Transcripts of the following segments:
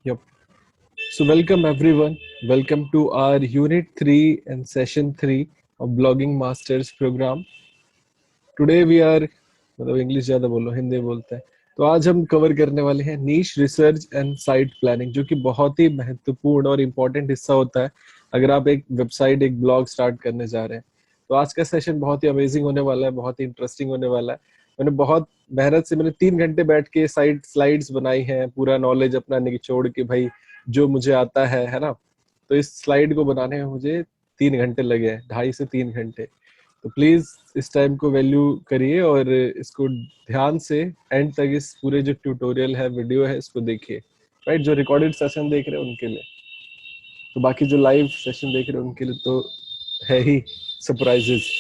Yep. So welcome everyone. Welcome to our Unit 3 and Session 3 of Blogging Masters program. Today we are मतलब English ज़्यादा बोलो हिंदी बोलते हैं तो आज हम कवर करने वाले हैं नीश रिसर्च एंड साइट प्लानिंग जो कि बहुत ही महत्वपूर्ण और इम्पोर्टेंट हिस्सा होता है अगर आप एक वेबसाइट एक ब्लॉग स्टार्ट करने जा रहे हैं। तो आज का सेशन बहुत ही अमेजिंग होने वाला है, बहुत ही इंटरेस्टिंग होने वाला है। मैंने बहुत मेहनत से मैंने 3 घंटे बैठ के साइट स्लाइड्स बनाई हैं, पूरा नॉलेज अपना निचोड़ के भाई जो मुझे आता है ना। तो इस स्लाइड को बनाने में मुझे 3 घंटे लगे हैं, 2.5 से 3 घंटे। तो प्लीज इस टाइम को वैल्यू करिए और इसको ध्यान से एंड तक इस पूरे जो ट्यूटोरियल है वीडियो है इसको देखिए। राइट, जो रिकॉर्डेड सेशन देख रहे हैं उनके लिए, तो बाकी जो लाइव सेशन देख रहे हैं उनके लिए तो है ही सरप्राइजेस।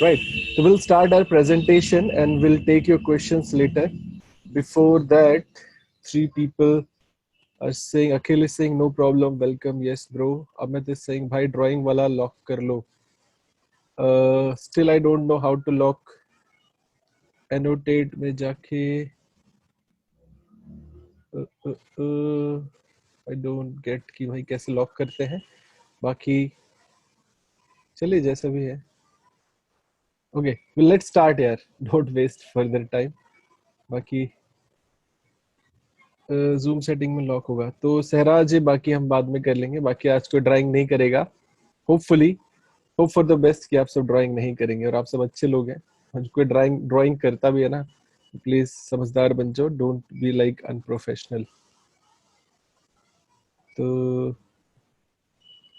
राइट, तो will start our presentation and will take your questions later. Before that, 3 people are saying, Akhil is saying no problem, welcome, yes bro. Amit is saying भाई ड्राइंग वाला लॉक कर लो। Still I don't know how to lock। Annotate में जाके I don't get कि भाई कैसे lock करते हैं। बाकी चलिए जैसा भी है। ओके, लेट्स स्टार्ट यार, डोंट वेस्ट फर्दर टाइम। बाकी जूम सेटिंग में लॉक होगा तो सहराज ये बाकी हम बाद में कर लेंगे। बाकी आज कोई ड्राइंग नहीं करेगा, hopefully, hope for the best कि आप सब ड्राइंग नहीं करेंगे और आप सब अच्छे लोग हैं। और कोई ड्राइंग ड्राइंग करता भी है ना, प्लीज समझदार बन जाओ, डोंट बी लाइक अनप्रोफेशनल। तो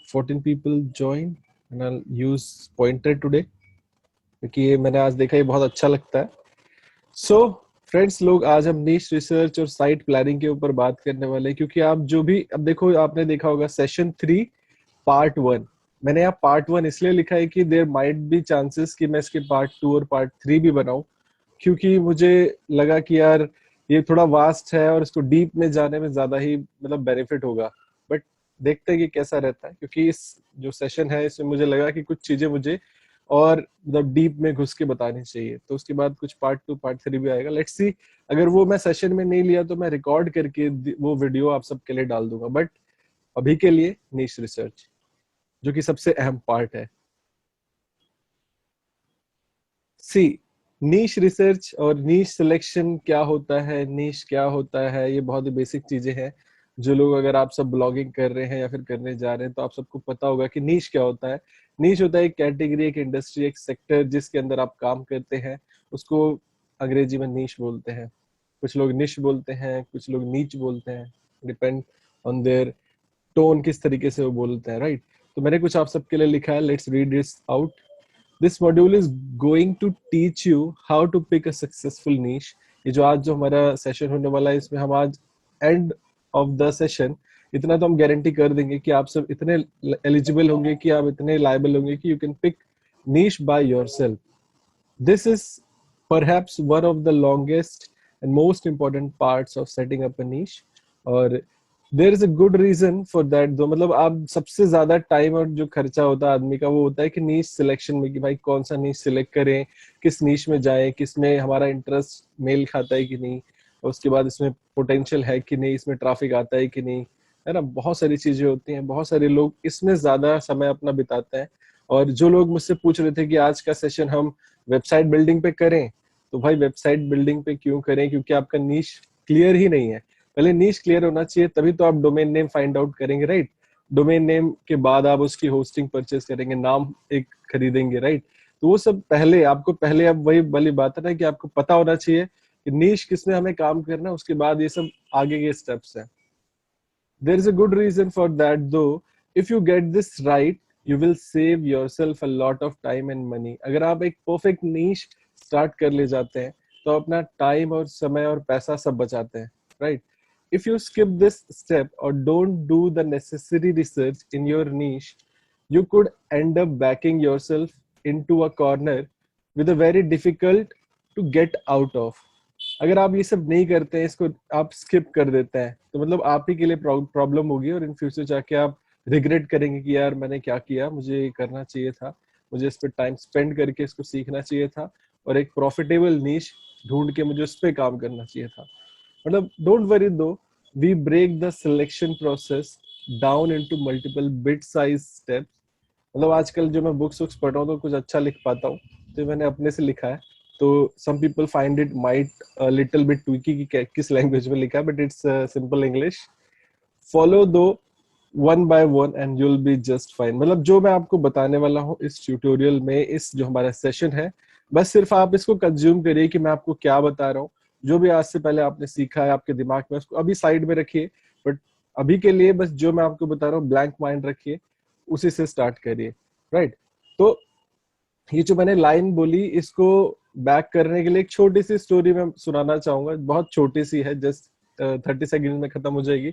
14 people join and I'll use pointer today क्योंकि ये मैंने आज देखा, ये बहुत अच्छा लगता है। सो फ्रेंड्स लोग, आज हम नीश रिसर्च और साइट प्लानिंग के ऊपर बात करने वाले हैं। क्योंकि आप जो भी अब देखो, आपने देखा होगा सेशन 3 पार्ट 1। मैंने यहाँ पार्ट 1 इसलिए लिखा है कि देयर माइट बी चांसेस कि मैं इसके पार्ट 2 और पार्ट 3 भी बनाऊं, क्योंकि मुझे लगा कि यार ये थोड़ा वास्ट है और इसको डीप में जाने में ज्यादा ही मतलब बेनिफिट होगा। बट देखते हैं कि कैसा रहता है, क्योंकि इस जो सेशन है इसमें मुझे लगा कि कुछ चीजें मुझे और मतलब डीप में घुस के बतानी चाहिए। तो उसके बाद कुछ पार्ट 2 पार्ट 3 भी आएगा, लेट्स सी। अगर वो मैं सेशन में नहीं लिया तो मैं रिकॉर्ड करके वो वीडियो आप सबके लिए डाल दूंगा। बट अभी के लिए नीश रिसर्च जो कि सबसे अहम पार्ट है। सी, नीश रिसर्च और नीश सिलेक्शन क्या होता है, नीश क्या होता है, ये बहुत ही बेसिक चीजें हैं जो लोग, अगर आप सब ब्लॉगिंग कर रहे हैं या फिर करने जा रहे हैं तो आप सबको पता होगा कि नीश क्या होता है। नीश होता है एक कैटेगरी, एक इंडस्ट्री, एक सेक्टर जिसके अंदर आप काम करते हैं, उसको अंग्रेजी में नीश बोलते हैं। कुछ लोग निश बोलते हैं, कुछ लोग नीच बोलते हैं, डिपेंड ऑन देयर टोन, किस तरीके से वो बोलते हैं। राइट, तो मैंने कुछ आप सबके लिए लिखा है, let's read this out. This module is going to teach you how to pick a successful niche। ये जो आज जो हमारा सेशन होने वाला है, इसमें हम आज एंड ऑफ द सेशन इतना तो हम गारंटी कर देंगे कि आप सब इतने एलिजिबल होंगे, कि आप इतने लायबल होंगे कि you can pick niche by yourself। This is perhaps one of the longest and most important parts of setting up a niche। और there is a good reason for that though, मतलब आप सबसे ज्यादा time और जो खर्चा होता है आदमी का वो होता है कि नीश सिलेक्शन में, कि भाई कौन सा नीश सिलेक्ट करें, किस नीश में जाएं, किस में हमारा इंटरेस्ट मेल खाता है कि नहीं, और उसके बाद इसमें पोटेंशियल है कि नहीं, इसमें ट्रैफिक आता है कि नहीं, है ना। बहुत सारी चीजें होती हैं, बहुत सारे लोग इसमें ज्यादा समय अपना बिताते हैं। और जो लोग मुझसे पूछ रहे थे कि आज का सेशन हम वेबसाइट बिल्डिंग पे करें, तो भाई वेबसाइट बिल्डिंग पे क्यों करें, क्योंकि आपका नीश क्लियर ही नहीं है। पहले नीश क्लियर होना चाहिए, तभी तो आप डोमेन नेम फाइंड आउट करेंगे। राइट, डोमेन नेम के बाद आप उसकी होस्टिंग परचेस करेंगे, नाम एक खरीदेंगे। राइट, तो वो सब पहले आपको, पहले अब वही वाली बात है ना कि आपको पता होना चाहिए कि नीश किसमें हमें काम करना है, उसके बाद ये सब आगे के स्टेप्स हैं। There is a good reason for that though। If you get this right, you will save yourself a lot of time and money। अगर आप एक परफेक्ट नीश स्टार्ट कर ले जाते हैं तो अपना टाइम और समय और पैसा सब बचाते हैं। Right, if you skip this step or don't do the necessary research in your niche, you could end up backing yourself into a corner with a very difficult to get out of। अगर आप ये सब नहीं करते हैं, इसको आप skip कर देते हैं, तो मतलब आप ही के लिए प्रॉब्लम होगी और इन फ्यूचर जाके आप रिग्रेट करेंगे कि यार मैंने क्या किया, मुझे ये करना चाहिए था, मुझे इस पर टाइम स्पेंड करके इसको सीखना चाहिए था और एक प्रॉफिटेबल नीश ढूंढ के मुझे उस पर काम करना चाहिए था। मतलब डोंट वरी दो, we break the selection process down into multiple bit size steps. मतलब आजकल जो मैं बुक्स पढ़ रहा हूँ तो कुछ अच्छा लिख पाता हूँ, तो मैंने अपने से लिखा है. तो some people find it might a little bit tricky कि किस लैंग्वेज में लिखा है, but it's simple English. Follow दो one by one and you'll be just fine. मतलब जो मैं आपको बताने वाला हूँ इस ट्यूटोरियल में, इस जो हमारा सेशन है, बस सिर्फ आप इसको कंज्यूम करिए कि मैं आपको क्या बता रहा हूँ. जो भी आज से पहले आपने सीखा है आपके दिमाग में, उसको अभी साइड में रखिए, बट अभी के लिए बस जो मैं आपको बता रहा हूँ ब्लैंक माइंड रखिए, उसी से स्टार्ट करिए. राइट. तो ये जो मैंने लाइन बोली, इसको बैक करने के लिए एक छोटी सी स्टोरी मैं सुनाना चाहूंगा. बहुत छोटी सी है, जस्ट 30 सेकेंड में खत्म हो जाएगी.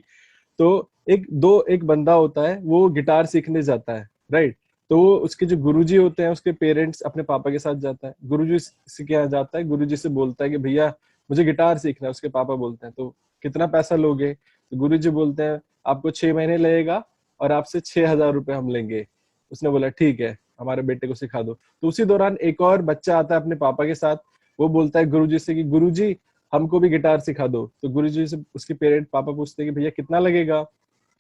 तो एक बंदा होता है, वो गिटार सीखने जाता है. राइट. तो उसके जो गुरुजी होते हैं, उसके पेरेंट्स अपने पापा के साथ जाता है. गुरुजी से क्या जाता है, गुरुजी से बोलता है कि भैया मुझे गिटार सीखना है. उसके पापा बोलते हैं तो कितना पैसा लोगे. तो गुरुजी बोलते हैं आपको 6 महीने लगेगा और आपसे 6,000 रुपए हम लेंगे. उसने बोला ठीक है, हमारे बेटे को सिखा दो. तो उसी दौरान एक और बच्चा आता है अपने पापा के साथ. वो बोलता है गुरुजी से कि गुरुजी हमको भी गिटार सिखा दो. तो गुरुजी से उसके पेरेंट पापा पूछते हैं कि भैया कितना लगेगा.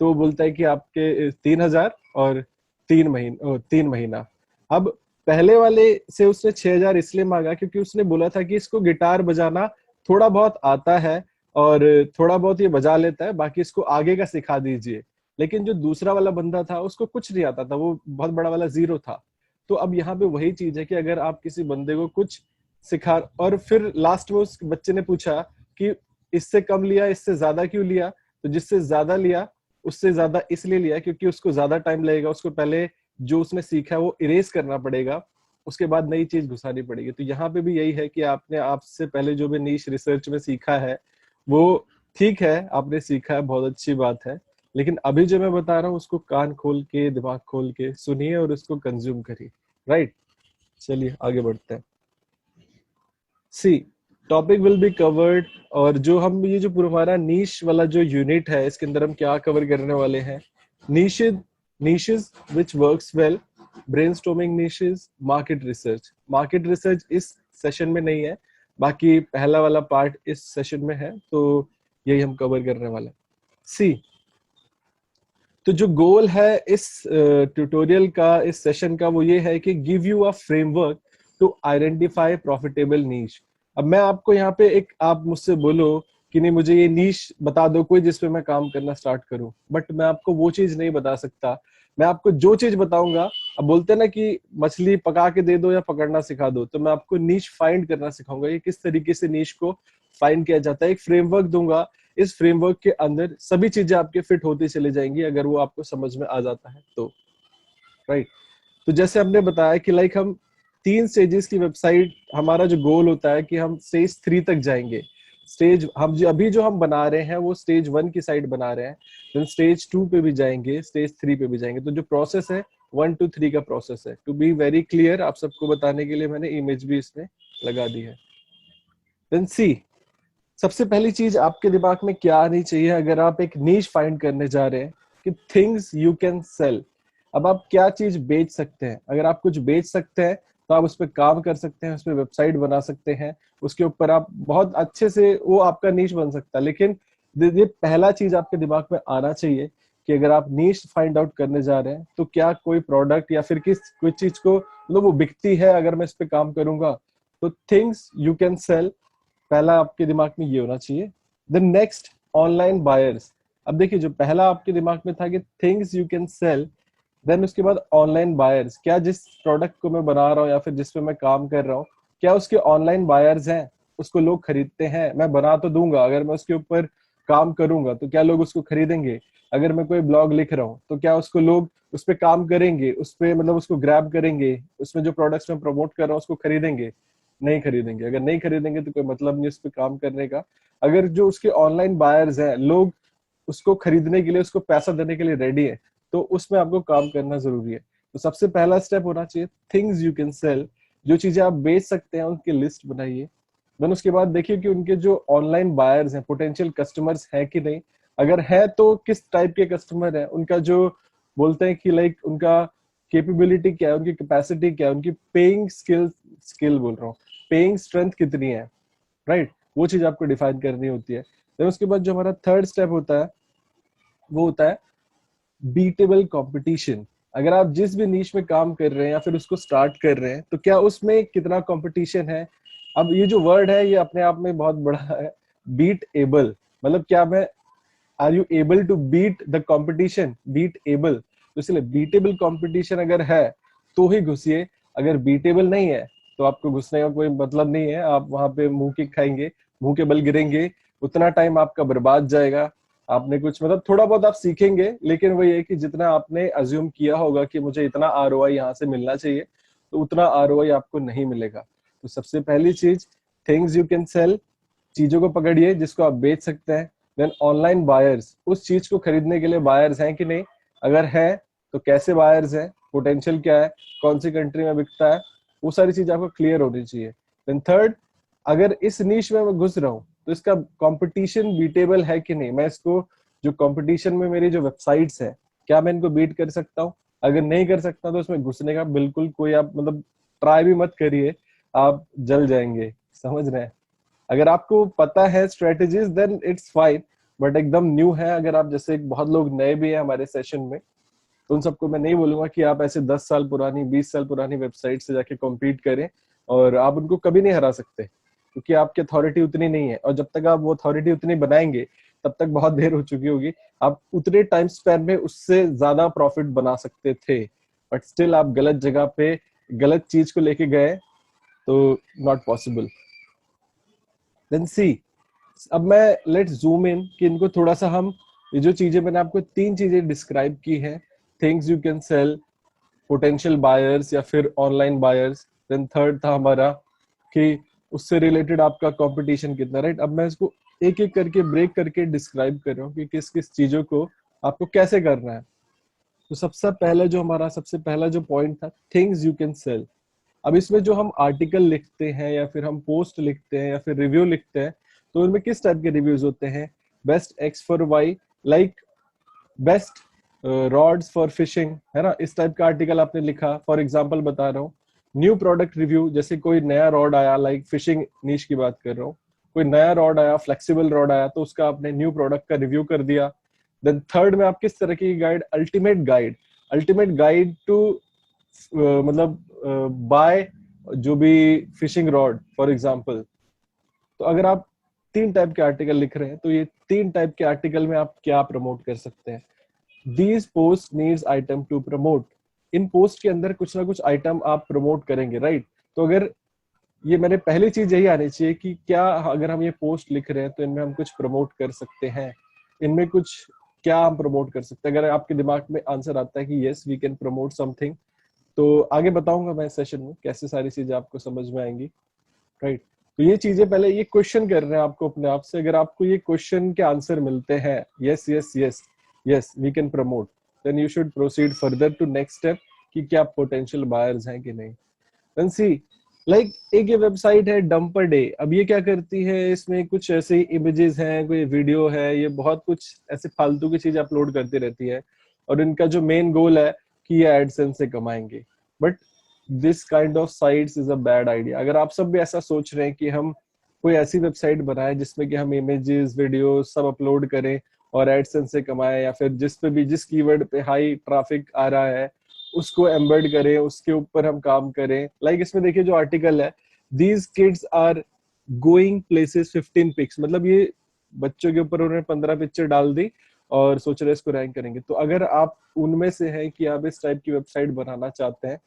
तो वो बोलता है कि आपके 3,000 और 3 महीना. अब पहले वाले से उसने 6,000 इसलिए मांगा क्योंकि उसने बोला था कि इसको गिटार बजाना थोड़ा बहुत आता है और थोड़ा बहुत ये बजा लेता है, बाकी इसको आगे का सिखा दीजिए. लेकिन जो दूसरा वाला बंदा था उसको कुछ नहीं आता था, वो बहुत बड़ा वाला जीरो था. तो अब यहाँ पे वही चीज है कि अगर आप किसी बंदे को कुछ सिखा, और फिर लास्ट में उस बच्चे ने पूछा कि इससे कम लिया, इससे ज्यादा क्यों लिया. तो जिससे ज्यादा लिया उससे ज्यादा इसलिए लिया क्योंकि उसको ज्यादा टाइम लगेगा, उसको पहले जो उसने सीखा है वो इरेज करना पड़ेगा, उसके बाद नई चीज घुसानी पड़ेगी. तो यहाँ पे भी यही है कि आपने आपसे पहले जो भी नीश रिसर्च में सीखा है वो ठीक है, आपने सीखा है, बहुत अच्छी बात है. लेकिन अभी जो मैं बता रहा हूँ उसको कान खोल के, दिमाग खोल के सुनिए और उसको कंज्यूम करिए. राइट. चलिए आगे बढ़ते हैं. सी टॉपिक विल बी कवर्ड. और जो हम ये जो पूरा हमारा नीश वाला जो यूनिट है, इसके अंदर हम क्या कवर करने वाले हैं. Niches niches which works well, brainstorming niches, market research. Market research इस सेशन में नहीं है, बाकी पहला वाला पार्ट इस सेशन में है, तो यही हम कवर करने वाले हैं. सी तो जो गोल है इस ट्यूटोरियल का, इस सेशन का, वो ये है कि give you a framework to identify profitable niche. अब मैं आपको यहाँ पे एक, आप मुझसे बोलो कि नहीं मुझे ये नीश बता दो कोई जिसपे मैं काम करना स्टार्ट करूं, बट मैं आपको वो चीज नहीं बता सकता. मैं आपको जो चीज बताऊंगा, अब बोलते हैं ना कि मछली पका के दे दो या पकड़ना सिखा दो, तो मैं आपको नीश फाइंड करना सिखाऊंगा, ये किस तरीके से नीश को फाइंड किया जाता है. एक फ्रेमवर्क दूंगा, इस फ्रेमवर्क के अंदर सभी चीजें आपके फिट होती चली जाएंगी अगर वो आपको समझ में आ जाता है तो. राइट. तो जैसे हमने बताया कि लाइक हम 3 स्टेजेस की वेबसाइट, हमारा जो गोल होता है कि हम स्टेज 3 तक जाएंगे. स्टेज हम जो अभी जो हम बना रहे हैं वो स्टेज 1 की साइड बना रहे हैं, देन स्टेज 2 पे भी जाएंगे, स्टेज 3 पे भी जाएंगे. तो जो प्रोसेस है 1 to 3 का प्रोसेस है. टू बी वेरी क्लियर, आप सबको बताने के लिए मैंने इमेज भी इसमें लगा दी है. देन सी सबसे पहली चीज आपके दिमाग में क्या आनी चाहिए अगर आप एक नीश फाइंड करने जा रहे हैं, कि थिंग्स यू कैन सेल. अब आप क्या चीज बेच सकते हैं. अगर आप कुछ बेच सकते हैं तो आप उस पर काम कर सकते हैं, उस पर वेबसाइट बना सकते हैं, उसके ऊपर आप बहुत अच्छे से, वो आपका नीश बन सकता है. लेकिन ये पहला चीज आपके दिमाग में आना चाहिए कि अगर आप नीश फाइंड आउट करने जा रहे हैं तो क्या कोई प्रोडक्ट या फिर कोई चीज को मतलब वो बिकती है अगर मैं इस पे काम करूंगा. तो थिंग्स यू कैन सेल, पहला आपके दिमाग में ये होना चाहिए. The next, online buyers. अब देखिए जो पहला आपके दिमाग में था कि things you can sell, then उसके बाद ऑनलाइन बायर्स. क्या जिस प्रोडक्ट को मैं बना रहा हूँ या फिर जिस पे मैं काम कर रहा हूँ, क्या उसके ऑनलाइन बायर्स हैं, उसको लोग खरीदते हैं. मैं बना तो दूंगा, अगर मैं उसके ऊपर काम करूंगा तो क्या लोग उसको खरीदेंगे. अगर मैं कोई ब्लॉग लिख रहा हूँ तो क्या उसको लोग उस पर काम करेंगे, उस पर मतलब उसको ग्रैब करेंगे, उसमें जो प्रोडक्ट्स मैं प्रमोट कर रहा हूँ उसको खरीदेंगे. नहीं खरीदेंगे. अगर नहीं खरीदेंगे तो कोई मतलब नहीं उस पर काम करने का. अगर जो उसके ऑनलाइन बायर्स हैं, लोग उसको खरीदने के लिए, उसको पैसा देने के लिए रेडी है, तो उसमें आपको काम करना जरूरी है. तो सबसे पहला स्टेप होना चाहिए थिंग्स यू कैन सेल. जो चीजें आप बेच सकते हैं उनकी लिस्ट बनाइए. देन उसके बाद देखिए कि उनके जो ऑनलाइन बायर्स हैं, पोटेंशियल कस्टमर्स हैं कि नहीं. अगर है तो किस टाइप के कस्टमर है, उनका जो बोलते हैं कि लाइक उनका कैपेबिलिटी क्या है, उनकी कैपेसिटी क्या है, उनकी पेइंग स्किल बोल रहा हूँ, पेइंग स्ट्रेंथ कितनी है. राइट. वो चीज आपको डिफाइन करनी होती है. देन उसके बाद जो हमारा थर्ड स्टेप होता है वो होता है बीटेबल कंपटीशन। अगर आप जिस भी नीश में काम कर रहे हैं या फिर उसको स्टार्ट कर रहे हैं तो क्या उसमें कितना कंपटीशन है। अब ये जो वर्ड है ये अपने आप में बहुत बड़ा है, बीट एबल, मतलब क्या मैं, are you able to beat the competition, beat able, तो इसलिए बीटेबल कंपटीशन अगर है तो ही घुसिए, अगर बीटेबल नहीं है तो आपको घुसने का कोई मतलब नहीं है, आप वहां पे मुंह की खाएंगे, मुंह के बल गिरेंगे, उतना टाइम आपका बर्बाद जाएगा। आपने कुछ मतलब थोड़ा बहुत आप सीखेंगे, लेकिन वही है कि जितना आपने अज्यूम किया होगा कि मुझे इतना आरओआई यहाँ से मिलना चाहिए, तो उतना आरओआई आपको नहीं मिलेगा। तो सबसे पहली चीज, थिंग्स यू कैन सेल, चीजों को पकड़िए जिसको आप बेच सकते हैं। देन ऑनलाइन बायर्स, उस चीज को खरीदने के लिए बायर्स हैं कि नहीं, अगर है तो कैसे बायर्स हैं, पोटेंशियल क्या है, कौन सी कंट्री में बिकता है, वो सारी चीज आपको क्लियर होनी चाहिए। देन थर्ड, अगर इस नीश में मैं घुस रहा हूँ तो इसका कंपटीशन बीटेबल है कि नहीं, मैं इसको जो कंपटीशन में मेरी जो वेबसाइट्स है क्या मैं इनको बीट कर सकता हूँ, अगर नहीं कर सकता तो उसमें घुसने का बिल्कुल कोई आप मतलब ट्राई भी मत करिए, आप जल जाएंगे, समझ रहे हैं। अगर आपको पता है strategies then it's fine, but एकदम न्यू है, अगर आप जैसे बहुत लोग नए भी हैं हमारे सेशन में, तो उन सबको मैं नहीं बोलूंगा कि आप ऐसे 10 साल पुरानी 20 साल पुरानी वेबसाइट से जाके कॉम्पीट करें, और आप उनको कभी नहीं हरा सकते क्योंकि आपकी अथॉरिटी उतनी नहीं है, और जब तक आप वो अथॉरिटी उतनी बनाएंगे तब तक बहुत देर हो चुकी होगी। आप उतने टाइम स्पैन में उससे ज्यादा प्रॉफिट बना सकते थे, बट स्टिल आप गलत जगह पे गलत चीज को लेके गए, तो नॉट पॉसिबल। देन सी, अब मैं लेट्स जूम इन कि इनको थोड़ा सा हम, ये जो चीजें मैंने आपको तीन चीजें डिस्क्राइब की हैं, things you can cell, potential buyers या फिर ऑनलाइन बायर्स, देन थर्ड था हमारा कि उससे रिलेटेड आपका कंपटीशन कितना, राइट। अब मैं इसको एक एक करके ब्रेक करके डिस्क्राइब कर रहा हूँ कि किस किस चीजों को आपको कैसे करना है। तो सबसे पहला जो पॉइंट था, थिंग्स यू कैन सेल। अब इसमें जो हम आर्टिकल लिखते हैं या फिर हम पोस्ट लिखते हैं या फिर रिव्यू लिखते हैं, तो उनमें किस टाइप के रिव्यूज होते हैं, best X for Y, like best rods for fishing, है ना, इस टाइप का आर्टिकल आपने लिखा। फॉर एग्जांपल बता रहा हूँ, न्यू प्रोडक्ट रिव्यू, जैसे कोई नया रॉड आया, लाइक फिशिंग नीश की बात कर रहा हूँ, कोई नया रॉड आया, फ्लेक्सिबल रॉड आया, तो उसका आपने न्यू प्रोडक्ट का रिव्यू कर दिया। देन थर्ड में आप किस तरह की गाइड, अल्टीमेट गाइड टू मतलब बाय जो भी फिशिंग रॉड फॉर एग्जांपल। तो अगर आप तीन टाइप के आर्टिकल लिख रहे हैं तो ये तीन टाइप के आर्टिकल में आप क्या प्रमोट कर सकते हैं। These post needs item to promote, इन पोस्ट के अंदर कुछ ना कुछ आइटम आप प्रमोट करेंगे, राइट। तो अगर ये मैंने पहली चीज यही आनी चाहिए कि क्या अगर हम ये पोस्ट लिख रहे हैं तो इनमें हम कुछ प्रमोट कर सकते हैं, इनमें कुछ क्या हम प्रमोट कर सकते हैं। अगर आपके दिमाग में आंसर आता है कि yes we can promote something, तो आगे बताऊंगा मैं सेशन में कैसे सारी चीजें आपको समझ में आएंगी, राइट। तो ये चीजें पहले ये क्वेश्चन कर रहे हैं आपको अपने आप से, अगर आपको ये क्वेश्चन के आंसर मिलते हैं yes yes yes yes we can promote, then you should proceed further to next step कि क्या पोटेंशियल बायर्स हैं कि नहीं। देन सी, लाइक एक ये वेबसाइट है डंपर डे, अब ये क्या करती है, इसमें कुछ ऐसे इमेजेस हैं, कोई वीडियो है, ये बहुत कुछ ऐसे फालतू की चीज अपलोड करती रहती है, और इनका जो मेन गोल है कि ये एडसेंस से कमाएंगे। But this kind of sites is a bad idea. अगर आप सब भी ऐसा सोच रहे हैं कि हम कोई ऐसी वेबसाइट बनाए जिसमें कि हम इमेजेस वीडियो सब अपलोड करें और एडसेंस से कमाएं, या फिर जिस पे भी जिस कीवर्ड पे हाई ट्रैफिक आ रहा है उसको एम्बेड करें, उसके ऊपर हम काम करें, लाइक इसमें देखिए जो आर्टिकल है, these kids are going places 15 picks, मतलब ये बच्चों के ऊपर उन्होंने 15 पिक्चर डाल दी और सोच रहे इसको रैंक करेंगे। तो अगर आप उनमें से हैं कि आप इस टाइप की वेबसाइट बनाना चाहते हैं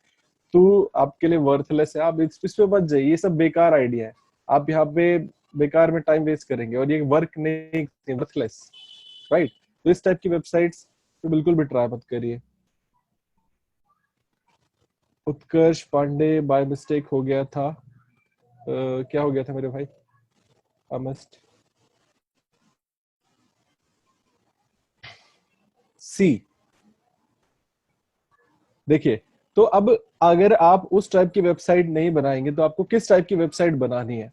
तो आपके लिए वर्थलेस है, आप इस पे मत जाइए, ये सब बेकार आइडिया है, आप यहाँ पे बेकार में टाइम वेस्ट करेंगे और ये वर्क नहीं, वर्थलेस, राइट। तो इस टाइप की वेबसाइट्स पे बिल्कुल भी ट्राई मत करिए। उत्कर्ष पांडे बाय मिस्टेक हो गया था, क्या हो गया था मेरे भाई, मस्ट सी। देखिए, तो अब अगर आप उस टाइप की वेबसाइट नहीं बनाएंगे तो आपको किस टाइप की वेबसाइट बनानी है।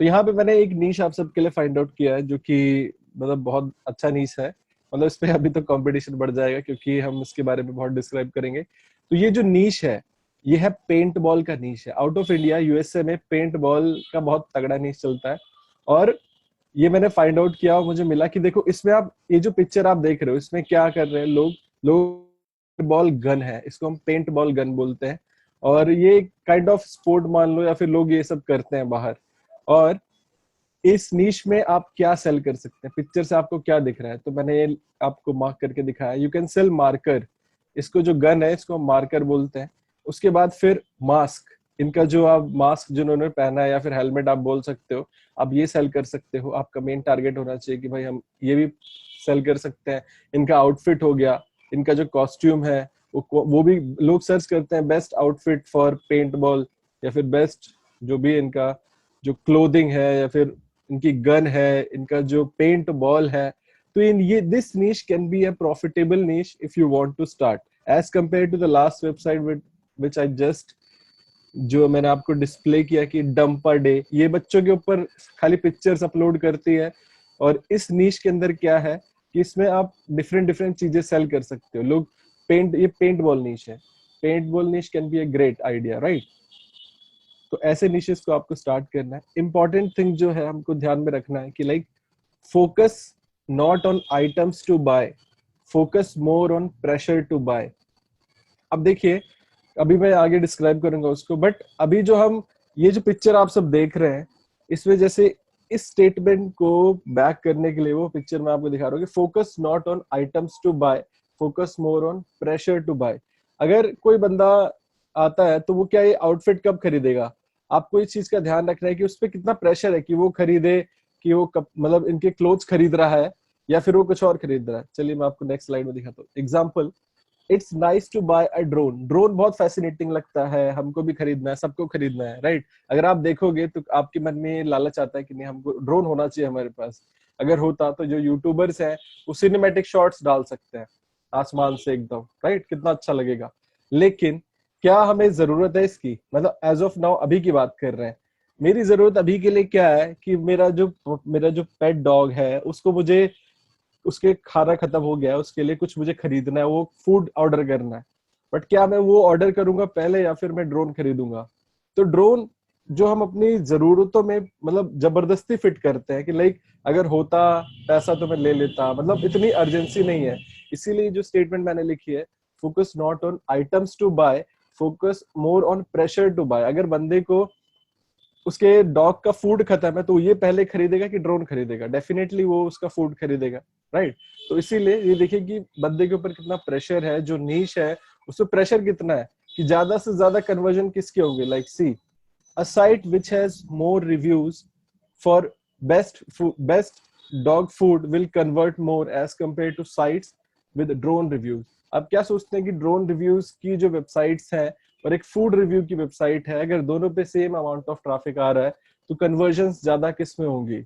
तो यहाँ पे मैंने एक नीश आप सबके लिए फाइंड आउट किया है जो कि मतलब बहुत अच्छा नीश है, मतलब इस पे अभी तो कंपटीशन बढ़ जाएगा क्योंकि हम इसके बारे में बहुत डिस्क्राइब करेंगे। तो ये जो नीश है ये है पेंट बॉल का नीश है। आउट ऑफ इंडिया यूएसए में पेंट बॉल का बहुत तगड़ा नीश चलता है, और ये मैंने फाइंड आउट किया और मुझे मिला कि देखो इसमें आप ये जो पिक्चर आप देख रहे हो इसमें क्या कर रहे हैं लोग, बॉल गन है, इसको हम पेंट बॉल गन बोलते हैं, और ये काइंड ऑफ स्पोर्ट मान लो, या फिर लोग ये सब करते हैं बाहर। और इस नीश में आप क्या सेल कर सकते हैं, पिक्चर से आपको क्या दिख रहा है, तो मैंने ये आपको मार्क करके दिखाया। यू कैन सेल मार्कर, इसको जो गन है इसको मार्कर बोलते हैं। उसके बाद फिर मास्क, इनका जो आप मास्क जिन्होंने पहना है या फिर हेलमेट आप बोल सकते हो, आप ये सेल कर सकते हो। आपका मेन टारगेट होना चाहिए कि भाई हम ये भी सेल कर सकते हैं। इनका आउटफिट हो गया, इनका जो कॉस्ट्यूम है वो भी लोग सर्च करते हैं, best outfit for paintball, या फिर बेस्ट जो भी इनका जो क्लोथिंग है, या फिर इनकी गन है, इनका जो पेंट बॉल है। तो इन ये this niche can be a profitable niche if you want to start as compare to the last website which I just जो मैंने आपको डिस्प्ले किया कि डंपर डे, ये बच्चों के ऊपर खाली पिक्चर्स अपलोड करती है। और इस नीश के अंदर क्या है कि इसमें आप डिफरेंट डिफरेंट चीजें सेल कर सकते हो। लोग ये पेंट बॉल नीश है, paint ball niche can be a great idea, right. तो ऐसे निशेस को आपको स्टार्ट करना है। इंपॉर्टेंट थिंग जो है हमको ध्यान में रखना है कि like focus not on items to buy, focus more on pressure to buy. अब देखिए, अभी मैं आगे डिस्क्राइब करूंगा उसको, बट अभी जो हम ये जो पिक्चर आप सब देख रहे हैं, इसमें जैसे इस स्टेटमेंट को बैक करने के लिए वो पिक्चर मैं आपको दिखा रहा हूँ कि focus not on items to buy, focus more on pressure to buy. अगर कोई बंदा आता है तो वो क्या ये आउटफिट कब खरीदेगा, आपको इस चीज का ध्यान रखना है कि उस पर कितना प्रेशर है कि वो खरीदे, कि वो कब मतलब इनके क्लोथ्स खरीद रहा है या फिर वो कुछ और खरीद रहा है। चलिए मैं आपको नेक्स्ट स्लाइड में दिखाता हूँ। Example, it's nice to buy a drone. Drone बहुत फैसिनेटिंग लगता है, हमको भी खरीदना है, सबको खरीदना है, राइट। अगर आप देखोगे तो आपके मन में लालच आता है कि नहीं हमको ड्रोन होना चाहिए हमारे पास। अगर होता तो जो यूट्यूबर्स हैं वो सिनेमैटिक शॉट्स डाल सकते हैं आसमान से एकदम, राइट, कितना अच्छा लगेगा। लेकिन क्या हमें जरूरत है इसकी, मतलब एज ऑफ नाउ अभी की बात कर रहे हैं। मेरी जरूरत अभी के लिए क्या है कि मेरा जो पेट डॉग है उसको मुझे उसके खाना खत्म हो गया है, उसके लिए कुछ मुझे खरीदना है, वो फूड ऑर्डर करना है। बट क्या मैं वो ऑर्डर करूंगा पहले या फिर मैं ड्रोन खरीदूंगा? तो ड्रोन जो हम अपनी जरूरतों में मतलब जबरदस्ती फिट करते हैं कि लाइक अगर होता पैसा तो मैं ले लेता, मतलब इतनी अर्जेंसी नहीं है। इसीलिए जो स्टेटमेंट मैंने लिखी है, focus not on items to buy, focus more on pressure to buy. अगर बंदे को उसके डॉग का फूड खत्म है तो ये पहले खरीदेगा कि ड्रोन खरीदेगा? डेफिनेटली वो उसका फूड खरीदेगा, राइट। तो इसीलिए ये देखिए कि बंदे के ऊपर कितना प्रेशर है, जो नीश है उसमें प्रेशर कितना है कि ज्यादा से ज्यादा कन्वर्जन किसके होंगे। Like see a site which has more reviews for best dog food will convert more as compare to sites with drone reviews. आप क्या सोचते हैं कि ड्रोन रिव्यूज की जो वेबसाइट्स हैं और एक फूड रिव्यू की वेबसाइट है, अगर दोनों पे सेम अमाउंट ऑफ ट्रैफिक आ रहा है तो कन्वर्जन ज्यादा किस में होंगी?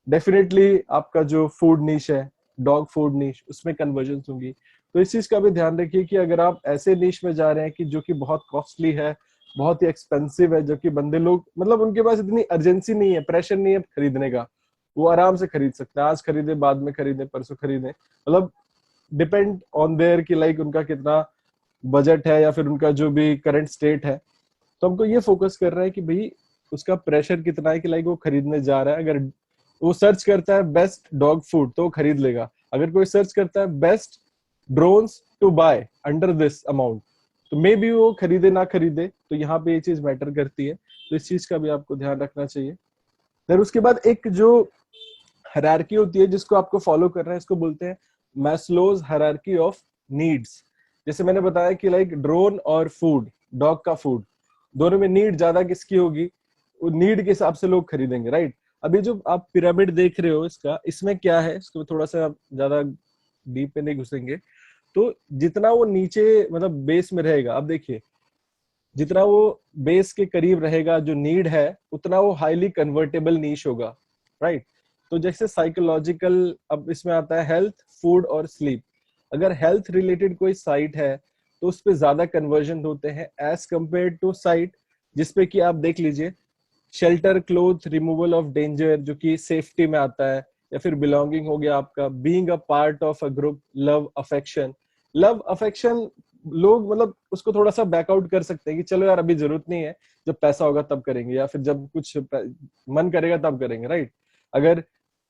डेफिनेटली आपका जो फूड नीश है, डॉग फूड नीश, उसमें कन्वर्जन होंगी। तो इस चीज का भी ध्यान रखिए कि अगर आप ऐसे नीश में जा रहे हैं कि जो कि बहुत कॉस्टली है, बहुत ही एक्सपेंसिव है, जो कि बंदे लोग मतलब उनके पास इतनी अर्जेंसी नहीं है, प्रेशर नहीं है खरीदने का, वो आराम से खरीद सकते हैं, आज खरीदे बाद में खरीदे परसों खरीदे, मतलब डिपेंड ऑन देयर कि लाइक उनका कितना बजट है या फिर उनका जो भी करंट स्टेट है। तो हमको ये फोकस कर रहा है कि भाई उसका प्रेशर कितना है कि लाइक वो खरीदने जा रहा है। अगर वो सर्च करता है बेस्ट डॉग फूड तो वो खरीद लेगा। अगर कोई सर्च करता है best drones to buy under this amount, तो मे बी वो खरीदे ना खरीदे। तो यहाँ पे ये चीज मैटर करती है, तो इस चीज का भी आपको ध्यान रखना चाहिए। फिर उसके बाद एक जो हायरार्की होती है जिसको आपको फॉलो करना है, इसको बोलते हैं मैस्लोज हायरार्की ऑफ नीड्स। जैसे मैंने बताया कि लाइक ड्रोन और फूड, डॉग का फूड, दोनों में नीड ज्यादा किसकी होगी, वो नीड के हिसाब से लोग खरीदेंगे, राइट। अभी जो आप पिरामिड देख रहे हो इसका, इसमें क्या है, इसको थोड़ा सा ज्यादा डीप में नहीं घुसेंगे। तो जितना वो नीचे मतलब बेस में रहेगा, अब देखिए जितना वो बेस के करीब रहेगा जो नीड है, उतना वो हाईली कन्वर्टेबल नीश होगा, राइट। तो जैसे साइकोलॉजिकल, अब इसमें आता है हेल्थ, फूड और स्लीप। अगर हेल्थ रिलेटेड कोई साइट है तो उस पर ज्यादा कन्वर्जन होते हैं एज कंपेयर टू साइट जिसपे कि आप देख लीजिए shelter, cloth, removal of danger, जो कि सेफ्टी में आता है, या फिर बिलोंगिंग हो गया आपका, being a part of a group, love, affection. Love affection लोग मतलब उसको थोड़ा सा बैकआउट कर सकते हैं कि चलो यार अभी जरूरत नहीं है, जब पैसा होगा तब करेंगे, या फिर जब कुछ मन करेगा तब करेंगे, राइट। अगर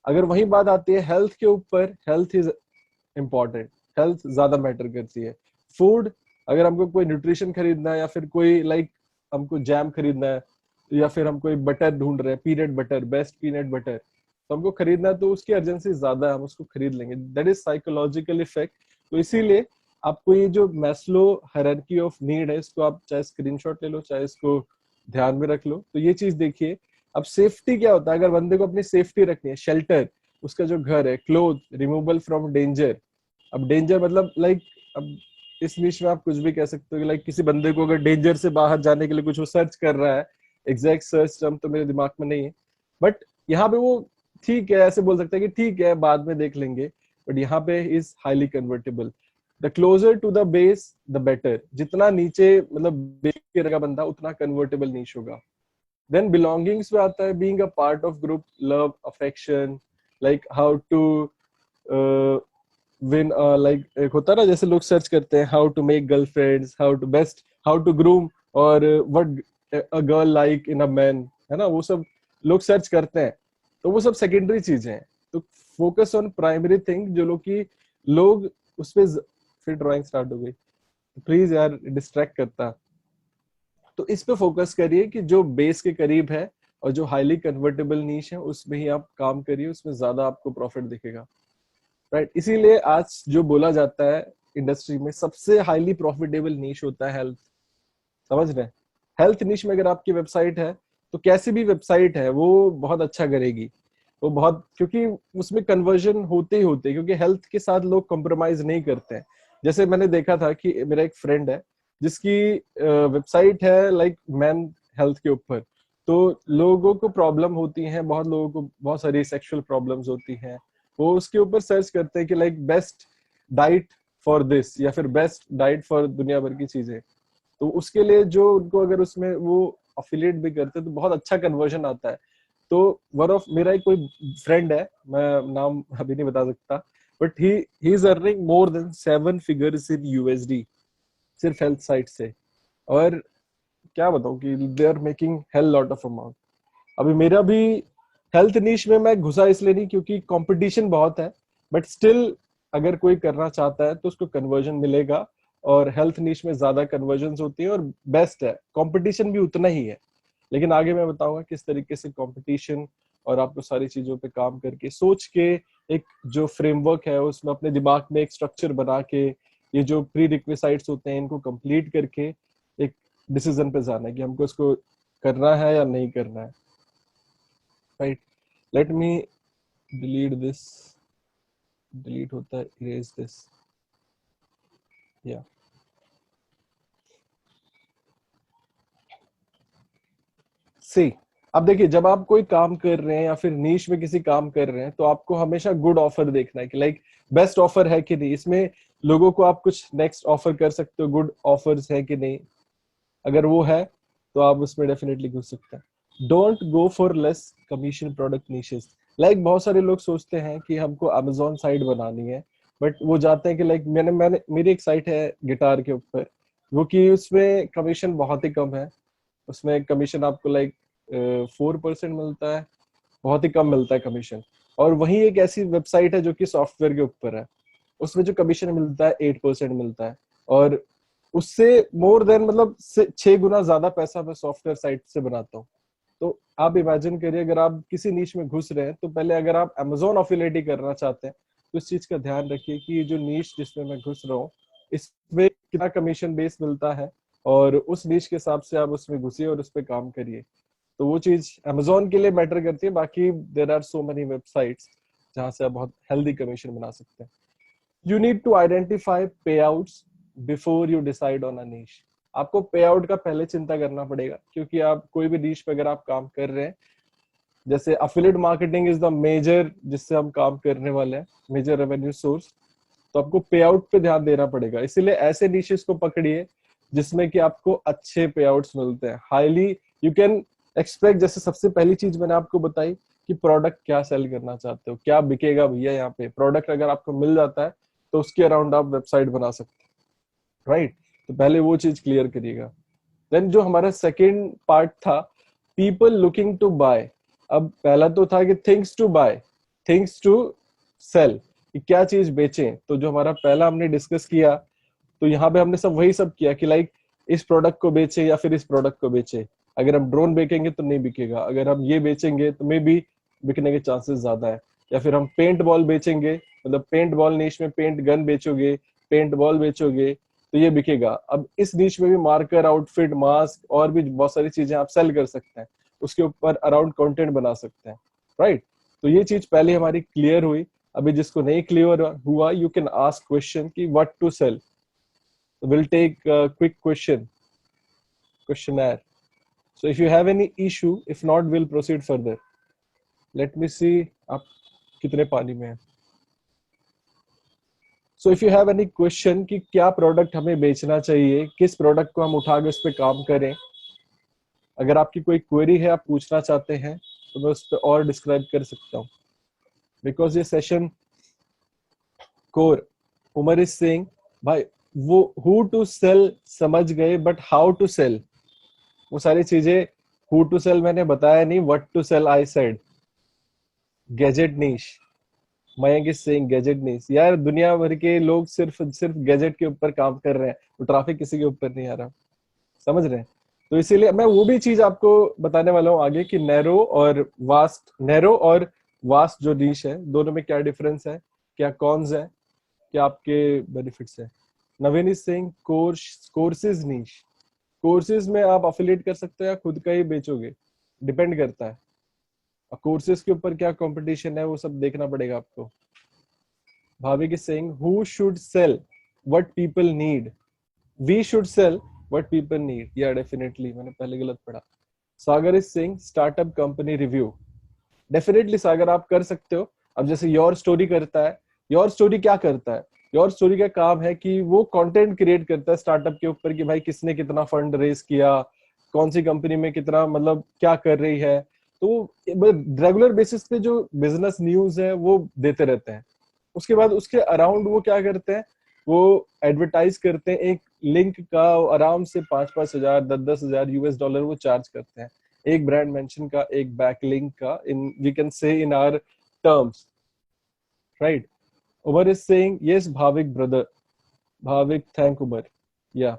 अगर वही बात आती है हेल्थ के ऊपर, हेल्थ इज इम्पोर्टेंट, हेल्थ ज्यादा मैटर करती है। फूड, अगर हमको कोई न्यूट्रिशन खरीदना है या फिर कोई हमको जैम खरीदना है या फिर हम कोई बटर ढूंढ रहे हैं, peanut butter, best peanut butter, तो हमको खरीदना है, तो उसकी अर्जेंसी ज्यादा है, हम उसको खरीद लेंगे। That is psychological effect. तो इसीलिए आपको ये जो मैस्लो हायरार्की ऑफ नीड है, इसको आप चाहे स्क्रीनशॉट ले लो, चाहे इसको ध्यान में रख लो। तो ये चीज देखिए। अब सेफ्टी क्या होता है, अगर बंदे को अपनी सेफ्टी रखनी है, शेल्टर, उसका जो घर है, क्लोथ, रिमूवल फ्रॉम डेंजर। अब डेंजर मतलब अब इस निश में आप कुछ भी कह सकते हो कि किसी बंदे को अगर डेंजर से बाहर जाने के लिए कुछ वो सर्च कर रहा है, एग्जैक्ट सर्च टर्म तो मेरे दिमाग में नहीं है, बट यहाँ पे वो ठीक है, ऐसे बोल सकता है कि ठीक है बाद में देख लेंगे, बट यहाँ पे is highly convertible. The closer to the base the better, जितना नीचे मतलब बेस के रहेगा बंदा उतना कन्वर्टेबल नीश होगा। देन बिलोंगिंग्स में आता है being a part of group, love, affection, how to win, एक होता है ना, जैसे लोग सर्च करते हैं how to make girlfriends, how to groom, और what a girl like in a man, है ना, वो सब लोग सर्च करते हैं। तो वो सब सेकेंडरी चीजें हैं। तो फोकस ऑन प्राइमरी थिंग, जो लोग उस पे फिर ड्राइंग स्टार्ट हो गई, प्लीज यार डिस्ट्रैक्ट करता। तो इस पे फोकस करिए कि जो बेस के करीब है और जो हाईली कन्वर्टेबल नीश है उसमें ही आप काम करिए, उसमें ज्यादा आपको प्रॉफिट दिखेगा, राइट। इसीलिए आज जो बोला जाता है इंडस्ट्री में सबसे हाईली प्रॉफिटेबल नीश होता है हेल्थ। समझ रहे हैं? हेल्थ नीश में अगर आपकी वेबसाइट है तो कैसी भी वेबसाइट है वो बहुत अच्छा करेगी, वो बहुत, क्योंकि उसमें कन्वर्जन होते ही होते हैं, क्योंकि हेल्थ के साथ लोग कॉम्प्रोमाइज नहीं करते हैं। जैसे मैंने देखा था कि मेरा एक फ्रेंड है जिसकी वेबसाइट है मैन हेल्थ के ऊपर, तो लोगों को प्रॉब्लम होती है, बहुत लोगों को बहुत सारी सेक्सुअल प्रॉब्लम्स होती हैं, वो उसके ऊपर सर्च करते हैं कि बेस्ट डाइट फॉर दिस या फिर बेस्ट डाइट फॉर दुनिया भर की चीजें। तो उसके लिए जो उनको अगर उसमें वो अफिलिएट भी करते हैं तो बहुत अच्छा कन्वर्जन आता है। तो वन ऑफ मेरा एक कोई फ्रेंड है, मैं नाम अभी नहीं बता सकता, but he is earning more than 7 figures in USD सिर्फ हेल्थ साइट से। और क्या बताऊं कि they are making hell lot of amount. अभी मेरा भी हेल्थ नीश में मैं घुसा इसलिए नहीं क्योंकि कंपटीशन बहुत है, बट स्टिल अगर कोई करना चाहता है तो उसको कन्वर्जन मिलेगा, और हेल्थ नीश में ज्यादा कन्वर्जन होती है और बेस्ट है, कंपटीशन भी उतना ही है। लेकिन आगे मैं बताऊंगा किस तरीके से कंपटीशन और आपको सारी चीजों पे काम करके सोच के एक जो फ्रेमवर्क है उसमें अपने दिमाग में एक स्ट्रक्चर बना के ये जो प्री रिक्विसाइट्स होते हैं इनको कंप्लीट करके एक डिसीजन पे जाना है कि हमको इसको करना है या नहीं करना है, right. Let me delete this, delete होता है इरेज दिस, या सी। अब देखिए जब आप कोई काम कर रहे हैं या फिर नीश में किसी काम कर रहे हैं तो आपको हमेशा गुड ऑफर देखना है कि बेस्ट ऑफर है कि नहीं, इसमें लोगों को आप कुछ नेक्स्ट ऑफर कर सकते हो, गुड ऑफर्स है कि नहीं। अगर वो है तो आप उसमें डेफिनेटली घुस सकते हैं। Don't go for less commission product niches. बहुत सारे लोग सोचते हैं कि हमको अमेजोन साइट बनानी है, बट वो जाते हैं कि मैंने मैंने मेरी एक साइट है गिटार के ऊपर, वो कि उसमें कमीशन बहुत ही कम है। उसमें कमीशन आपको 4% मिलता है, बहुत ही कम मिलता है कमीशन। और वही एक ऐसी वेबसाइट है जो कि सॉफ्टवेयर के ऊपर है, उसमें जो कमीशन मिलता है 8% मिलता है, और उससे मोर देन 6 गुना ज्यादा पैसा मैं सॉफ्टवेयर साइट से बनाता हूँ। तो आप इमेजिन करिए अगर आप किसी नीच में घुस रहे हैं तो पहले अगर आप अमेजोन अफिलिएट ही करना चाहते हैं तो इस चीज का ध्यान रखिए कि ये जो नीच जिसमें मैं घुस रहा हूँ इसमें कितना कमीशन बेस मिलता है, और उस नीच के हिसाब से आप उसमें घुसिए और उस पर काम करिए। तो वो चीज अमेजोन के लिए मैटर करती है, बाकी there are so many websites जहां से आप बहुत हेल्दी कमीशन बना सकते हैं। You need to identify payouts before you decide on a niche. आपको पे आउट का पहले चिंता करना पड़ेगा, क्योंकि आप कोई भी नीश पे अगर आप काम कर रहे हैं, जैसे affiliate marketing is the major जिससे हम काम करने वाले हैं, मेजर रेवेन्यू सोर्स, तो आपको पे आउट पे ध्यान देना पड़ेगा। इसीलिए ऐसे निशेस को पकड़िए जिसमें कि आपको अच्छे पे आउट्स मिलते हैं, हाईली यू कैन एक्सपेक्ट। जैसे सबसे पहली चीज मैंने आपको बताई कि प्रोडक्ट क्या सेल करना चाहते हो, क्या बिकेगा भैया यहाँ पे, प्रोडक्ट अगर आपको मिल जाता है तो उसके अराउंड आप वेबसाइट बना सकते हैं, राइट। तो पहले वो चीज क्लियर करिएगा। देन जो हमारा सेकेंड पार्ट था, पीपल लुकिंग टू बाय। अब पहला तो था कि things to buy, things to sell, कि क्या चीज बेचें। तो जो हमारा पहला हमने डिस्कस किया, तो यहाँ पे हमने सब वही सब किया कि लाइक इस प्रोडक्ट को बेचे या फिर इस प्रोडक्ट को बेचे। अगर हम ड्रोन बेचेंगे तो नहीं बिकेगा, अगर हम ये बेचेंगे तो मे बी बिकने के चांसेस ज्यादा है। या फिर हम पेंट बॉल बेचेंगे, मतलब पेंट बॉल नीश में पेंट गन बेचोगे, पेंट बॉल बेचोगे तो ये बिकेगा। अब इस नीश में भी मार्कर, आउटफिट, मास्क और भी बहुत सारी चीजें आप सेल कर सकते हैं, उसके ऊपर अराउंड कंटेंट बना सकते हैं, राइट। तो ये चीज पहले हमारी क्लियर हुई। अभी जिसको नहीं क्लियर हुआ, यू कैन आस्क क्वेश्चन कि what to sell. We'll take a quick questionnaire. So if you have any issue, if not, we'll proceed further. Let me see आप कितने पानी में हैं. So if you have any question कि क्या product हमें बेचना चाहिए, किस प्रोडक्ट को हम उठा के उस पर काम करें, अगर आपकी कोई क्वेरी है, आप पूछना चाहते हैं, तो मैं उस पर और डिस्क्राइब कर सकता हूँ। बिकॉज ये session core, Umar is saying भाई वो हु टू सेल समझ गए, बट हाउ टू सेल वो सारी चीजें, हु टू सेल मैंने बताया नहीं, what to sell I said. Gadget niche, Mayank is saying gadget niche. यार दुनिया भर के लोग सिर्फ सिर्फ गैजेट के ऊपर काम कर रहे हैं, तो ट्रैफिक किसी के ऊपर नहीं आ रहा, समझ रहे हैं। तो इसीलिए मैं वो भी चीज आपको बताने वाला हूँ आगे कि नैरो और वास्ट जो नीश है, दोनों में क्या डिफरेंस है, क्या कॉन्स है, क्या आपके बेनिफिट्स है। Naveen is saying courses niche. Courses में आप अफिलिएट कर सकते हो या खुद का ही बेचोगे, डिपेंड करता है। कोर्सेज के ऊपर क्या कंपटीशन है वो सब देखना पड़ेगा आपको। Bhavik is saying who should sell what people need, we should sell what people need. Yeah definitely मैंने पहले गलत पढ़ा। Sagar is saying startup company review. Definitely Sagar आप कर सकते हो। अब जैसे योर स्टोरी करता है, योर स्टोरी क्या करता है, योर स्टोरी का काम है कि वो कंटेंट क्रिएट करता है स्टार्टअप के ऊपर कि भाई किसने कितना फंड रेज किया, कौन सी कंपनी में कितना, मतलब क्या कर रही है। तो रेगुलर बेसिस पे जो बिजनेस न्यूज है वो देते रहते हैं। उसके बाद उसके अराउंड वो क्या करते हैं, वो एडवर्टाइज करते हैं। एक लिंक का आराम से 5,000 10,000 यूएस डॉलर वो चार्ज करते हैं, एक ब्रांड मेंशन का, एक बैक लिंक का, इन we can say in our terms, right. Umar is saying yes Bhavik brother, Bhavik thank Umar. या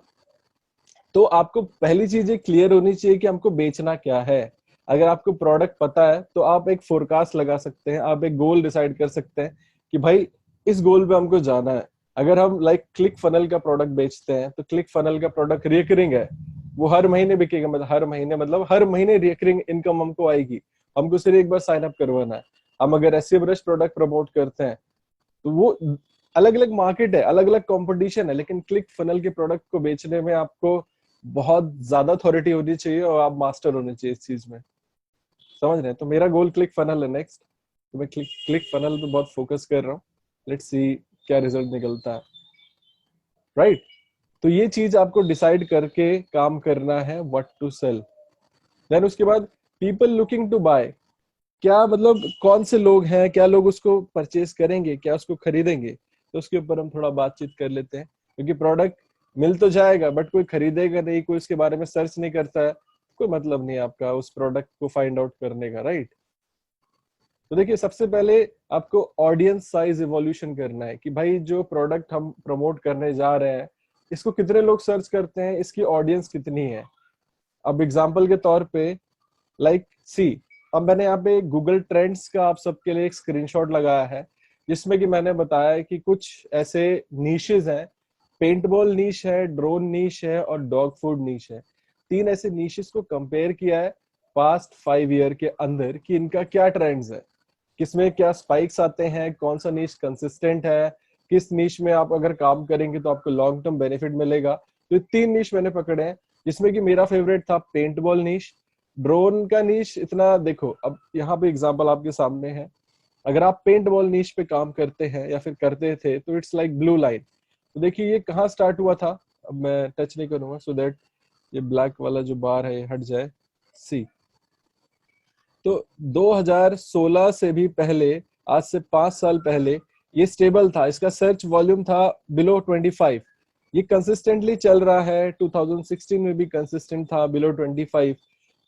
तो आपको पहली चीज ये क्लियर होनी चाहिए कि हमको बेचना क्या है। अगर आपको प्रोडक्ट पता है तो आप एक फोरकास्ट लगा सकते हैं, आप एक गोल डिसाइड कर सकते हैं कि भाई इस गोल पे हमको जाना है। अगर हम लाइक क्लिक फनल का प्रोडक्ट बेचते हैं तो क्लिक फनल का प्रोडक्ट रिकरिंग है, वो हर महीने बिकेगा, मतलब हर महीने रिकरिंग इनकम हमको आएगी, हमको सिर्फ एक बार साइन अप करवाना है। हम अगर ऐसे ब्रश प्रोडक्ट प्रमोट करते हैं तो वो अलग अलग मार्केट है, अलग अलग कंपटीशन है, लेकिन क्लिक फनल के प्रोडक्ट को बेचने में आपको बहुत ज्यादा अथॉरिटी होनी चाहिए और आप मास्टर होने चाहिए इस चीज में, समझ रहे हैं। तो मेरा गोल क्लिक फनल है नेक्स्ट, तो मैं क्लिक फनल पे बहुत फोकस कर रहा हूँ। लेट्स सी क्या रिजल्ट निकलता है, राइट। तो ये चीज आपको डिसाइड करके काम करना है, व्हाट टू सेल। देन उसके बाद पीपल लुकिंग टू बाय, क्या मतलब कौन से लोग हैं, क्या लोग उसको परचेज करेंगे, क्या उसको खरीदेंगे। तो उसके ऊपर हम थोड़ा बातचीत कर लेते हैं, क्योंकि प्रोडक्ट मिल तो जाएगा बट कोई खरीदेगा नहीं, कोई उसके बारे में सर्च नहीं करता है, कोई मतलब नहीं आपका उस प्रोडक्ट को फाइंड आउट करने का, राइट। तो देखिए सबसे पहले आपको ऑडियंस साइज इवोल्यूशन करना है कि भाई जो प्रोडक्ट हम प्रमोट करने जा रहे हैं इसको कितने लोग सर्च करते हैं, इसकी ऑडियंस कितनी है। अब एग्जांपल के तौर पे लाइक सी, अब मैंने यहाँ पे गूगल ट्रेंड्स का आप सबके लिए एक स्क्रीनशॉट लगाया है, जिसमें कि मैंने बताया कि कुछ ऐसे नीशेस हैं, पेंटबॉल नीश है, ड्रोन नीश है और डॉग फूड नीश है। तीन ऐसे नीशेस को कंपेयर किया है पास्ट 5 ईयर के अंदर कि इनका क्या ट्रेंड्स है, किसमें क्या स्पाइक्स आते हैं, कौन सा नीश कंसिस्टेंट है, किस नीश में आप अगर काम करेंगे तो आपको लॉन्ग टर्म बेनिफिट मिलेगा। तो ये तीन नीश मैंने पकड़े हैं, जिसमें कि मेरा फेवरेट था पेंटबॉल नीश। ड्रोन का नीश इतना देखो, अब यहाँ पे एग्जांपल आपके सामने है। अगर आप पेंट बॉल नीश पे काम करते हैं या फिर करते थे तो इट्स लाइक ब्लू लाइन। तो देखिए ये कहाँ स्टार्ट हुआ था, अब मैं टच नहीं करूंगा सो दैट ये ब्लैक वाला जो बार है हट जाए। सी, तो 2016 से भी पहले, आज से 5 साल पहले ये स्टेबल था, इसका सर्च वॉल्यूम था बिलो 25। ये कंसिस्टेंटली चल रहा है, 2016 में भी कंसिस्टेंट था बिलो 25।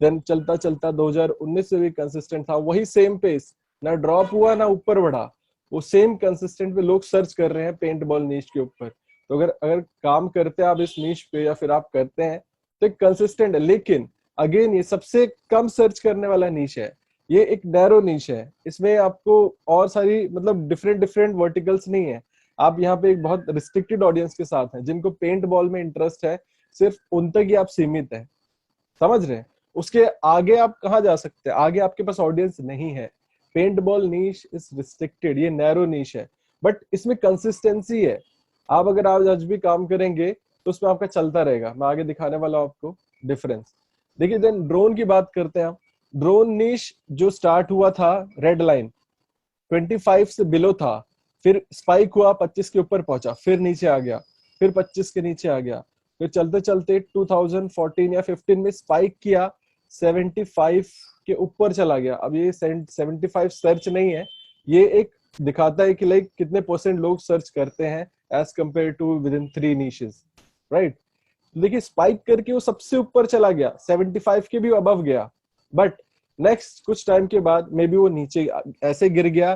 देन चलता चलता 2019 से भी कंसिस्टेंट था, वही सेम पेस ना ड्रॉप हुआ ना ऊपर बढ़ा, वो सेम कंसिस्टेंट पे लोग सर्च कर रहे हैं पेंट बॉल नीश के ऊपर। तो अगर अगर काम करते हैं आप इस नीश पे या फिर आप करते हैं तो एक कंसिस्टेंट है। लेकिन अगेन ये सबसे कम सर्च करने वाला नीश है, ये एक नैरो नीश है, इसमें आपको और सारी मतलब डिफरेंट डिफरेंट वर्टिकल्स नहीं है। आप यहाँ पे एक बहुत रिस्ट्रिक्टेड ऑडियंस के साथ हैं, जिनको पेंट बॉल में इंटरेस्ट है, सिर्फ उन तक ही आप सीमित हैं, समझ रहे हैं? उसके आगे आप कहाँ जा सकते हैं, आगे आपके पास ऑडियंस नहीं है। Paint ball niche is restricted, ये नैरो नीश है, बट इसमें कंसिस्टेंसी है। आप अगर आज भी काम करेंगे तो उसमें आपका चलता रहेगा। मैं आगे दिखाने वाला हूं आपको डिफरेंस। देखिए, देन ड्रोन की बात करते हैं हम। ड्रोन नीश जो स्टार्ट हुआ था रेड लाइन 25 से बिलो था, फिर स्पाइक हुआ 25 के ऊपर पहुंचा, फिर नीचे आ गया, फिर 25 के नीचे आ गया, फिर चलते चलते 2014 या 15 में स्पाइक किया, 75 के ऊपर चला गया। अब ये 75 सर्च नहीं है, ये एक दिखाता है कि लाइक कितने परसेंट लोग सर्च करते हैं as compare to with in 3 niches, right? देखिए, स्पाइक करके वो सबसे ऊपर चला गया, 75 के भी अबव गया, बट नेक्स्ट कुछ टाइम के बाद मे बी वो नीचे ऐसे गिर गया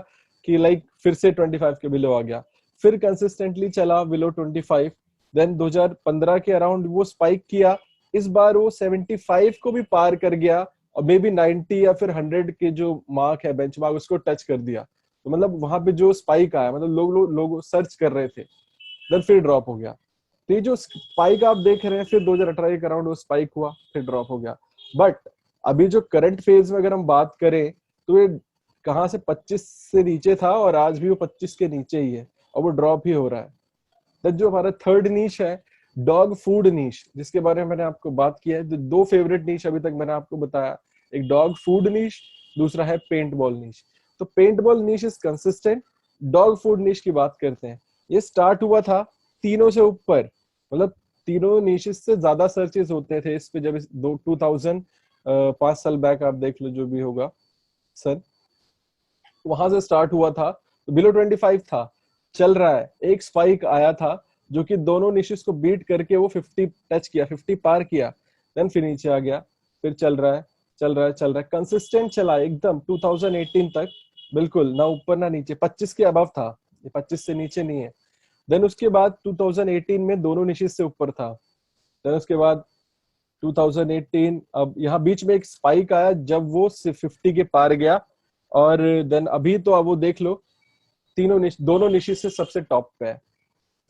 कि लाइक फिर से 25 के बिलो आ गया, फिर कंसिस्टेंटली चला बिलो 25, देन 2015 के अराउंड वो स्पाइक किया, इस बार वो 75 को भी पार कर गया और मे बी 90 या फिर 100 के जो मार्क है, बेंच मार्क, उसको टच कर दिया। तो मतलब वहां पे जो स्पाइक आया, मतलब लोग सर्च कर रहे थे, देन फिर ड्रॉप हो गया। तो ये जो स्पाइक आप देख रहे हैं, फिर 2018 के अराउंड वो स्पाइक हुआ, फिर ड्रॉप हो गया। बट अभी जो करंट फेज में अगर हम बात करें तो ये कहाँ से 25 से नीचे था और आज भी वो 25 के नीचे ही है और वो ड्रॉप ही हो रहा है। तो जो हमारा थर्ड नीश है, डॉग फूड नीश, जिसके बारे में मैंने आपको बात किया है, जो 2 फेवरेट नीश अभी तक मैंने आपको बताया, एक डॉग फूड नीश, दूसरा है पेंट बॉल नीश। तो paint ball niche is consistent. Dog food niche की बात करते हैं, ये स्टार्ट हुआ था तीनों से ऊपर, मतलब तीनों नीशेस से ज्यादा सर्चेस होते थे इस पे, जब 2000 5 साल बैक आप देख लो जो भी होगा सर, वहां से स्टार्ट हुआ था, तो बिलो 25 था, चल रहा है, एक स्पाइक आया था जो कि दोनों निशेस को बीट करके वो 50 टच किया, 50 पार किया, देन फिर नीचे आ गया, फिर चल रहा है, चल रहा है, चल रहा है, कंसिस्टेंट चला एकदम 2018 तक, बिल्कुल ना ऊपर ना नीचे, 25 के अबव था, ये 25 से नीचे नहीं है। देन उसके बाद 2018 में दोनों निशेस से ऊपर था। देन उसके बाद 2018, अब यहाँ बीच में एक स्पाइक आया जब वो 50 के पार गया, और देन अभी तो अब वो देख लो दोनों निशेस से सबसे टॉप पे है,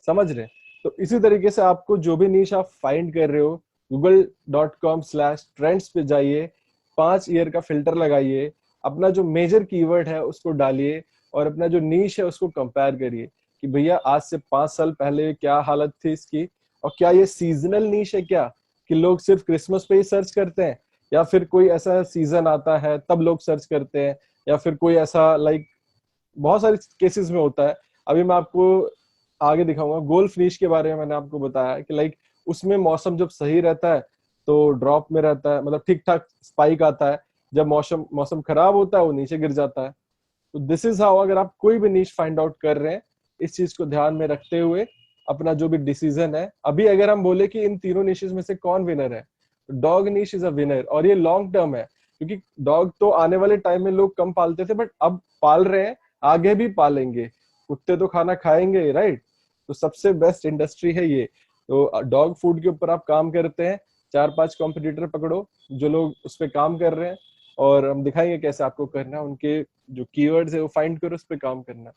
समझ रहे? तो इसी तरीके से आपको जो भी नीश आप फाइंड कर रहे हो, google.com/trends पे जाइए, 5 ईयर का फिल्टर लगाइए, अपना जो मेजर कीवर्ड है उसको डालिए और अपना जो नीश है उसको कंपेयर करिए कि भैया आज से 5 साल पहले क्या हालत थी इसकी, और क्या ये सीजनल नीश है क्या, कि लोग सिर्फ क्रिसमस पे ही सर्च करते हैं, या फिर कोई ऐसा सीजन आता है तब लोग सर्च करते हैं, या फिर कोई ऐसा लाइक बहुत सारे केसेस में होता है। अभी मैं आपको आगे दिखाऊंगा गोल्फ नीश के बारे में, मैंने आपको बताया कि लाइक उसमें मौसम जब सही रहता है तो ड्रॉप में रहता है, मतलब ठीक ठाक स्पाइक आता है, जब मौसम मौसम खराब होता है वो नीचे गिर जाता है। तो दिस इज हाउ, अगर आप कोई भी नीश फाइंड आउट कर रहे हैं, इस चीज को ध्यान में रखते हुए अपना जो भी डिसीजन है, अभी अगर हम बोले कि इन तीनों निशेस में से कौन विनर है, dog niche is a winner, और ये लॉन्ग टर्म है, क्योंकि डॉग तो आने वाले टाइम में लोग कम पालते थे, बट अब पाल रहे हैं, आगे भी पालेंगे, कुत्ते तो खाना खाएंगे, राइट? तो सबसे बेस्ट इंडस्ट्री है ये। तो डॉग फूड के ऊपर आप काम करते हैं, 4-5 कॉम्पिटिटर पकड़ो जो लोग उस पर काम कर रहे हैं, और हम दिखाएंगे कैसे आपको करना है, उनके जो कीवर्ड्स है वो फाइंड करो, उस पर काम करना,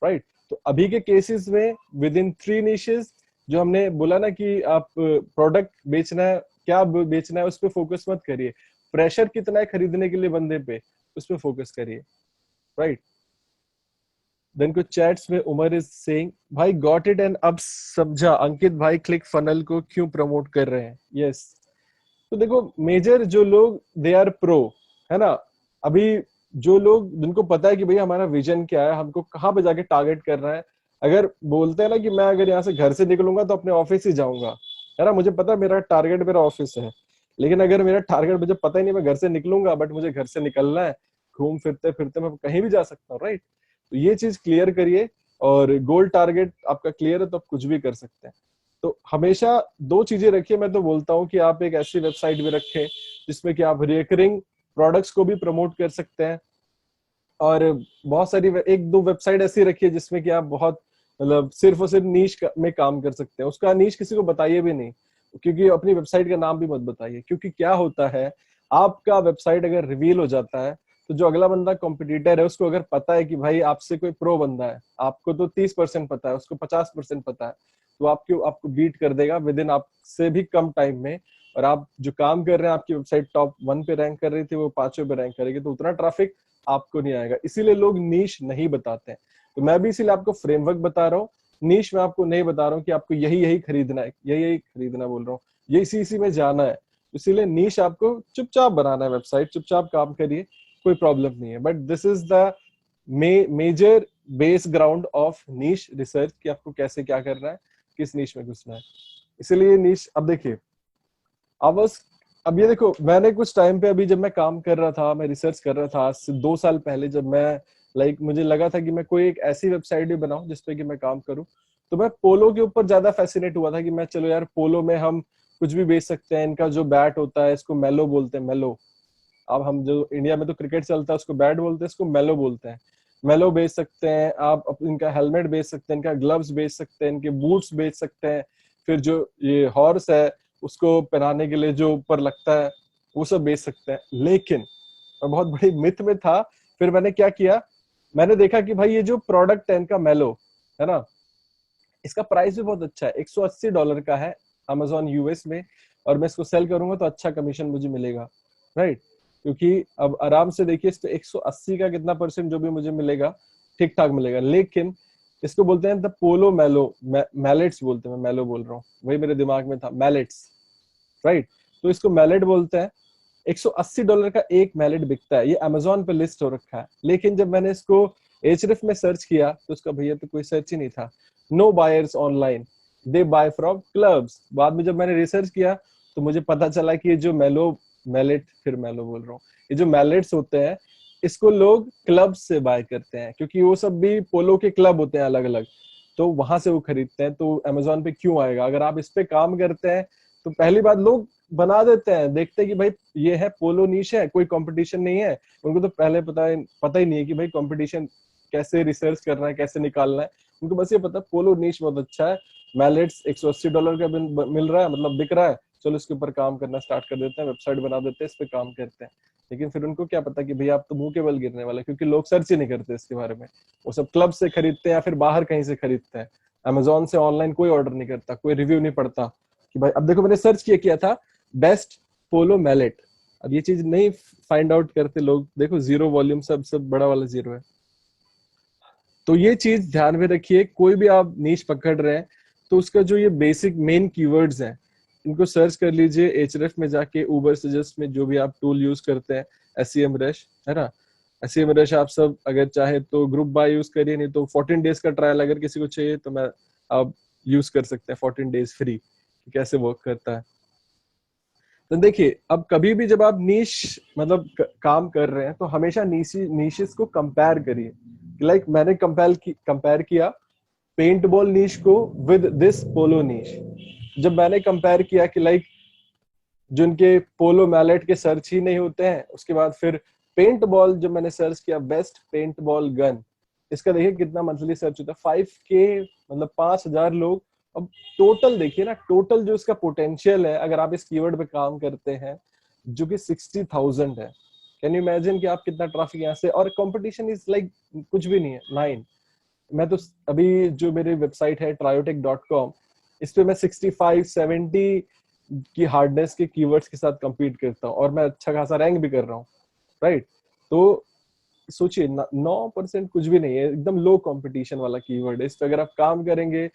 राइट? तो अभी के केसेस में विद इन 3 निशेस, जो हमने बोला ना कि आप प्रोडक्ट बेचना है, क्या बेचना है उस पर फोकस मत करिए, प्रेशर कितना है खरीदने के लिए बंदे पे, उस पर फोकस करिए, राइट? देन कुछ चैट्स में उमर इज सेइंग, भाई गॉट इट, एंड अब समझा अंकित भाई क्लिक फनल को क्यों प्रमोट कर रहे हैं। यस, तो देखो मेजर जो लोग दे आर प्रो, है ना, अभी जो लोग जिनको पता है कि भाई हमारा विजन क्या है, हमको कहाँ पे जाके टारगेट करना है, अगर बोलते हैं ना कि मैं अगर यहाँ से घर से निकलूंगा तो अपने ऑफिस ही जाऊंगा, है ना, मुझे पता है मेरा टारगेट मेरा ऑफिस है, लेकिन अगर मेरा टारगेट मुझे पता ही नहीं, मैं घर से निकलूंगा बट मुझे घर से निकलना है, घूम फिरते फिरते मैं कहीं भी जा सकता हूँ, राइट? तो ये चीज क्लियर करिए, और गोल टारगेट आपका क्लियर है तो आप कुछ भी कर सकते हैं। तो हमेशा 2 चीजें रखिए, मैं तो बोलता हूँ कि आप एक ऐसी वेबसाइट भी रखें जिसमें कि आप रिकरिंग प्रोडक्ट्स को भी प्रमोट कर सकते हैं, और बहुत सारी एक दो वेबसाइट ऐसी रखी है जिसमें कि आप बहुत मतलब सिर्फ और सिर्फ नीश में काम कर सकते हैं। उसका नीश किसी को बताइए भी नहीं, क्योंकि अपनी वेबसाइट का नाम भी मत बताइए, क्योंकि क्या होता है आपका वेबसाइट अगर रिवील हो जाता है तो जो अगला बंदा कॉम्पिटिटर है उसको अगर पता है कि भाई आपसे कोई प्रो बंदा है, आपको तो 30% पता है, उसको 50% पता है, तो आपको आपको बीट कर देगा विद इन आपसे भी कम टाइम में। और आप जो काम कर रहे हैं, आपकी वेबसाइट टॉप 1 पे रैंक कर रही थी, वो 5वें पे रैंक करेगी, तो उतना ट्रैफिक आपको नहीं आएगा। इसीलिए लोग नीश नहीं बताते हैं। तो मैं भी इसीलिए आपको फ्रेमवर्क बता रहा हूँ, नीश में आपको नहीं बता रहा हूँ कि आपको यही यही खरीदना है, यही यही खरीदना बोल रहा हूँ, ये इसी में जाना है। इसीलिए नीश आपको चुपचाप बनाना है, वेबसाइट चुपचाप काम करिए, कोई प्रॉब्लम नहीं है। But this is the major base ground of niche research कि आपको कैसे क्या करना है, किस नीश में घुसना है। इसीलिए नीश, अब देखिए अब ये देखो, मैंने कुछ टाइम पे अभी जब मैं काम कर रहा था, मैं रिसर्च कर रहा था आज से 2 साल पहले, जब मैं मुझे लगा था कि मैं कोई एक ऐसी वेबसाइट भी बनाऊं जिसपे कि मैं काम करूं, तो मैं पोलो के ऊपर ज्यादा फैसिनेट हुआ था कि मैं चलो यार पोलो में हम कुछ भी बेच सकते हैं। इनका जो बैट होता है इसको मेलो बोलते हैं, मेलो। अब हम जो इंडिया में तो क्रिकेट चलता है उसको बैट बोलते हैं, इसको मेलो बोलते हैं। मेलो बेच सकते हैं आप, इनका हेलमेट बेच सकते हैं, इनका ग्लव्स बेच सकते हैं, इनके बूट्स बेच सकते हैं। फिर जो ये हॉर्स है उसको पहनाने के लिए जो ऊपर लगता है वो सब बेच सकते हैं। लेकिन मैं बहुत बड़ी मिथ में था। फिर मैंने क्या किया, मैंने देखा कि भाई ये जो प्रोडक्ट है इनका मेलो है ना, इसका प्राइस भी बहुत अच्छा है, $180 का है अमेजोन यूएस में। और मैं इसको सेल करूंगा तो अच्छा कमीशन मुझे मिलेगा, राइट। क्योंकि अब आराम से देखिए, इस पे 180 का कितना परसेंट जो भी मुझे मिलेगा ठीक ठाक मिलेगा। लेकिन इसको बोलते हैं द पोलो मेलो, मैलेट्स बोलते हैं, मैं मेलो बोल रहा हूँ, वही मेरे दिमाग में था, मैलेट्स, राइट। तो इसको मैलेट बोलते हैं। $180 का एक मैलेट बिकता है, ये अमेजोन पे लिस्ट हो रखा है। लेकिन जब मैंने इसको एचरिफ में सर्च किया तो उसका भैया तो कोई सर्च ही नहीं था। No buyers online, they buy from clubs. बाद में जब मैंने रिसर्च किया तो मुझे पता चला कि ये जो मैलेट, फिर मैलो बोल रहा हूँ, ये जो मैलेट्स होते हैं इसको लोग क्लब से बाय करते हैं, क्योंकि वो सब भी पोलो के क्लब होते हैं अलग अलग, तो वहां से वो खरीदते हैं। तो अमेजोन पे क्यों आएगा? अगर आप इस पे काम करते हैं तो पहली बात, लोग बना देते हैं, देखते हैं कि भाई ये है पोलो नीश है, कोई कंपटीशन नहीं है। उनको तो पहले पता ही नहीं है कि भाई कंपटीशन कैसे रिसर्च करना है, कैसे निकालना है। उनको बस ये पता पोलो नीश बहुत अच्छा है, मैलेट्स $180 का मिल रहा है, मतलब बिक रहा है, चलो इसके ऊपर काम करना स्टार्ट कर देते हैं, वेबसाइट बना देते हैं, इस पे काम करते हैं। लेकिन फिर उनको क्या पता कि भैया आप तो मुंह के बल गिरने वाला, क्योंकि लोग सर्च ही नहीं करते इसके बारे में। वो सब क्लब से खरीदते हैं या फिर बाहर कहीं से खरीदते हैं। अमेजोन से ऑनलाइन कोई ऑर्डर नहीं करता, कोई रिव्यू नहीं पढ़ता कि भाई, अब देखो मैंने सर्च किया था बेस्ट पोलो मैलेट, अब ये चीज नहीं फाइंड आउट करते लोग। देखो जीरो वॉल्यूम, सब बड़ा वाला जीरो है। तो ये चीज ध्यान में रखिए, कोई भी आप नीश पकड़ रहे हैं तो उसका जो ये बेसिक मेन कीवर्ड्स हैं इनको सर्च कर लीजिए एचरेफ में जाके, उबर सजेस्ट में जो भी आप टूल यूज करते हैं, एसईएम रश है ना, एसईएम रश आप सब अगर चाहे तो ग्रुप बाय यूज करिए, नहीं तो 14 डेज का ट्रायल अगर किसी को चाहिए तो मैं आप यूज कर सकते हैं 14 डेज फ्री, कैसे वर्क करता है। तो देखिए, अब कभी भी जब आप नीश मतलब काम कर रहे हैं तो हमेशा नीशेस को कंपेयर करिए। मैंने कंपेयर किया पेंट बॉल नीश को विद दिस पोलो नीश। जब मैंने कंपेयर किया कि जिनके पोलो मैलेट के सर्च ही नहीं होते हैं, उसके बाद फिर पेंट बॉल जब मैंने सर्च किया बेस्ट पेंट बॉल गन, इसका देखिए कितना मंथली सर्च होता है, 5K, मतलब 5,000 लोग। अब टोटल देखिए ना, टोटल जो इसका पोटेंशियल है अगर आप इस कीवर्ड पे काम करते हैं, जो कि 60,000 है। कैन यू इमेजिन कि आप कितना ट्रैफिक यहाँ से, और कंपटीशन इज कुछ भी नहीं है, 9। मैं तो अभी जो मेरी वेबसाइट है triotic.com, इस पे मैं 65-70 की हार्डनेस के कीवर्ड्स के साथ compete करता हूँ और मैं अच्छा खासा रैंक भी कर रहा हूँ, राइट। तो सोचिए 9% कुछ भी नहीं है, एकदम लो कंपटीशन वाला कीवर्ड है। इस पे अगर आप काम करेंगे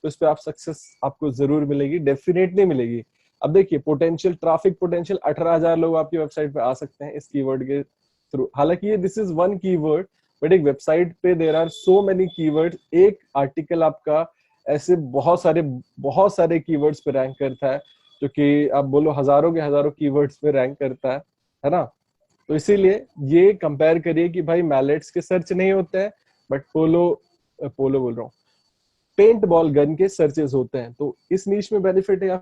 तो इस पे आप सक्सेस आपको जरूर मिलेगी, डेफिनेटली मिलेगी। अब देखिए पोटेंशियल, ट्रैफिक पोटेंशियल 18,000 लोग आपकी वेबसाइट पे आ सकते हैं इस कीवर्ड के थ्रू। हालांकि ये this is one keyword, but एक वेबसाइट पे there are so many keyword. एक आर्टिकल आपका ऐसे बहुत सारे कीवर्ड्स पे रैंक करता है, जो कि आप बोलो हजारों के हजारों कीवर्ड्स पे रैंक करता है ना। तो इसीलिए ये कंपेयर करिए कि भाई मैलेट्स के सर्च नहीं होते हैं, बट पोलो बोल रहा हूँ, पेंट बॉल गन के सर्चेस होते हैं। तो इस नीश में बेनिफिट है या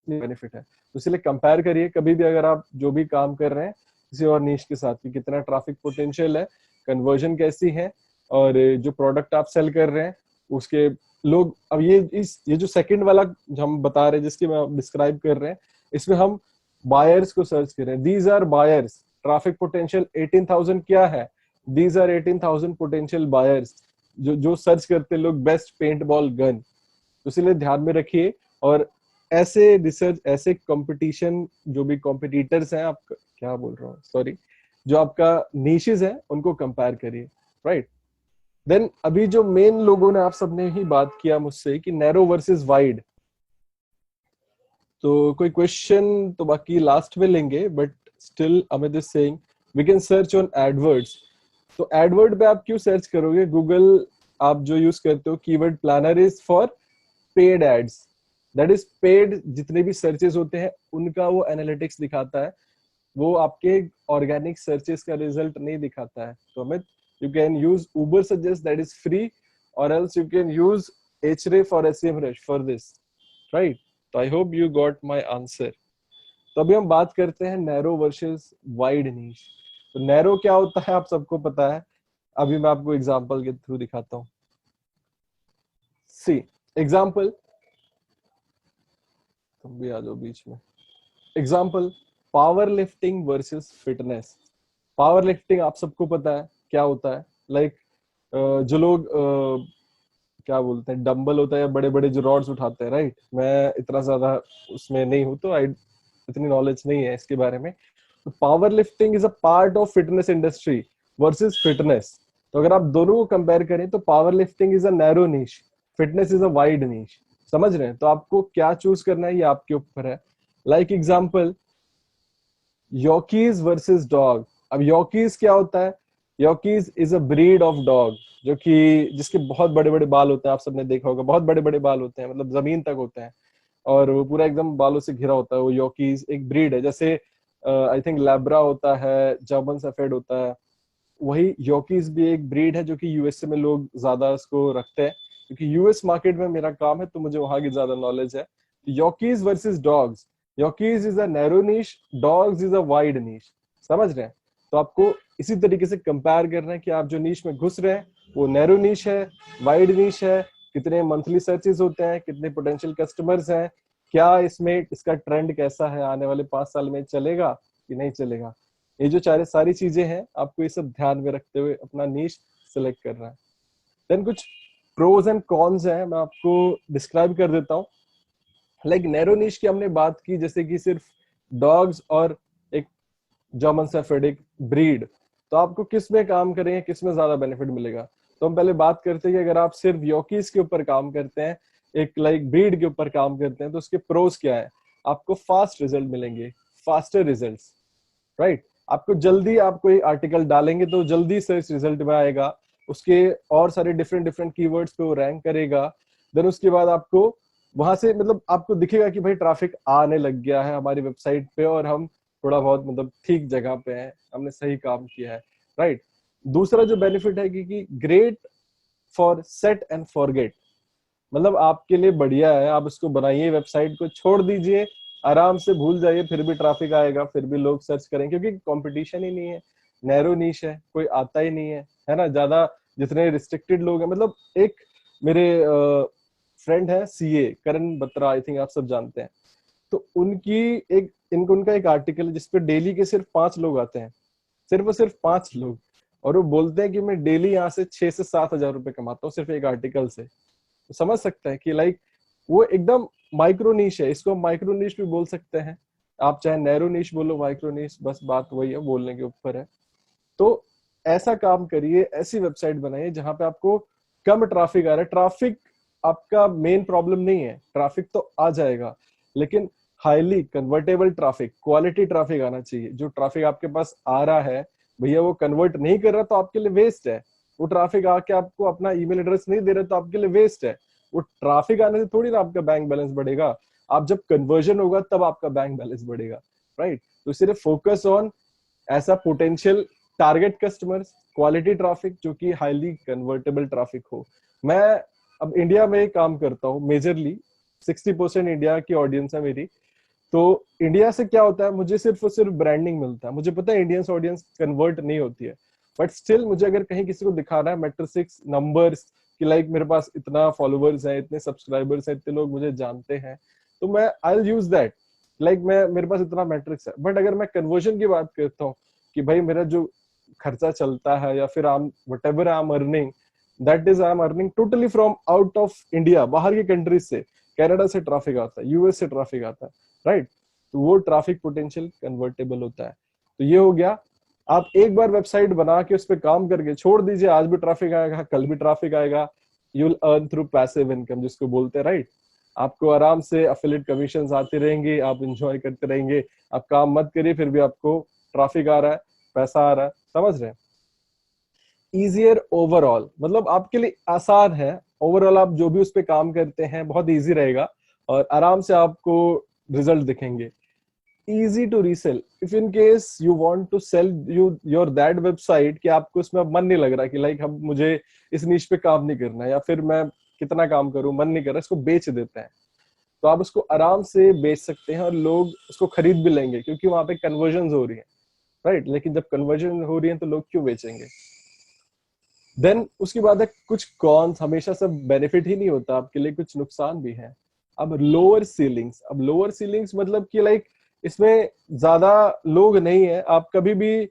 बेनिफिट है, तो इसलिए कंपेयर करिए कभी भी अगर आप जो भी काम कर रहे हैं किसी और नीश के साथ कि कितना ट्रैफिक पोटेंशियल है, कन्वर्जन कैसी है, और जो प्रोडक्ट आप सेल कर रहे हैं उसके लोग, अब ये जो सेकंड वाला जो हम बता रहे हैं, जिसकी मैं डिस्क्राइब कर रहे हैं, इसमें हम बायर्स को सर्च कर रहे हैं। These are buyers, traffic potential 18,000 क्या है, दीज आर 18,000 पोटेंशियल बायर्स जो सर्च करते लोग बेस्ट पेंट बॉल गन। तो इसलिए ध्यान में रखिए, और ऐसे रिसर्च, ऐसे कंपटीशन, जो भी कॉम्पिटिटर्स हैं, आप क्या बोल रहा हूँ, सॉरी, जो आपका नीशेस है उनको कंपेयर करिए, राइट। देन अभी जो मेन लोगों ने, आप सबने ही बात किया मुझसे कि नैरो वर्सेस वाइड, तो कोई क्वेश्चन तो बाकी लास्ट में लेंगे, but still Amit is saying we can search on AdWords. तो एडवर्ड पे आप क्यों सर्च करोगे, गूगल आप जो यूज करते हो keyword planner is for paid ads, that is paid, जितने भी सर्चेस होते हैं उनका वो एनालिटिक्स दिखाता है, वो आपके ऑर्गेनिक सर्चेस का रिजल्ट नहीं दिखाता है। तो Amit, you can use Uber suggest, that is free, or else you can use Href or SEMrush for this, right? So I hope you got my answer. तो अभी हम बात करते हैं नैरो वर्सेस वाइड नीश। तो नैरो क्या होता है आप सबको पता है, अभी मैं आपको एग्जांपल के थ्रू दिखाता हूँ। सी एग्जांपल, तुम भी आ जाओ बीच में। Example, power lifting versus fitness. Power lifting आप सबको पता है क्या होता है, लाइक जो लोग क्या बोलते हैं, डंबल होता है या बड़े बड़े जो रॉड्स उठाते हैं, राइट। मैं इतना ज्यादा उसमें नहीं हूं, तो आई इतनी नॉलेज नहीं है इसके बारे में। तो powerlifting is a part of fitness industry versus fitness. तो अगर आप दोनों को कंपेयर करें तो powerlifting is a narrow niche, fitness is a wide niche, समझ रहे हैं। तो आपको क्या चूज करना है ये आपके ऊपर है। Like example, Yorkies versus dog. अब यॉकीज क्या होता है, Yorkies is a breed of dog, जो कि जिसके बहुत बड़े बड़े बाल होते हैं, आप सबने देखा होगा, बहुत बड़े बड़े बाल होते हैं, मतलब जमीन तक होते हैं, और वो पूरा एकदम बालों से घिरा होता है। वो यॉकीज एक ब्रीड है, जैसे आई थिंक लैब्रा होता है, जर्मन शेफर्ड होता है, वही यॉकीज भी एक ब्रीड है जो कि यूएसए में लोग ज्यादा उसको रखते हैं, क्योंकि यूएस मार्केट में मेरा काम है तो मुझे वहां की ज्यादा नॉलेज है। Yorkies versus dogs, Yorkies is a narrow niche, dogs is a wide niche, समझ रहे हैं। तो आपको इसी तरीके से कंपेयर करना है कि आप जो नीश में घुस रहे हैं वो नैरो नीश है, वाइड नीश है, कितने मंथली सर्चेस होते हैं, कितने पोटेंशियल कस्टमर्स हैं, क्या इसमें इसका ट्रेंड कैसा है, आने वाले 5 साल में चलेगा कि नहीं चलेगा। ये जो सारी चीजें हैं, आपको ये सब ध्यान में रखते हुए अपना नीश सिलेक्ट करना है। देन कुछ प्रोज एंड कॉन्स हैं, मैं आपको डिस्क्राइब कर देता हूँ। लाइक नैरो नीश की हमने बात की, जैसे कि सिर्फ डॉग्स और एक जर्मन शेफर्ड एक ब्रीड, तो आपको किस में काम करेंगे, किस में ज्यादा बेनिफिट मिलेगा। तो हम पहले बात करते हैं कि अगर आप सिर्फ यॉकीज के ऊपर काम करते हैं, एक लाइक ब्रीड के ऊपर काम करते हैं, तो उसके प्रोज क्या है, आपको फास्ट रिजल्ट मिलेंगे, फास्टर रिजल्ट्स, राइट। आपको जल्दी, आप कोई आर्टिकल डालेंगे तो जल्दी सर्च रिजल्ट में आएगा, उसके और सारे डिफरेंट डिफरेंट कीवर्ड्स पे वो रैंक करेगा। देन उसके बाद आपको वहां से, मतलब आपको दिखेगा कि भाई ट्रैफिक आने लग गया है हमारी वेबसाइट पे, और हम थोड़ा बहुत मतलब ठीक जगह पे हैं, हमने सही काम किया है, राइट। दूसरा जो बेनिफिट है कि great for set and forget, मतलब आपके लिए बढ़िया है, आप उसको बनाइए, वेबसाइट को छोड़ दीजिए, आराम से भूल जाइए, फिर भी ट्रैफिक आएगा, फिर भी लोग सर्च करेंगे, क्योंकि कंपटीशन ही नहीं है, नैरो नीश है, कोई आता ही नहीं है ना ज्यादा, जितने रिस्ट्रिक्टेड लोग हैं। मतलब एक मेरे फ्रेंड है CA Karan Batra, I think आप सब जानते हैं, तो उनका एक आर्टिकल है जिसपे डेली के सिर्फ 5 लोग आते हैं, सिर्फ और सिर्फ 5 लोग, और वो बोलते हैं कि मैं डेली यहाँ से 6 से 7 हजार रुपए कमाता हूँ सिर्फ एक आर्टिकल से। तो समझ सकते हैं कि लाइक वो एकदम माइक्रो नीश है, इसको माइक्रो नीश भी बोल सकते हैं, आप चाहे नैरो नीश बोलो, माइक्रो नीश, बस बात वही है, बोलने के ऊपर है। तो ऐसा काम करिए, ऐसी वेबसाइट बनाइए जहां पे आपको कम ट्रैफिक आ रहा है। ट्रैफिक आपका मेन प्रॉब्लम नहीं है, ट्रैफिक तो आ जाएगा, लेकिन highly convertible traffic, quality traffic आना चाहिए। जो ट्रैफिक आपके पास आ रहा है भैया वो कन्वर्ट नहीं कर रहा तो आपके लिए वेस्ट है, वो ट्रैफिक आके आपको अपना ईमेल एड्रेस नहीं दे रहा तो आपके लिए वेस्ट है। वो ट्रैफिक आने से थोड़ी ना आपका बैंक बैलेंस बढ़ेगा, आप जब कन्वर्जन होगा तब आपका बैंक बैलेंस बढ़ेगा, राइट। तो सिर्फ फोकस ऑन ऐसा potential target customers, quality traffic जो कि हाईली कन्वर्टेबल ट्रैफिक हो। मैं अब इंडिया में काम करता हूँ मेजरली, 60% इंडिया की ऑडियंस है मेरी। तो इंडिया से क्या होता है, मुझे सिर्फ और सिर्फ ब्रांडिंग मिलता है, मुझे पता है इंडियंस ऑडियंस कन्वर्ट नहीं होती है, बट स्टिल मुझे अगर कहीं किसी को दिखाना है मैट्रिक्स नंबर्स कि लाइक मेरे पास इतना फॉलोवर्स है, इतने सब्सक्राइबर्स है, इतने लोग मुझे जानते हैं, तो मैं I will use that, like मैं मेरे पास इतना मैट्रिक्स है। बट अगर मैं कन्वर्जन की बात करता हूँ कि भाई मेरा जो खर्चा चलता है या फिर आम what ever I am earning, that is I am earning totally from out of India, बाहर की कंट्रीज से, कनाडा से ट्रैफिक आता है, यूएस से ट्रैफिक आता है, राइट, तो वो ट्रैफिक पोटेंशियल कन्वर्टेबल होता है। तो ये हो गया। आप एक बार वेबसाइट बना के उस पर काम करके छोड़ दीजिए, आज भी ट्रैफिक आएगा, कल भी ट्रैफिक आएगा, you will earn through passive income जिसको बोलते हैं, राइट। आपको आराम से एफिलिएट कमीशंस आती रहेंगी, आप इंजॉय करते रहेंगे, आप काम मत करिए फिर भी आपको ट्रैफिक आ रहा है, पैसा आ रहा है, समझ रहे हैं। इजियर ओवरऑल मतलब आपके लिए आसान है, ओवरऑल आप जो भी उस पर काम करते हैं बहुत इजी रहेगा और आराम से आपको रिजल्ट दिखेंगे। easy to resell if in case you want to sell your that website कि आपको उसमें अब मन नहीं लग रहा कि लाइक अब मुझे इस नीश पे काम नहीं करना है या फिर मैं कितना काम करूं, मन नहीं कर रहा, इसको बेच देते हैं, तो आप उसको आराम से बेच सकते हैं और लोग उसको खरीद भी लेंगे क्योंकि वहां पे कन्वर्जन हो रही है, राइट। लेकिन जब कन्वर्जन हो रही है तो लोग क्यों बेचेंगे। देन उसके बाद है कुछ कॉन्स, हमेशा सब बेनिफिट ही नहीं होता आपके लिए, कुछ नुकसान भी है। अब लोअर सीलिंग्स, अब लोअर सीलिंग्स मतलब कि लाइक इसमें ज्यादा लोग नहीं है, आप कभी भी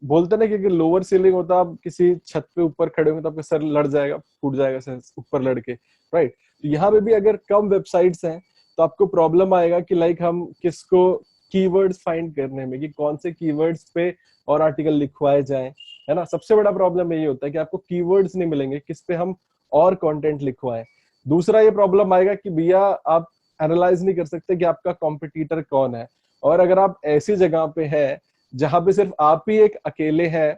बोलते ना कि लोअर सीलिंग होता, आप किसी छत पे ऊपर खड़े होंगे तो आपका सर लड़ जाएगा, फूट जाएगा सर ऊपर लड़ के, राइट। तो यहाँ पे भी अगर कम वेबसाइट्स हैं तो आपको प्रॉब्लम आएगा कि लाइक हम किसको कीवर्ड्स फाइंड करने में, कि कौन से कीवर्ड्स पे और आर्टिकल लिखवाए जाएं, है ना। सबसे बड़ा प्रॉब्लम यही होता है कि आपको कीवर्ड्स नहीं मिलेंगे किस पे हम और कंटेंट लिखवाएं। दूसरा ये प्रॉब्लम आएगा कि भैया आप एनालाइज नहीं कर सकते कि आपका कॉम्पिटिटर कौन है, और अगर आप ऐसी जगह पे है जहां पे सिर्फ आप ही एक अकेले हैं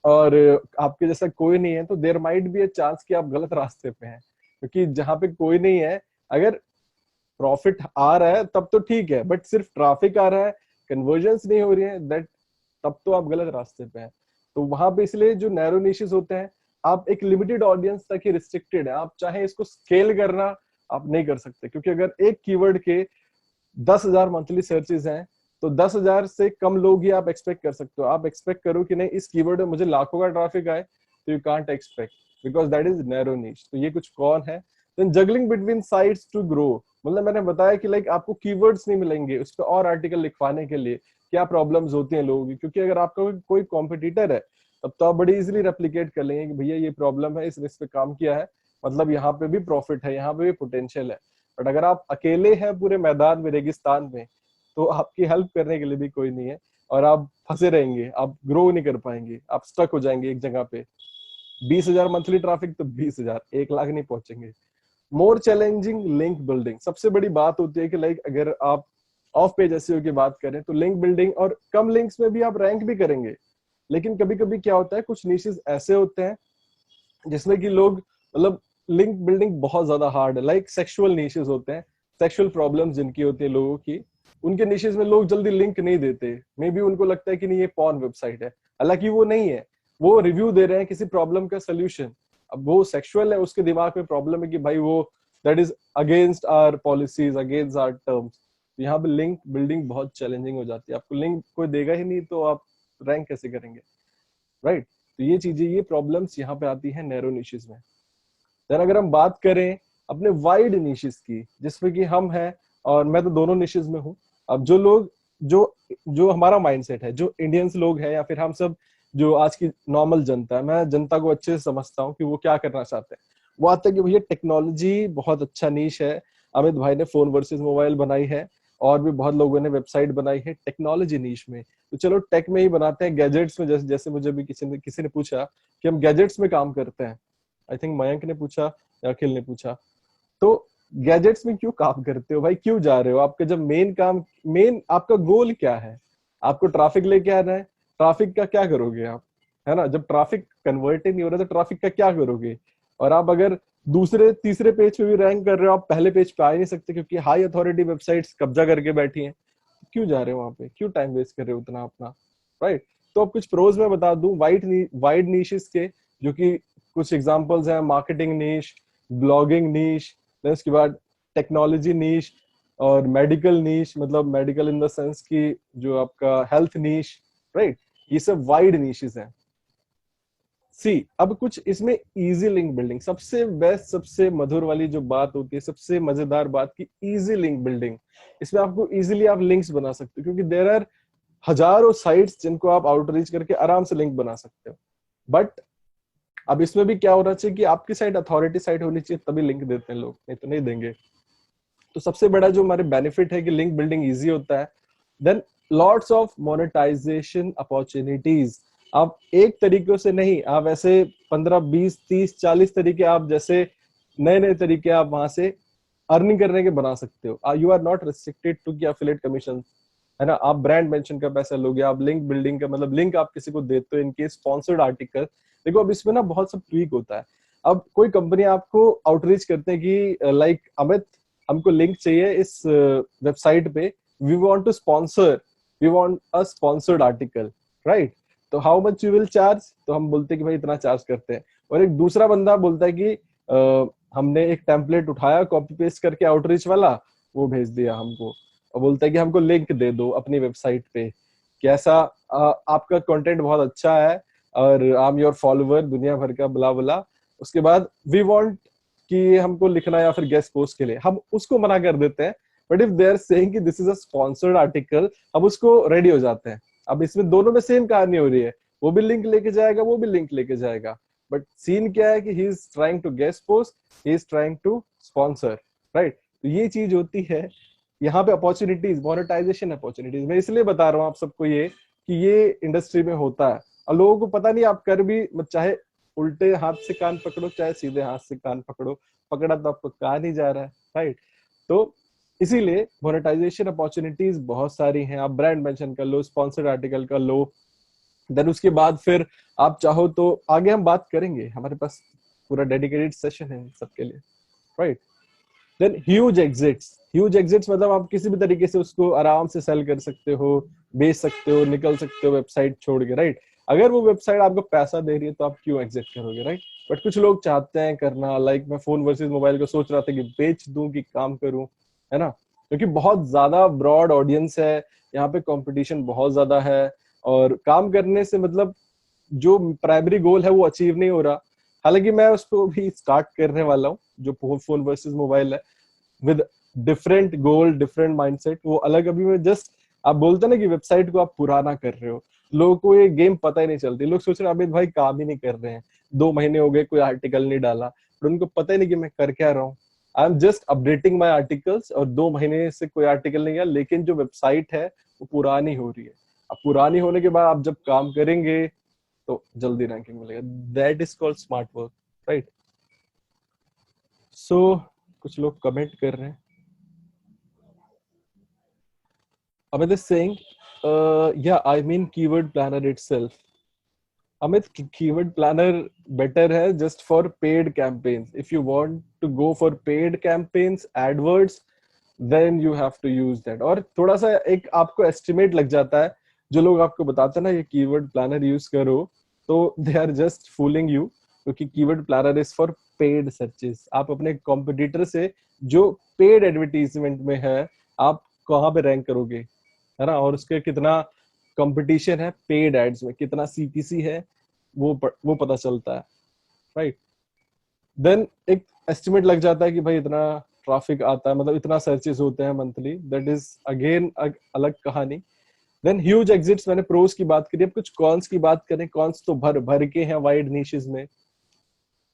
और आपके जैसा कोई नहीं है, तो there might be a chance कि आप गलत रास्ते पे हैं, क्योंकि जहां पे कोई नहीं है, अगर प्रॉफिट आ रहा है तब तो ठीक है, बट सिर्फ ट्रैफिक आ रहा है, कन्वर्जन्स नहीं हो रही है, दैट तब तो आप गलत रास्ते पे हैं। तो वहां पे इसलिए जो नैरो निशेस होते हैं, आप एक लिमिटेड ऑडियंस तक ही रिस्ट्रिक्टेड है, आप चाहे इसको स्केल करना आप नहीं कर सकते, क्योंकि अगर एक कीवर्ड के 10,000 मंथली सर्चेस हैं तो 10,000 से कम लोग ही आप एक्सपेक्ट कर सकते हो। आप एक्सपेक्ट करो कि नहीं इस कीवर्ड में मुझे लाखों का ट्रैफिक आए, तो you can't expect, because that is narrow niche. तो ये कुछ कौन है। Then juggling between sites to grow, मतलब मैंने बताया कि लाइक आपको कीवर्ड्स नहीं मिलेंगे उस पर और आर्टिकल लिखवाने के लिए, क्या प्रॉब्लम्स होती हैं लोगों की, क्योंकि अगर आपका कोई कॉम्पिटिटर है तब तो आप बड़ी इजीली रेप्लिकेट कर लेंगे कि भैया ये प्रॉब्लम है, इस पे काम किया है, मतलब यहाँ पे भी प्रॉफिट है, यहाँ पे भी पोटेंशियल है। बट अगर आप अकेले हैं पूरे मैदान में, रेगिस्तान में, तो आपकी हेल्प करने के लिए भी कोई नहीं है और आप फंसे रहेंगे, आप ग्रो नहीं कर पाएंगे, आप स्टक हो जाएंगे एक जगह पे। 20,000 मंथली ट्रैफिक तो 20,000, 1 लाख नहीं पहुंचेंगे। मोर चैलेंजिंग लिंक बिल्डिंग, सबसे बड़ी बात होती है कि लाइक अगर आप ऑफ पेज एसईओ की बात करें तो लिंक बिल्डिंग, और कम लिंक्स में भी आप रैंक भी करेंगे, लेकिन कभी कभी क्या होता है कुछ निशेस ऐसे होते हैं जिसमें कि लोग मतलब लिंक बिल्डिंग बहुत ज्यादा हार्ड है, लाइक सेक्सुअल निशेस होते हैं, सेक्सुअल प्रॉब्लम्स जिनकी होती है लोगों की, उनके निशेस में लोग जल्दी लिंक नहीं देते, मे बी उनको लगता है कि नहीं ये पॉर्न वेबसाइट है, हालांकि वो नहीं है, वो रिव्यू दे रहे हैं किसी प्रॉब्लम का सोल्यूशन। अब वो सेक्सुअल है, उसके दिमाग में प्रॉब्लम है कि भाई वो that is against our policies, against our terms. यहाँ पे लिंक बिल्डिंग बहुत चैलेंजिंग हो जाती है, आपको लिंक कोई देगा ही नहीं तो आप रैंक कैसे करेंगे, राइट। तो ये चीजें, ये प्रॉब्लम्स यहाँ पे आती है नैरो निशेस में। देन अगर हम बात करें अपने वाइड निशेस की, जिसमें कि हम हैं और मैं तो दोनों निशेस में हूँ। अब जो लोग जो जो हमारा माइंडसेट है, जो इंडियंस लोग हैं या फिर हम सब जो आज की नॉर्मल जनता है, मैं जनता को अच्छे से समझता हूँ कि वो क्या करना चाहते हैं। वो आता है कि भैया टेक्नोलॉजी बहुत अच्छा नीश है, अमित भाई ने फोन वर्सेस मोबाइल बनाई है और भी बहुत लोगों ने वेबसाइट बनाई है टेक्नोलॉजी नीश में, तो चलो टेक में ही बनाते हैं, गैजेट्स में। जैसे जैसे मुझे भी किसी ने पूछा कि हम गैजेट्स में काम करते हैं, आई थिंक मयंक ने पूछा या अखिल ने पूछा, तो गैजेट्स में क्यों काम करते हो भाई, क्यों जा रहे हो, आपका जब मेन काम, मेन आपका गोल क्या है, आपको ट्रैफिक लेके आना है, ट्रैफिक का क्या करोगे आप, है ना। जब ट्रैफिक कन्वर्ट ही नहीं हो रहा तो ट्रैफिक का क्या करोगे। और आप अगर दूसरे तीसरे पेज पे भी रैंक कर रहे हो, आप पहले पेज पे आ ही नहीं सकते क्योंकि हाई अथॉरिटी वेबसाइट्स कब्जा करके बैठी हैं, क्यों जा रहे हो वहां पे, क्यों टाइम वेस्ट कर रहे हो उतना अपना, राइट। तो अब कुछ प्रोज में बता दूं वाइड नीशेस के, जो कि कुछ एग्जांपल्स हैं, मार्केटिंग नीश, ब्लॉगिंग नीश, देन उसके बाद टेक्नोलॉजी नीश और मेडिकल नीश, मतलब मेडिकल इन द सेंस की जो आपका हेल्थ नीश, राइट। ये सब वाइड नीशेस हैं। सी अब कुछ इसमें इजी लिंक बिल्डिंग, सबसे बेस्ट, सबसे मधुर वाली जो बात होती है, सबसे मजेदार बात की इजी लिंक बिल्डिंग। इसमें आपको इजीली आप लिंक्स बना सकते हो, क्योंकि देयर आर हजारों साइट्स जिनको आप आउटरीच करके आराम से लिंक बना सकते हो। बट अब इसमें भी क्या होना चाहिए कि आपकी साइट अथॉरिटी साइट होनी चाहिए, तभी लिंक देते हैं लोग, नहीं तो नहीं देंगे। तो सबसे बड़ा जो हमारे बेनिफिट है कि लिंक बिल्डिंग इजी होता है। Then lots of monetization opportunities. आप एक तरीकों से नहीं, आप ऐसे 15 20 30 40 तरीके, आप जैसे नए नए तरीके आप वहां से अर्निंग करने के बना सकते हो। You are not restricted to कि एफिलिएट कमीशन, है ना। आप ब्रांड मेंशन का पैसा लोगे, आप लिंक बिल्डिंग का मतलब लिंक आप किसी को देते हो इनके स्पॉन्सर्ड आर्टिकल। देखो अब इसमें ना बहुत सब ट्वीक होता है। अब कोई कंपनी आपको आउटरीच करते हैं कि लाइक अमित, हमको लिंक चाहिए इस वेबसाइट पे, we want to sponsor, we want a sponsored article, right. तो how much you will charge, तो हम बोलते हैं कि भाई इतना चार्ज करते हैं। और एक दूसरा बंदा बोलता है कि हमने एक टेम्पलेट उठाया कॉपी पेस्ट करके आउटरीच वाला, वो भेज दिया हमको, और बोलता है कि हमको लिंक दे दो अपनी वेबसाइट पे, कैसा आपका कंटेंट बहुत अच्छा है और आई एम योर फॉलोवर दुनिया भर का बुला बुला। उसके बाद वी वांट कि हमको लिखना या फिर गेस्ट पोस्ट के लिए, हम उसको मना कर देते हैं। But if they are saying कि this is a sponsored article, हम उसको रेडी हो जाते हैं। अब इसमें दोनों में सेम कहानी हो रही है, वो भी लिंक लेके जाएगा, वो भी लिंक लेके जाएगा। बट सीन क्या है कि he is trying to guest post, he is trying to sponsor, right. तो ये चीज होती है यहाँ पे अपॉर्चुनिटीज, मोनेटाइजेशन अपॉर्चुनिटीज। मैं इसलिए बता रहा हूँ आप सबको ये कि ये इंडस्ट्री में होता है और लोगों को पता नहीं। आप कर भी चाहे उल्टे हाथ से कान पकड़ो चाहे सीधे हाथ से कान पकड़ो, पकड़ा तो आपको कहा नहीं जा रहा है, राइट। तो इसीलिए मोनेटाइजेशन अपॉर्चुनिटीज बहुत सारी हैं। आप ब्रांड मेंशन कर लो, स्पॉन्सर्ड आर्टिकल कर लो, देन उसके बाद फिर आप चाहो तो आगे हम बात करेंगे, हमारे पास पूरा डेडिकेटेड सेशन है सबके लिए, right. Then huge exits, huge exits मतलब आप किसी भी तरीके से उसको आराम से सेल कर सकते हो, बेच सकते हो, निकल सकते हो वेबसाइट छोड़ के, राइट। अगर वो वेबसाइट आपको पैसा दे रही है तो आप क्यों एग्जिट करोगे, राइट। बट कुछ लोग चाहते हैं करना, लाइक मैं फोन वर्सेस मोबाइल को सोच रहा था कि बेच दूं कि काम करूं, है ना। क्योंकि बहुत ज्यादा ब्रॉड ऑडियंस है यहाँ पे, कंपटीशन बहुत ज्यादा है, और काम करने से मतलब जो प्राइमरी गोल है वो अचीव नहीं हो रहा। हालांकि मैं उसको भी स्टार्ट करने वाला हूँ, जो फोन वर्सेस मोबाइल है, with different goal, different mindset, वो अलग। अभी मैं जस्ट, आप बोलते ना कि वेबसाइट को आप पुराना कर रहे हो, लोगों को ये गेम पता ही नहीं चलती। लोग सोच रहे हैं अमित भाई काम ही नहीं कर रहे हैं, 2 महीने हो गए कोई आर्टिकल नहीं डाला, पर उनको पता ही नहीं कि मैं कर क्या रहा हूँ। I am just updating my articles, और 2 महीने से कोई आर्टिकल नहीं गया, लेकिन जो वेबसाइट है वो पुरानी हो रही है। अब पुरानी होने के बाद आप जब काम करेंगे तो जल्दी रैंकिंग मिलेगा। That is called smart work, right. So कुछ लोग कमेंट कर रहे हैं। Amit is saying, yeah, I mean keyword planner itself. Amit, keyword planner better है just for paid campaigns. If you want to go for paid campaigns, AdWords, then you have to use that. और थोड़ा सा एक आपको estimate लग जाता है, जो लोग आपको बताते हैं ना ये keyword planner use करो, तो they are just fooling you, क्योंकि keyword planner is for paid searches. आप अपने competitor से जो paid advertisement में है, आप कहाँ पे रैंक करोगे, है ना। और उसके कितना कंपटीशन है पेड एड्स में, कितना सीपीसी है, वो पता चलता है, राइट। देन एक एस्टिमेट लग जाता है कि भाई इतना ट्रैफिक आता है, मतलब इतना सर्चेस होते हैं मंथली, दैट इज अगेन अलग कहानी। देन ह्यूज एग्जिट्स, मैंने प्रोस की बात करी, अब कुछ कॉन्स की बात करें। कॉन्स तो भर भर के हैं वाइड निशेस में।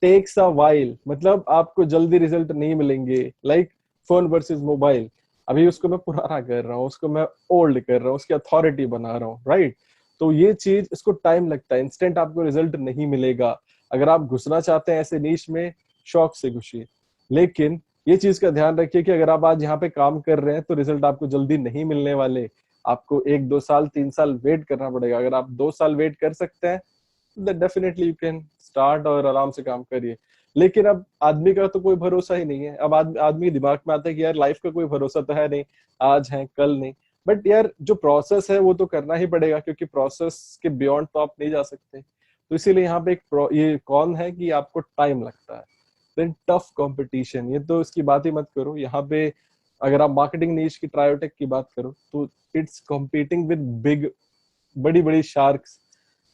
टेक्स अ वाइल, मतलब आपको जल्दी रिजल्ट नहीं मिलेंगे, लाइक फोन वर्सेस मोबाइल। अभी उसको मैं पुराना कर रहा हूँ, उसको मैं ओल्ड कर रहा हूँ, उसकी अथॉरिटी बना रहा हूँ, राइट। तो ये चीज, इसको टाइम लगता है, इंस्टेंट आपको रिजल्ट नहीं मिलेगा। अगर आप घुसना चाहते हैं ऐसे नीश में, शौक से घुसिए, लेकिन ये चीज का ध्यान रखिए कि अगर आप आज यहाँ पे काम कर रहे हैं तो रिजल्ट आपको जल्दी नहीं मिलने वाले। आपको 1 2 साल 3 साल वेट करना पड़ेगा। अगर आप 2 साल वेट कर सकते हैं, डेफिनेटली यू कैन स्टार्ट और आराम से काम करिए। लेकिन अब आदमी का तो कोई भरोसा ही नहीं है। अब आदमी के दिमाग में आता है कि यार लाइफ का कोई भरोसा तो है नहीं, आज है कल नहीं। बट यार जो प्रोसेस है वो तो करना ही पड़ेगा, क्योंकि प्रोसेस के बियॉन्ड तो आप नहीं जा सकते। तो इसीलिए यहाँ पे ये कौन है कि आपको टाइम लगता है। देन टफ कंपटीशन, ये तो इसकी बात ही मत करो। यहाँ पे अगर आप मार्केटिंग नीश की, ट्रायोटेक की बात करो, तो इट्स कॉम्पीटिंग विद बिग, बड़ी बड़ी शार्क्स,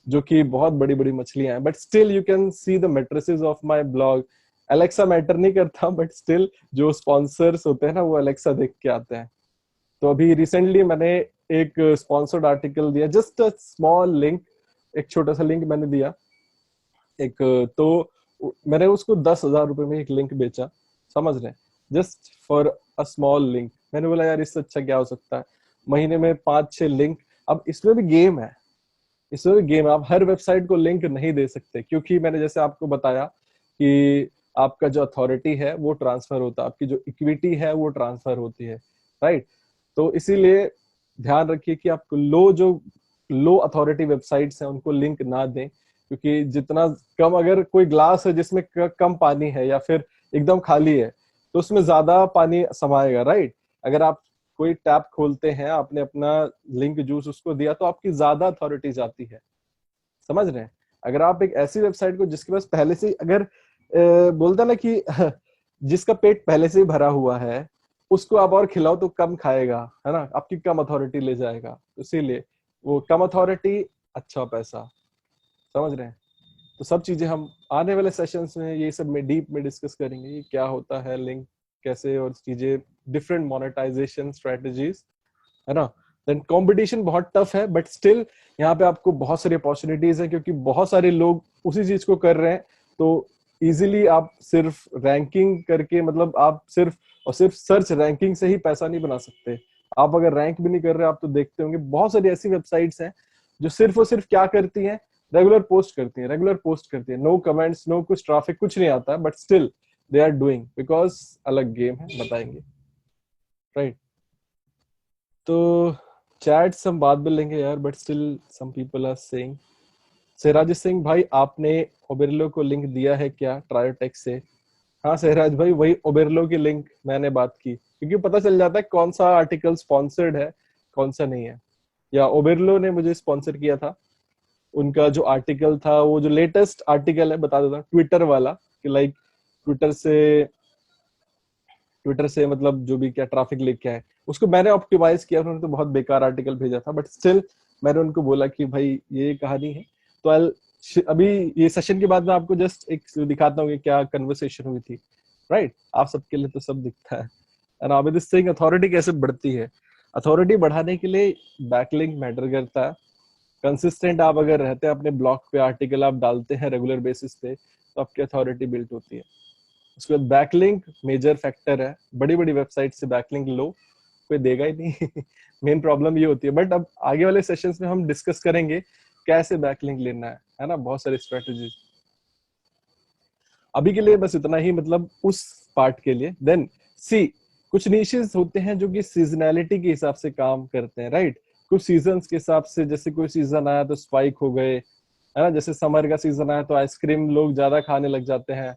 जो कि बहुत बड़ी बड़ी मछलियां हैं, but still you can see the matrices of my blog. Alexa matter नहीं करता, बट स्टिल जो स्पॉन्सर्स होते हैं ना वो अलेक्सा देख के आते हैं। तो अभी रिसेंटली मैंने एक स्पॉन्सर्ड आर्टिकल दिया, जस्ट अ स्मॉल लिंक, एक छोटा सा लिंक मैंने दिया एक, तो मैंने उसको 10,000 रुपए में एक लिंक बेचा, समझ रहे हैं, just for a small link. मैंने बोला यार इससे अच्छा क्या हो सकता है, महीने में 5-6 लिंक। अब इसमें भी गेम है, इसमें भी गेम, आप हर वेबसाइट को लिंक नहीं दे सकते, क्योंकि मैंने जैसे आपको बताया कि आपका जो अथॉरिटी है वो ट्रांसफर होता है, आपकी जो इक्विटी है वो ट्रांसफर होती है, राइट। तो इसीलिए ध्यान रखिए कि आप लो अथॉरिटी वेबसाइट्स हैं उनको लिंक ना दें, क्योंकि जितना कम, अगर कोई ग्लास है जिसमें कम पानी है या फिर एकदम खाली है, तो उसमें ज्यादा पानी समाएगा, राइट। अगर आप कोई टैप खोलते हैं, आपने अपना लिंक जूस उसको दिया, तो आपकी ज्यादा अथॉरिटी जाती है, समझ रहे हैं। अगर आप एक ऐसी वेबसाइट को जिसके पास पहले से अगर बोलता ना कि जिसका पेट पहले से ही भरा हुआ है, उसको आप और खिलाओ तो कम खाएगा, है ना, आपकी कम अथॉरिटी ले जाएगा, इसीलिए वो कम अथॉरिटी अच्छा पैसा, समझ रहे हैं। तो सब चीजें हम आने वाले सेशंस में ये सब में डीप में डिस्कस करेंगे, ये क्या होता है लिंक कैसे, और चीजें, डिफरेंट मोनेटाइजेशन स्ट्रेटजीज, है ना। देन कंपटीशन बहुत टफ है, बट स्टिल यहाँ पे आपको बहुत सारी अपॉर्चुनिटीज है, क्योंकि बहुत सारे लोग उसी चीज को कर रहे हैं। तो इजीली आप सिर्फ रैंकिंग करके, मतलब आप सिर्फ और सिर्फ सर्च रैंकिंग से ही पैसा नहीं बना सकते। आप अगर रैंक भी नहीं कर रहे, आप तो देखते होंगे बहुत सारी ऐसी वेबसाइट्स हैं जो सिर्फ और सिर्फ क्या करती हैं, रेगुलर पोस्ट करती हैं, रेगुलर पोस्ट करती है, नो कमेंट्स, नो कुछ ट्रैफिक, कुछ नहीं आता, but still they are doing, because अलग गेम है, बताएंगे, राइट। तो चैट्स हम बाद में लेंगे यार, but still some people are saying. Sahraj Singh भाई, आपने ओबेरलो को लिंक दिया है क्या ट्रायोटेक से? हाँ सहराज भाई, वही ओबेरलो की लिंक मैंने बात की, क्योंकि पता चल जाता है कौन सा आर्टिकल स्पॉन्सर्ड है, कौन सा नहीं है। या ओबेरलो ने मुझे स्पॉन्सर किया था, उनका जो आर्टिकल था, वो जो लेटेस्ट आर्टिकल है, बता देता हूँ, ट्विटर वाला, कि लाइक ट्विटर से ट्विटर से मतलब जो भी क्या ट्रैफिक लेके आए, उसको मैंने ऑप्टिमाइज किया। उन्होंने तो बहुत बेकार आर्टिकल भेजा था, बट स्टिल मैंने उनको बोला कि भाई ये कहानी है। तो अभी ये सेशन के बाद मैं आपको जस्ट एक दिखाता हूँ कि क्या कन्वर्सेशन हुई थी, राइट। आप सबके लिए तो सब दिखता है। एंड आबिद सिंह, अथॉरिटी कैसे बढ़ती है? अथॉरिटी बढ़ाने के लिए बैकलिंक मैटर करता है। कंसिस्टेंट आप अगर रहते हैं, अपने ब्लॉग पे आर्टिकल आप डालते हैं रेगुलर बेसिस पे, तो आपकी अथॉरिटी बिल्ट होती है। उसके बाद बैकलिंक मेजर फैक्टर है, बड़ी बड़ी वेबसाइट से बैकलिंक लो, कोई देगा ही नहीं। मेन प्रॉब्लम ये होती है, बट अब आगे वाले सेशंस में हम डिस्कस करेंगे कैसे बैकलिंक लेना है ना, बहुत सारी स्ट्रेटजीज। अभी के लिए बस इतना ही, मतलब उस पार्ट के लिए। देन सी, कुछ निशेस होते हैं जो कि सीजनैलिटी के हिसाब से काम करते हैं, राइट। कुछ सीजन्स के हिसाब से, जैसे कोई सीजन आया तो स्पाइक हो गए, है ना, जैसे समर का सीजन आया तो आइसक्रीम लोग ज्यादा खाने लग जाते हैं।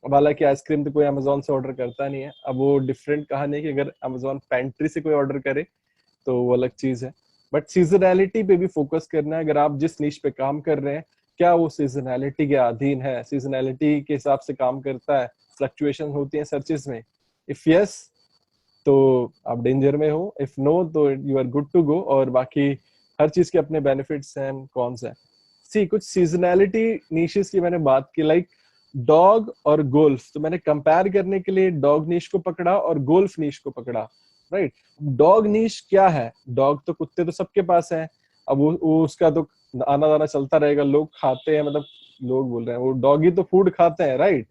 अब हालांकि आइसक्रीम तो कोई अमेजोन से ऑर्डर करता नहीं है, अब वो डिफरेंट कहानी है कि अगर अमेजोन पेंट्री से कोई ऑर्डर करे तो वो अलग चीज है। बट सीजनैलिटी पे भी फोकस करना है, अगर आप जिस नीश पे काम कर रहे हैं, क्या वो सीजनैलिटी के अधीन है, सीजनैलिटी के हिसाब से काम करता है, फ्लक्चुएशन होती है सर्चेस में। इफ यस, तो आप डेंजर में हो, इफ नो तो you are good to go. और बाकी हर चीज के अपने बेनिफिट्स हैं, कौन सा है। सी, कुछ सीजनैलिटी नीशेस की मैंने बात की, लाइक डॉग और गोल्फ। तो मैंने कंपेयर करने के लिए डॉग नीश को पकड़ा और गोल्फ नीश को पकड़ा, राइट। डॉग नीश क्या है? डॉग तो, कुत्ते तो सबके पास है, अब वो उसका तो आना जाना चलता रहेगा, लोग खाते हैं, मतलब लोग बोल रहे हैं वो डॉगी तो फूड खाते हैं, राइट।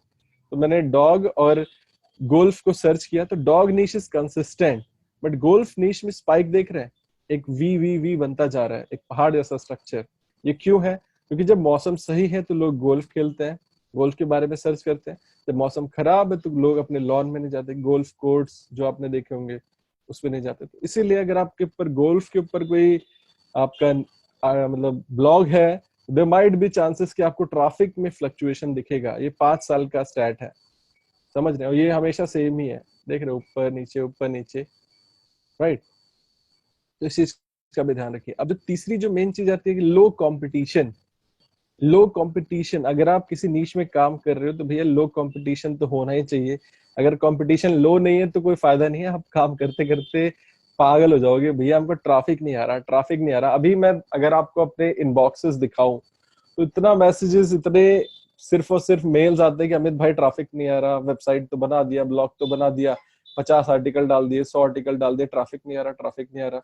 तो मैंने डॉग और गोल्फ को सर्च किया, तो dog niche is consistent, but golf niche में स्पाइक देख रहे हैं, एक वी वी वी बनता जा रहा है, एक पहाड़ जैसा स्ट्रक्चर। ये क्यों है? क्योंकि जब मौसम सही है तो लोग गोल्फ खेलते हैं, गोल्फ के बारे में सर्च करते हैं। जब मौसम खराब है तो लोग अपने लॉन में नहीं जाते, गोल्फ कोर्ट्स जो आपने देखे होंगे उसमें नहीं जाते। तो इसीलिए अगर आपके ऊपर गोल्फ के ऊपर कोई आपका मतलब ब्लॉग है, देयर माइट बी चांसेस कि आपको ट्रैफिक में फ्लक्चुएशन दिखेगा। ये 5 साल का स्टैट है, समझ रहे हो, ये हमेशा सेम ही है, देख रहे हो, ऊपर नीचे, राइट। तो इस चीज का भी ध्यान रखिए। अब जो तीसरी जो मेन चीज आती है कि लो कंपटीशन। लो कंपटीशन, अगर आप किसी नीश में काम कर रहे हो तो भैया लो कंपटीशन तो होना ही चाहिए। अगर कंपटीशन लो नहीं है तो कोई फायदा नहीं है, आप काम करते करते पागल हो जाओगे, भैया हमको ट्रैफिक नहीं आ रहा, ट्रैफिक नहीं आ रहा। अभी मैं अगर आपको अपने इनबॉक्सेस दिखाऊं, तो इतना मैसेजेस, इतने सिर्फ और सिर्फ मेल्स आते हैं कि अमित भाई ट्रैफिक नहीं आ रहा, वेबसाइट तो बना दिया, ब्लॉग तो बना दिया, 50 आर्टिकल डाल दिए, 100 आर्टिकल डाल दिए, ट्रैफिक नहीं आ रहा, ट्रैफिक नहीं आ रहा।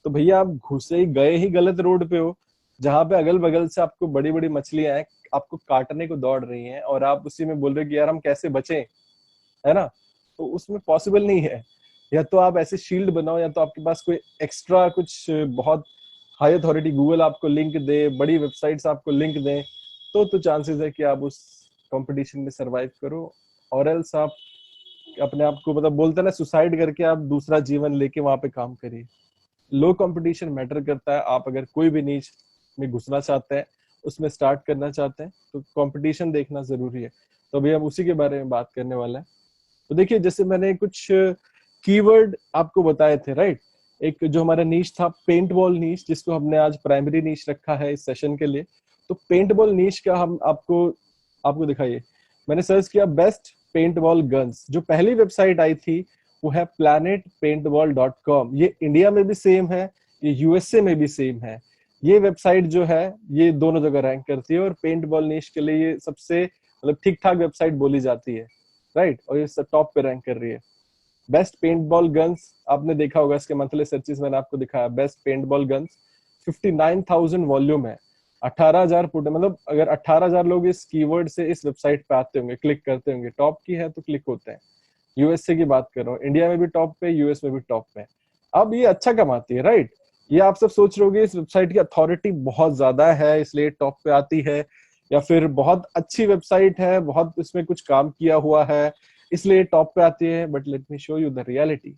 तो भैया आप घुसे ही गए ही गलत रोड पे हो, जहां पे अगल बगल से आपको बड़ी बड़ी मछलियां हैं, आपको काटने को दौड़ रही हैं, और आप उसी में बोल रहे हो कि यार हम कैसे बचें, है ना। तो उसमें पॉसिबल नहीं है। या तो आप ऐसे शील्ड बनाओ, या तो आपके पास कोई एक्स्ट्रा कुछ बहुत हाई अथॉरिटी, गूगल आपको लिंक दे, बड़ी वेबसाइट्स आपको लिंक दें, तो चांसेस है कि आप उस कंपटीशन में सरवाइव करो। और एल्स आप अपने आप को, मतलब बोलते हैं ना, सुसाइड करके आप दूसरा जीवन लेके वहां पे काम करिए। लो कंपटीशन मैटर करता है। आप अगर कोई भी नीच में घुसना चाहते हैं, उसमें स्टार्ट करना चाहते हैं, तो कंपटीशन देखना जरूरी है। तो अभी हम उसी के बारे में बात करने वाले हैं। तो देखिए, जैसे मैंने कुछ कीवर्ड आपको बताए थे, राइट। एक जो हमारा नीश था, पेंट बॉल नीश, जिसको हमने आज प्राइमरी नीश रखा है इस सेशन के लिए। तो पेंट बॉल नीश का हम आपको आपको दिखाइए। मैंने सर्च किया बेस्ट पेंट बॉल गन्स। जो पहली वेबसाइट आई थी वो है planetpaintball.com। ये इंडिया में भी सेम है, ये यूएसए में भी सेम है। ये वेबसाइट जो है ये दोनों जगह रैंक करती है, और पेंट बॉल नीश के लिए ये सबसे मतलब ठीक ठाक वेबसाइट बोली जाती है, राइट। और ये टॉप पे रैंक कर रही है। बेस्ट पेंट बॉल गन्स आपने देखा होगा, इसके मंथली सर्चेस मैंने आपको दिखाया। Best paintball guns 59,000 volume है, 18,000 पुट, मतलब अगर 18,000 लोग इस कीवर्ड से इस वेबसाइट पे आते होंगे, क्लिक करते होंगे, टॉप की है तो क्लिक होते हैं। यूएसए की बात कर रहा हूँ, इंडिया में भी टॉप पे, यूएस में भी टॉप पे। अब ये अच्छा कमाती है, राइट। ये आप सब सोच रहे होगे इस वेबसाइट की अथॉरिटी बहुत ज्यादा है इसलिए टॉप पे आती है, या फिर बहुत अच्छी वेबसाइट है, बहुत इसमें कुछ काम किया हुआ है इसलिए टॉप पे आती है। But let me show you the reality.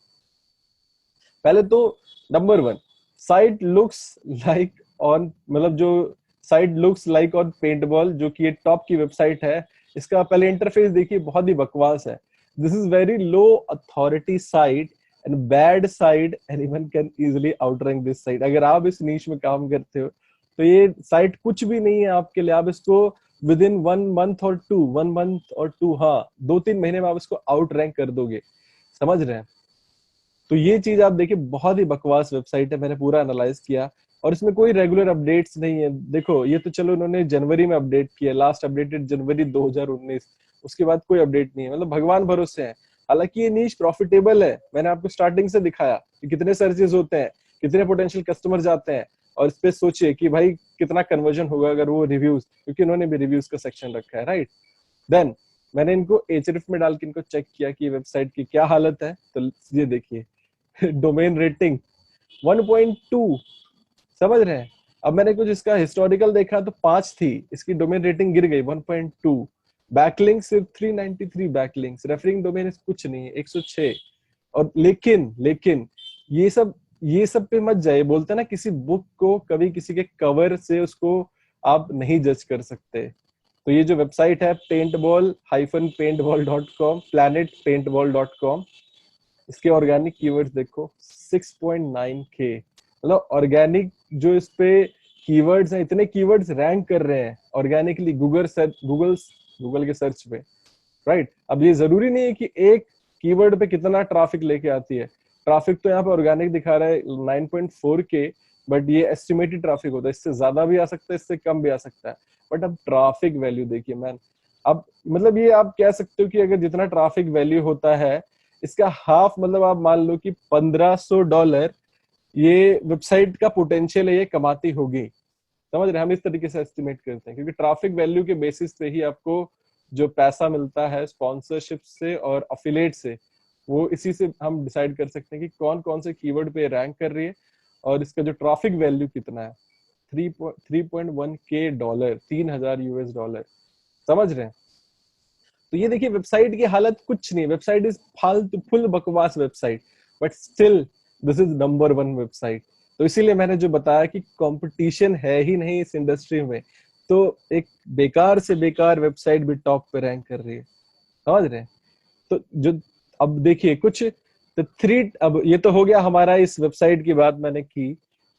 पहले तो number one, site looks like on, मतलब जो site looks like on paintball, जो कि ये टॉप की वेबसाइट है, इसका पहले इंटरफेस देखिए, बहुत ही बकवास है। This is very low authority site and bad site, anyone can easily outrank this site. अगर आप इस नीश में काम करते हो तो ये साइट कुछ भी नहीं है आपके लिए। आप इसको विद इन 1 मंथ और 2, हाँ 2-3 महीने में आप इसको आउट रैंक कर दोगे, समझ रहे हैं। तो ये चीज आप देखिए, बहुत ही बकवास वेबसाइट है। मैंने पूरा एनालाइज किया, और इसमें कोई रेगुलर अपडेट्स नहीं है। देखो, ये तो चलो उन्होंने जनवरी में अपडेट किया, लास्ट अपडेटेड जनवरी 2019, उसके बाद कोई अपडेट नहीं है, मतलब भगवान भरोसे है। हालांकि ये नीश प्रॉफिटेबल है, मैंने आपको स्टार्टिंग से दिखाया कि कितने सर्चेस होते हैं, कितने पोटेंशियल कस्टमर जाते हैं, और इस पे सोचिए कि भाई कितना कन्वर्जन होगा अगर वो रिव्यूज, क्योंकि उन्होंने भी रिव्यूज का सेक्शन रखा है, राइट। देन मैंने इनको एचरिफ में डाल के इनको चेक किया कि वेबसाइट की क्या हालत है। तो ये देखिए, डोमेन रेटिंग 1.2, समझ रहे हैं। अब मैंने कुछ इसका हिस्टोरिकल देखा तो 5 थी, इसकी डोमेन रेटिंग गिर गई 1.2। बैकलिंक सिर्फ 393 बैकलिंक्स, रेफरिंग डोमेन कुछ नहीं है 106। और लेकिन ये सब पे मत जाइए। बोलते हैं ना, किसी बुक को कभी किसी के कवर से उसको आप नहीं जज कर सकते। तो ये जो वेबसाइट है paintball-paintball.com, planetpaintball.com, इसके ऑर्गेनिक कीवर्ड्स देखो 6.9K, मतलब ऑर्गेनिक जो इस पे कीवर्ड्स हैं, इतने कीवर्ड्स रैंक कर रहे हैं ऑर्गेनिकली गूगल के सर्च पे, राइट। अब ये जरूरी नहीं है कि एक कीवर्ड पे कितना ट्रैफिक लेके आती है। ट्रैफिक तो यहाँ पे ऑर्गेनिक दिखा रहा है 9.4K, बट ये एस्टिमेटेड ट्रैफिक होता है, इससे ज्यादा भी आ सकता है, इससे कम भी आ सकता है। बट अब ट्रैफिक वैल्यू देखिए मैन। अब मतलब ये आप कह सकते हो कि अगर जितना ट्रैफिक वैल्यू होता है, इसका हाफ, मतलब आप मान लो कि $1500 ये वेबसाइट का पोटेंशियल है, ये कमाती होगी। समझ रहे हैं, हम इस तरीके से एस्टिमेट करते हैं, क्योंकि ट्रैफिक वैल्यू के बेसिस पे ही आपको जो पैसा मिलता है स्पॉन्सरशिप से और अफिलेट से, वो इसी से हम डिसाइड कर सकते हैं कि कौन कौन से कीवर्ड पे रैंक कर रही है, और इसका जो ट्रैफिक वैल्यू कितना है। 3.1K, $3,000। समझ रहे हैं। तो ये देखिए, वेबसाइट की हालत कुछ नहीं, वेबसाइट इज फालतू, फुल बकवास website, but still this is number 1 website. तो इसीलिए मैंने जो बताया कि कंपटीशन है ही नहीं इस इंडस्ट्री में, तो एक बेकार से बेकार वेबसाइट भी टॉप पे रैंक कर रही है, समझ रहे हैं। तो जो अब देखिए कुछ, तो अब ये तो हो गया हमारा इस वेबसाइट की बात मैंने की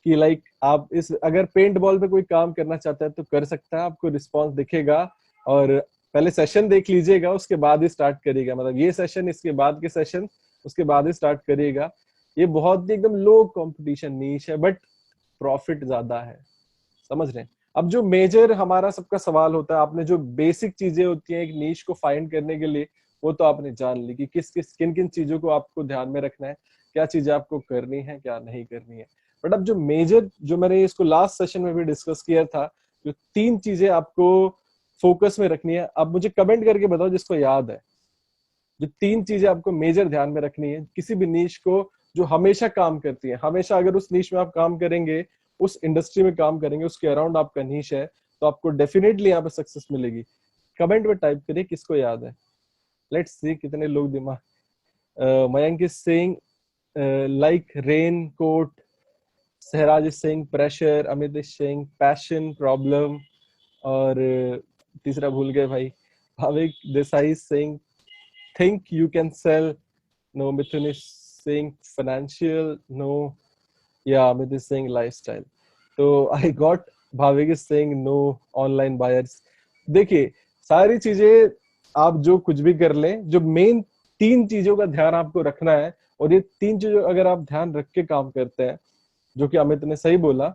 कि लाइक आप इस, अगर पेंट बॉल पे कोई काम करना चाहता है तो कर सकता है, आपको रिस्पॉन्स दिखेगा। और पहले सेशन देख लीजिएगा, उसके बाद ही स्टार्ट करिएगा, मतलब ये सेशन, इसके बाद के सेशन, उसके बाद ही स्टार्ट करिएगा। ये बहुत ही एकदम लो कंपटीशन नीश है, बट प्रॉफिट ज्यादा है, समझ रहे हैं। अब जो मेजर हमारा सबका सवाल होता है, आपने जो बेसिक चीजें होती हैं एक नीश को फाइंड करने के लिए, वो तो आपने जान ली कि किन किन चीजों को आपको ध्यान में रखना है, क्या चीजें आपको करनी है, क्या नहीं करनी है। बट अब जो मेजर, जो मैंने इसको लास्ट सेशन में भी डिस्कस किया था, जो 3 चीजें आपको फोकस में रखनी है, अब मुझे कमेंट करके बताओ जिसको याद है। जो 3 चीजें आपको मेजर ध्यान में रखनी है किसी भी नीश को, जो हमेशा काम करती है, हमेशा अगर उस नीश में आप काम करेंगे, उस इंडस्ट्री में काम करेंगे, उसके अराउंड आपका नीश है, तो आपको डेफिनेटली यहाँ पे सक्सेस मिलेगी। कमेंट में टाइप करिए किसको याद है। लेट्स सी कितने लोग दिमाग। Mayank is saying like raincoat, Sahraj is saying pressure, Amit is saying passion problem, और तीसरा भूल गए भाई। Bhavik Desai is saying think you can sell. No, Mithun is saying financial. No, yeah, Amit is saying lifestyle. So I got Bhavik is saying no online buyers. देखिए, सारी चीजें आप जो कुछ भी कर लें, जो मेन 3 चीजों का ध्यान आपको रखना है, और ये 3 चीजों अगर आप ध्यान रख के काम करते हैं, जो कि अमित ने सही बोला,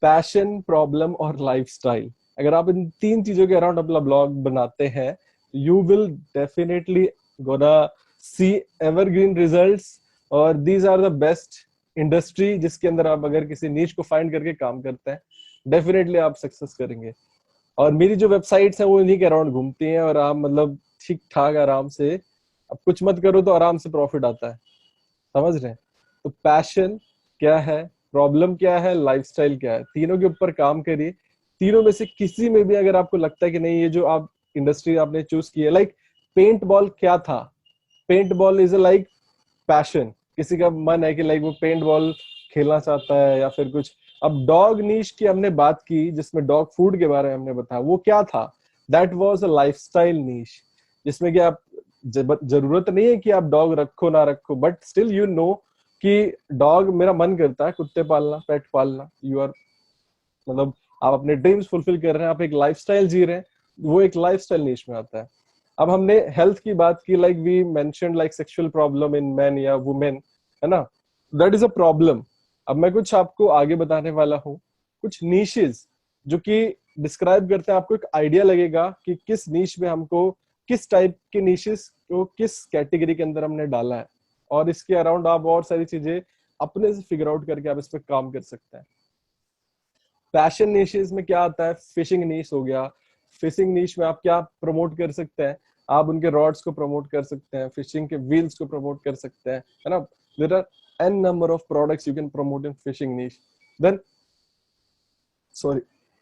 पैशन, प्रॉब्लम और लाइफस्टाइल, अगर आप इन 3 चीजों के अराउंड अपना ब्लॉग बनाते हैं, you will definitely gonna see evergreen results, और these are the best industry जिसके अंदर आप अगर किसी नीच को फाइंड करके काम करते हैं, डेफिनेटली आप सक्सेस करेंगे। और मेरी जो वेबसाइट्स हैं वो इन्हीं के अराउंड घूमती हैं, और आप मतलब ठीक ठाक आराम से, अब कुछ मत करो तो आराम से प्रॉफिट आता है, समझ रहे हैं। तो पैशन क्या है, प्रॉब्लम क्या है, लाइफस्टाइल क्या है, तीनों के ऊपर काम करिए। तीनों में से किसी में भी अगर आपको लगता है कि नहीं, ये जो आप इंडस्ट्री आपने चूज की है, लाइक पेंट बॉल क्या था, paintball is like passion, किसी का मन है कि लाइक वो पेंट बॉल खेलना चाहता है या फिर कुछ। अब डॉग नीश की हमने बात की, जिसमें डॉग फूड के बारे में हमने बताया, वो क्या था, दैट वाज अ लाइफस्टाइल नीश, जिसमें कि आप जरूरत नहीं है कि आप डॉग रखो ना रखो, बट स्टिल यू नो कि डॉग, मेरा मन करता है कुत्ते पालना, पेट पालना, यू आर मतलब आप अपने ड्रीम्स फुलफिल कर रहे हैं, आप एक लाइफस्टाइल जी रहे हैं, वो एक लाइफस्टाइल नीश में आता है। अब हमने हेल्थ की बात की, like we mentioned like sexual problem in men या वुमेन, है ना, दैट इज अ प्रॉब्लम। अब मैं कुछ आपको आगे बताने वाला हूँ, कुछ नीशेस जो कि डिस्क्राइब करते हैं, आपको एक आइडिया लगेगा कि किस नीश में हमको, किस टाइप के नीशेस को किस कैटेगरी के अंदर हमने डाला है, और इसके अराउंड आप और सारी चीजें अपने से फिगर आउट करके आप इस पर काम कर सकते हैं। पैशन नीशेस में क्या आता है, फिशिंग नीश हो गया। फिशिंग नीश में आप क्या प्रमोट कर सकते हैं, आप उनके रॉड्स को प्रमोट कर सकते हैं, फिशिंग के व्हील्स को प्रमोट कर सकते हैं, है ना। There are n number of products you can promote in fishing niche. Then sorry,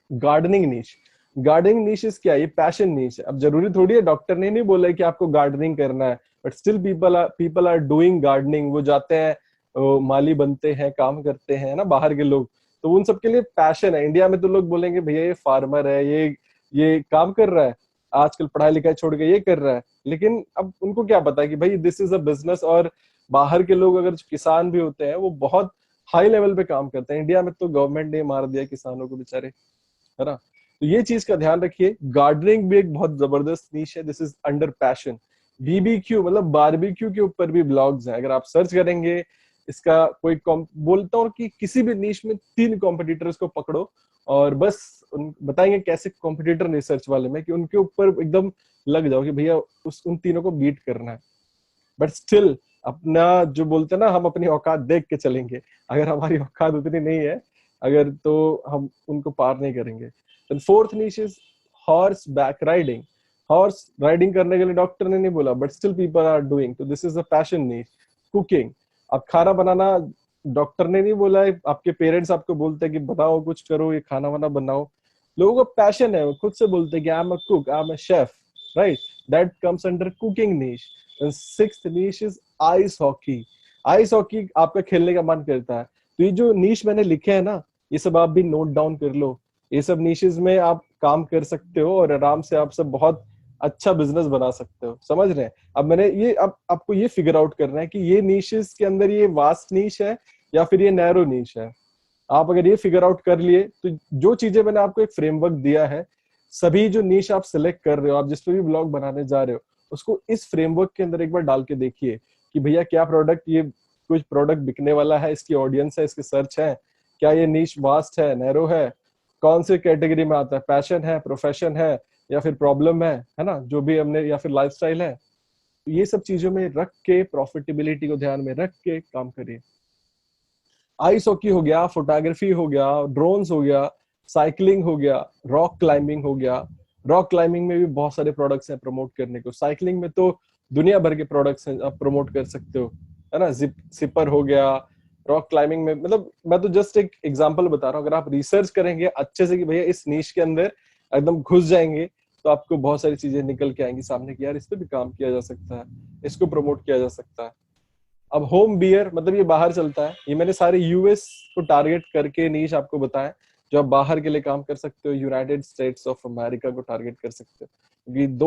gardening niche. Gardening niches क्या है, ये पैशन नीश है। अब जरूरी थोड़ी है, डॉक्टर ने नहीं बोला है कि आपको गार्डनिंग करना है, but still people are doing gardening. वो जाते हैं, माली बनते हैं, काम करते हैं ना, बाहर के लोग, तो उन सबके लिए पैशन है। इंडिया में तो लोग बोलेंगे भैया ये फार्मर है, ये काम कर रहा है, आजकल पढ़ाई लिखाई छोड़ के ये कर रहा है, लेकिन अब उनको क्या पता है कि भाई दिस इज अ बिजनेस। और बाहर के लोग अगर किसान भी होते हैं, वो बहुत हाई लेवल पे काम करते हैं। इंडिया में तो गवर्नमेंट ने मार दिया किसानों को बेचारे, है ना। तो ये चीज का ध्यान रखिए। गार्डनिंग भी एक बहुत जबरदस्त नीश है, this is under passion. BBQ मतलब बारबेक्यू के ऊपर भी ब्लॉग्स हैं, अगर आप सर्च करेंगे इसका कोई बोलता हूँ कि किसी भी नीश में 3 कॉम्पिटिटर्स को पकड़ो, और बस बताएंगे कैसे कॉम्पिटिटर रिसर्च वाले में, कि उनके ऊपर एकदम लग जाओ कि भैया उन तीनों को बीट करना है। बट स्टिल अपना जो बोलते हैं ना, हम अपनी औकात देख के चलेंगे, अगर हमारी औकात उतनी नहीं है अगर, तो हम उनको पार नहीं करेंगे। Fourth niche is horseback riding. Horse riding करने के लिए डॉक्टर ने नहीं बोला, but still people are doing, तो this is a passion niche. Cooking, अब खाना बनाना डॉक्टर ने नहीं बोला है, आपके पेरेंट्स आपको बोलते हैं कि बताओ कुछ करो, ये खाना वाना बनाओ, लोगों को पैशन है, वो खुद से बोलते हैं कि I am a cook, I am a chef, right, that comes under cooking niche. Sixth niche is ice hockey. Ice hockey आपका खेलने का मन करता है, तो ये जो नीश मैंने लिखे हैं ना, ये सब आप भी नोट डाउन कर लो। ये सब नीशेस में आप काम कर सकते हो, और आराम से आप सब बहुत अच्छा बिजनेस बना सकते हो, समझ रहे हैं। अब मैंने ये, अब आपको ये फिगर आउट करना है कि ये नीशेस के अंदर ये वास्ट नीश है या फिर ये नैरो नीश है। आप अगर ये फिगर आउट कर लिए, तो जो चीजें मैंने आपको एक फ्रेमवर्क दिया है, सभी जो नीश आप सिलेक्ट कर रहे हो, आप जिस पे भी ब्लॉग बनाने जा रहे हो, उसको इस फ्रेमवर्क के अंदर एक बार डाल के देखिए कि भैया क्या प्रोडक्ट, ये कुछ प्रोडक्ट बिकने वाला है, इसकी ऑडियंस है, इसके सर्च है, क्या ये नीश वास्ट है, नैरो है, कौन से कैटेगरी में आता है, पैशन है, प्रोफेशन है, या फिर प्रॉब्लम है ना, जो भी हमने, या फिर लाइफस्टाइल है। ये सब चीजों में रख के, प्रॉफिटेबिलिटी को ध्यान में रख के काम करिए। आइस हॉकी हो गया, फोटोग्राफी हो गया, ड्रोन्स हो गया, साइकिलिंग हो गया, रॉक क्लाइंबिंग हो गया। रॉक क्लाइंबिंग में भी बहुत सारे प्रोडक्ट्स हैं प्रमोट करने को। साइकिलिंग में तो दुनिया भर के प्रोडक्ट्स हैं, आप प्रमोट कर सकते हो, है ना। सिपर हो गया। रॉक क्लाइंबिंग में मतलब मैं तो जस्ट एक एग्जांपल बता रहा हूँ, अगर आप रिसर्च करेंगे अच्छे से कि भैया इस नीश के अंदर एकदम घुस जाएंगे, तो आपको बहुत सारी चीजें निकल के आएंगी सामने कि यार इस पे भी काम किया जा सकता है, इसको प्रमोट किया जा सकता है। अब होम बियर मतलब ये बाहर चलता है, ये मैंने सारे यूएस को टारगेट करके नीश आपको बताया, जो आप बाहर के लिए काम कर सकते हो, यूनाइटेड स्टेट्स ऑफ अमेरिका को टारगेट कर सकते हो, क्योंकि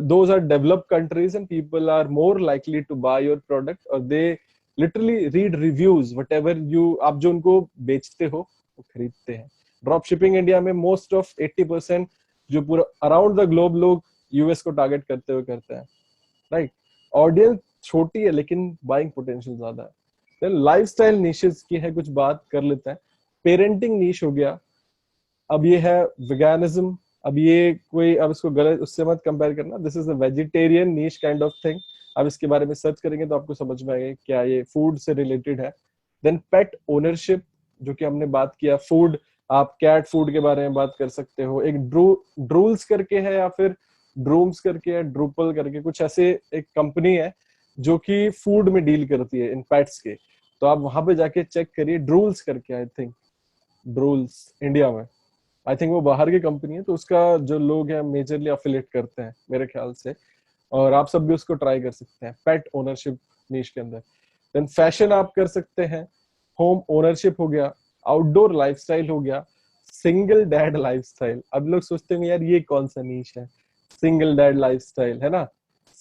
those are developed countries and people are more likely to buy your product, और they literally read reviews whatever you, आप जो उनको बेचते हो वो खरीदते हैं। ड्रॉप शिपिंग इंडिया में मोस्ट ऑफ 80% जो पूरा अराउंड द ग्लोब लोग यूएस को टारगेट करते हुए करते हैं, राइट। ऑडियंस छोटी है लेकिन बाइंग पोटेंशियल ज्यादा है। देन लाइफस्टाइल निशेस की है कुछ बात कर लेते हैं। पेरेंटिंग नीश हो गया, अब ये है वेगानिज्म। अब ये कोई, अब इसको गलत उससे मत कंपेयर करना, this is a vegetarian niche kind of thing. अब इसके बारे में सर्च करेंगे तो आपको समझ में आएगा क्या ये फूड से रिलेटेड है। देन पेट ओनरशिप, जो कि हमने बात किया, फूड, आप कैट फूड के बारे में बात कर सकते हो। एक ड्रूल्स करके है, या फिर ड्रूम्स करके है, ड्रूपल करके, कुछ ऐसे एक कंपनी है जो कि फूड में डील करती है इन पेट्स के, तो आप वहां पे जाके चेक करिए, ड्रूल्स करके, आई थिंक ड्रूल्स इंडिया में, आई थिंक वो बाहर की कंपनी है, तो उसका जो लोग हैं मेजरली अफिलिएट करते हैं मेरे ख्याल से, और आप सब भी उसको ट्राई कर सकते हैं पेट ओनरशिप नीश के अंदर। देन फैशन आप कर सकते हैं, होम ओनरशिप हो गया, आउटडोर लाइफस्टाइल हो गया, सिंगल डैड लाइफस्टाइल। अब लोग सोचते हैं यार ये कौन सा नीश है, सिंगल डैड लाइफस्टाइल, है ना।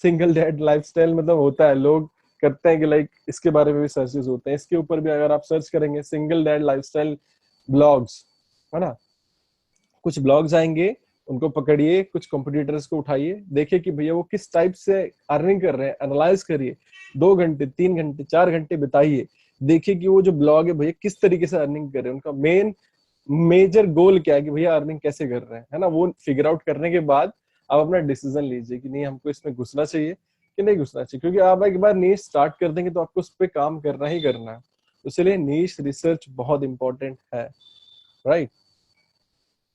सिंगल डैड लाइफस्टाइल मतलब होता है, लोग करते हैं कि लाइक इसके बारे में भी सर्चेस होते हैं, इसके ऊपर भी अगर आप सर्च करेंगे सिंगल डैड लाइफस्टाइल ब्लॉग्स, है ना, कुछ ब्लॉग्स आएंगे, उनको पकड़िए, कुछ कंपटीटर्स को उठाइए, देखिए कि भैया वो किस टाइप से अर्निंग कर रहे हैं, एनालाइज करिए, 2 घंटे 3 घंटे 4 घंटे बिताइए, देखिए कि वो जो ब्लॉग है भैया किस तरीके से अर्निंग कर रहे हैं, उनका मेजर गोल क्या है कि भैया अर्निंग कैसे कर रहे हैं, है ना। वो फिगर आउट करने के बाद आप अपना डिसीजन लीजिए कि नहीं हमको इसमें घुसना चाहिए कि नहीं घुसना चाहिए, क्योंकि आप एक बार नीश स्टार्ट कर देंगे तो आपको उस पर काम करना ही करना है। इसलिए नीश रिसर्च बहुत इंपॉर्टेंट है, राइट।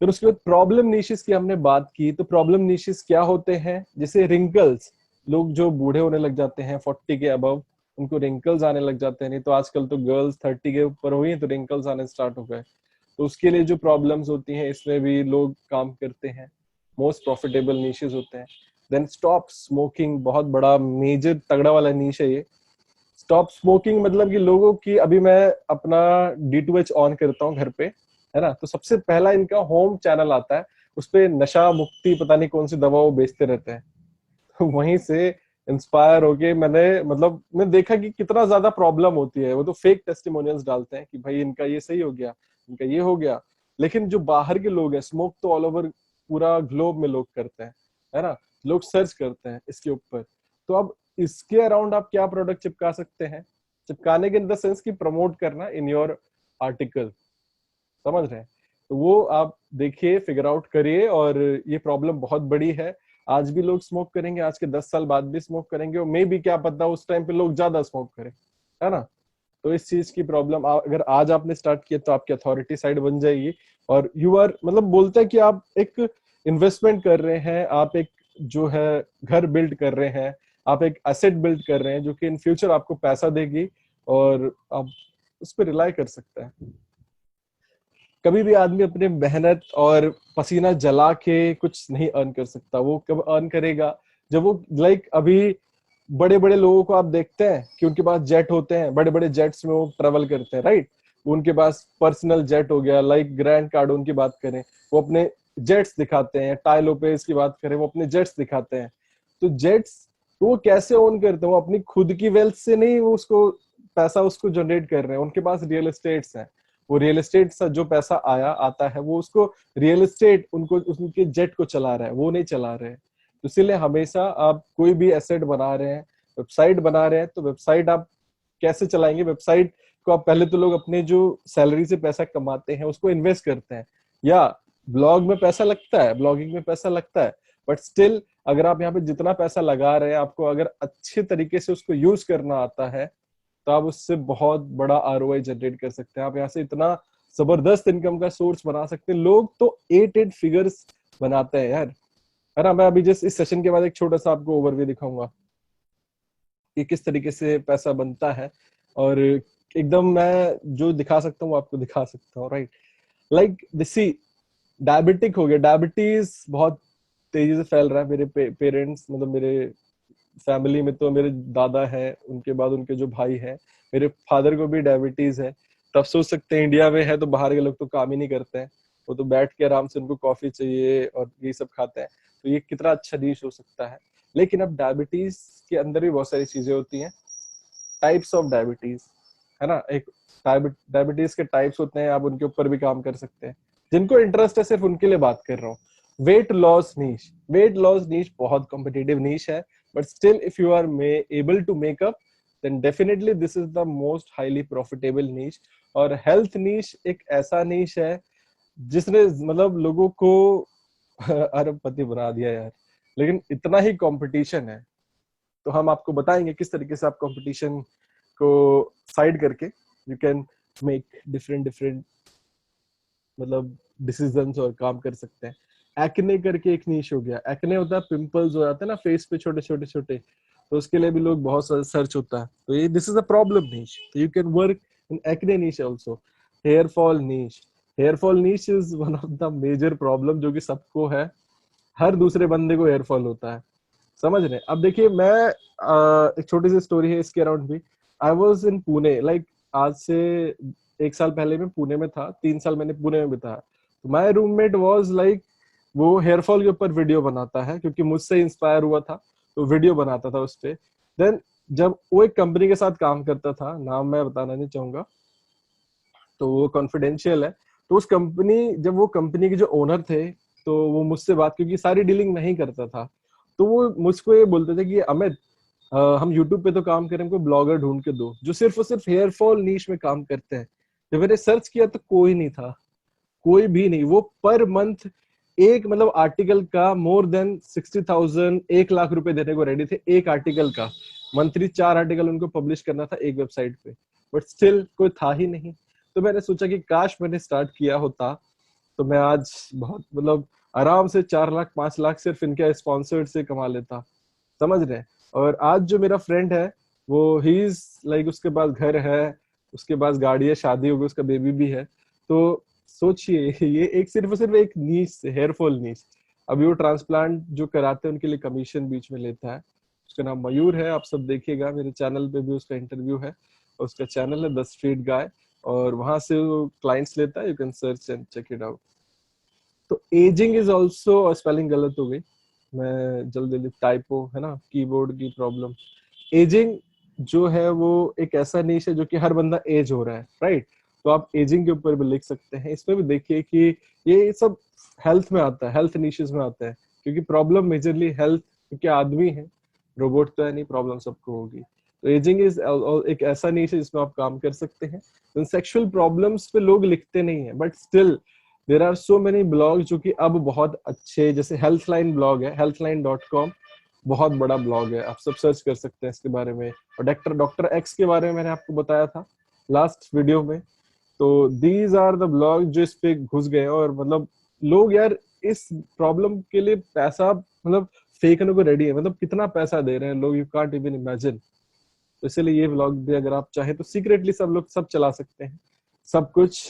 फिर उसके बाद प्रॉब्लम निशेस की हमने बात की, तो प्रॉब्लम निशेस क्या होते हैं, जैसे रिंकल्स, लोग जो बूढ़े होने लग जाते हैं 40 के अबव, उनको रिंकल्स आने लग जाते हैं, नहीं तो आजकल तो गर्ल्स 30 के ऊपर हुई है तो रिंकल्स आने स्टार्ट हो गए, तो उसके लिए जो प्रॉब्लम्स होती हैं इसमें भी लोग काम करते हैं, मोस्ट प्रॉफिटेबल निशेस होते हैं। देन स्टॉप स्मोकिंग, बहुत बड़ा मेजर तगड़ा वाला नीश है ये। स्टॉप स्मोकिंग मतलब कि लोगों की, अभी मैं अपना D2H ऑन करता हूँ घर पे, है ना, तो सबसे पहला इनका होम चैनल आता है, उस पे नशा मुक्ति पता नहीं कौन सी दवा वो बेचते रहते हैं। तो वहीं से इंस्पायर होके मैंने, मतलब मैं देखा कि कितना ज्यादा प्रॉब्लम होती है, वो तो फेक टेस्टिमोनियल्स डालते हैं कि भाई इनका ये सही हो गया, इनका ये हो गया, लेकिन जो बाहर के लोग हैं, स्मोक तो ऑल ओवर पूरा ग्लोब में लोग करते हैं, है ना, लोग सर्च करते हैं इसके ऊपर। तो अब इसके अराउंड आप क्या प्रोडक्ट चिपका सकते हैं, चिपकाने के इन द सेंस की प्रमोट करना इन योर आर्टिकल, समझ रहे हैं। तो वो आप देखिए, फिगर आउट करिए, और ये प्रॉब्लम बहुत बड़ी है, आज भी लोग स्मोक करेंगे, आज के 10 साल बाद भी स्मोक करेंगे, और मे भी क्या पता उस टाइम पे लोग ज्यादा स्मोक करें, है ना। तो इस चीज की प्रॉब्लम, अगर आज आपने स्टार्ट किया तो आपकी अथॉरिटी साइड बन जाएगी, और यू आर, मतलब बोलते हैं कि आप एक इन्वेस्टमेंट कर रहे हैं, आप एक जो है घर बिल्ड कर रहे हैं, आप एक एसेट बिल्ड कर रहे हैं जो कि इन फ्यूचर आपको पैसा देगी, और आप उस पर रिलाई कर सकते हैं। कभी भी आदमी अपने मेहनत और पसीना जला के कुछ नहीं अर्न कर सकता, वो कब अर्न करेगा जब वो, लाइक अभी बड़े बड़े लोगों को आप देखते हैं कि उनके पास जेट होते हैं, बड़े बड़े जेट्स में वो ट्रेवल करते हैं, राइट, उनके पास पर्सनल जेट हो गया, लाइक ग्रैंड कार्डोन की बात करें, वो अपने जेट्स दिखाते हैं, टाई लोपेज की बात करें, वो अपने जेट्स दिखाते हैं। तो जेट्स तो वो कैसे ओन करते हैं, वो अपनी खुद की वेल्थ से नहीं, वो उसको पैसा उसको जनरेट कर रहे हैं, उनके पास रियल एस्टेट्स हैं, वो रियल एस्टेट से जो पैसा आया आता है वो उसको रियल एस्टेट उनको उनके जेट को चला रहा है, वो नहीं चला रहे हैं। तो इसीलिए हमेशा आप कोई भी एसेट बना रहे हैं, वेबसाइट बना रहे हैं, तो वेबसाइट आप कैसे चलाएंगे, वेबसाइट को आप पहले तो लोग अपने जो सैलरी से पैसा कमाते हैं उसको इन्वेस्ट करते हैं, या ब्लॉग में पैसा लगता है, ब्लॉगिंग में पैसा लगता है, बट स्टिल अगर आप यहाँ पे जितना पैसा लगा रहे हैं, आपको अगर अच्छे तरीके से उसको यूज करना आता है तो आप उससे बहुत बड़ा आरओआई जनरेट कर सकते हैं। आप यहाँ से इतना जबरदस्त इनकम का सोर्स बना सकते हैं। लोग तो 8 फिगर्स बनाते हैं यार, है ना। मैं अभी जस्ट इस सेशन के बाद एक छोटा सा आपको ओवरव्यू दिखाऊंगा कि किस तरीके से पैसा बनता है, और एकदम मैं जो दिखा सकता हूँ आपको दिखा सकता हूँ, राइट। लाइक दिसी डायबिटिक हो गया, डायबिटीज बहुत तेजी से फैल रहा है। मेरे पेरेंट्स मतलब मेरे फैमिली में तो मेरे दादा है, उनके बाद उनके जो भाई है, मेरे फादर को भी डायबिटीज है। तो आप सोच सकते हैं इंडिया में है तो बाहर के लोग तो काम ही नहीं करते हैं, वो तो बैठ के आराम से उनको कॉफी चाहिए और ये सब खाते हैं। तो ये कितना अच्छा डिश हो सकता है। लेकिन अब डायबिटीज के अंदर भी बहुत सारी चीजें होती हैं, टाइप्स ऑफ डायबिटीज, है ना। एक डायबिटीज के टाइप्स होते हैं, आप उनके ऊपर भी काम कर सकते हैं। जिनको इंटरेस्ट है सिर्फ उनके लिए बात कर रहा हूँ। वेट लॉस नीश, वेट लॉस नीश बहुत कॉम्पिटिटिव नीश है, but still if you are able to make up, then definitely this is the most highly profitable niche। और हेल्थ नीश एक ऐसा नीश है जिसने मतलब लोगों को अरबपति बना दिया यार। लेकिन इतना ही कंपटीशन है, तो हम आपको बताएंगे किस तरीके से आप कंपटीशन को साइड करके you can make different different मतलब डिसीजंस और काम कर सकते हैं। एक्ने करके एक नीश हो गया। एक्ने होता है, पिंपल्स हो जाते हैं ना फेस पे छोटे छोटे छोटे, तो उसके लिए भी लोग बहुत सारा सर्च होता है। तो ये this is a problem niche, तो you can work in acne niche also. Hair fall niche, hair fall niche is one of the major problem जो कि सबको है, हर दूसरे बंदे को हेयर फॉल होता है, समझ रहे हैं। अब देखिए मैं एक छोटी सी स्टोरी है इसके अराउंड भी। I was in Pune, like आज से 1 साल पहले मैं पुणे में था, 3 साल मैंने पुणे में बिताया। तो माई रूममेट वॉज लाइक, वो हेयर फॉल के ऊपर वीडियो बनाता है क्योंकि मुझसे इंस्पायर हुआ था, तो वीडियो बनाता था उस पर। देन जब वो एक कंपनी के साथ काम करता था, नाम मैं बताना नहीं चाहूंगा, तो वो कॉन्फिडेंशियल है। तो उस कंपनी, जब वो कंपनी के जो ओनर थे, तो वो मुझसे बात, क्योंकि सारी डीलिंग नहीं करता था, तो वो मुझको ये बोलते थे कि अमित, हम यूट्यूब पे तो काम करें, हमको ब्लॉगर ढूंढ के दो जो सिर्फ और सिर्फ हेयर फॉल नीश में काम करते हैं। जब मैंने सर्च किया तो कोई नहीं था, कोई भी नहीं। वो पर मंथ एक मतलब आर्टिकल का मोर देन 60,000, 1 लाख रुपए देने को रेडी थे एक आर्टिकल का। मंथली 4 आर्टिकल उनको पब्लिश करना था एक वेबसाइट पे, बट स्टिल कोई था ही नहीं। तो मैंने सोचा कि काश मैंने स्टार्ट किया होता तो मैं आज बहुत मतलब आराम से 4 लाख 5 लाख सिर्फ इनके स्पॉन्सर्ड से कमा लेता, समझ रहे हैं। और आज जो मेरा फ्रेंड है वो ही इज लाइक, उसके पास घर है, उसके पास गाड़ी है, शादी हो गई, उसका बेबी भी है। तो सोचिए ये एक सिर्फ और सिर्फ एक नीश, हेयर फॉल नीश। अभी वो ट्रांसप्लांट जो कराते हैं उनके लिए कमीशन बीच में लेता है। उसका नाम मयूर है, आप सब देखिएगा, मेरे चैनल पे भी उसका इंटरव्यू है। और उसका चैनल है द स्ट्रीट गाय, और वहां से वो क्लाइंट्स लेता है, you can search and check it out. तो एजिंग इज ऑल्सो, स्पेलिंग गलत हो गई, मैं जल्दी जल्दी, टाइपो है ना, कीबोर्ड की प्रॉब्लम। एजिंग जो है वो एक ऐसा नीश है जो कि हर बंदा एज हो रहा है, राइट। तो आप एजिंग के ऊपर भी लिख सकते हैं। इसमें भी देखिए कि ये सब हेल्थ में आता है, हेल्थ नीशेस में आता है, क्योंकि प्रॉब्लम मेजरली हेल्थ, क्योंकि आदमी है, रोबोट तो है नहीं, प्रॉब्लम सबको होगी। तो एजिंग इज एक ऐसा नीश है जिसमें आप काम कर सकते हैं। सेक्सुअल प्रॉब्लम्स पे लोग लिखते नहीं है, but still there are so many blog जो कि अब बहुत अच्छे, जैसे हेल्थलाइन ब्लॉग है, healthline.com, बहुत बड़ा ब्लॉग है, आप सब सर्च कर सकते हैं इसके बारे में। और डॉक्टर डॉक्टर एक्स के बारे में मैंने आपको बताया था लास्ट वीडियो में। तो दीज आर द ब्लॉग जो इस पे घुस गए, और मतलब लोग यार इस प्रॉब्लम के लिए पैसा मतलब फेंकने को रेडी है, मतलब कितना पैसा दे रहे हैं लोग, यू कांट इवन इमेजिन। तो इसलिए ये ब्लॉग भी अगर आप चाहें तो सीक्रेटली सब लोग सब चला सकते हैं, सब कुछ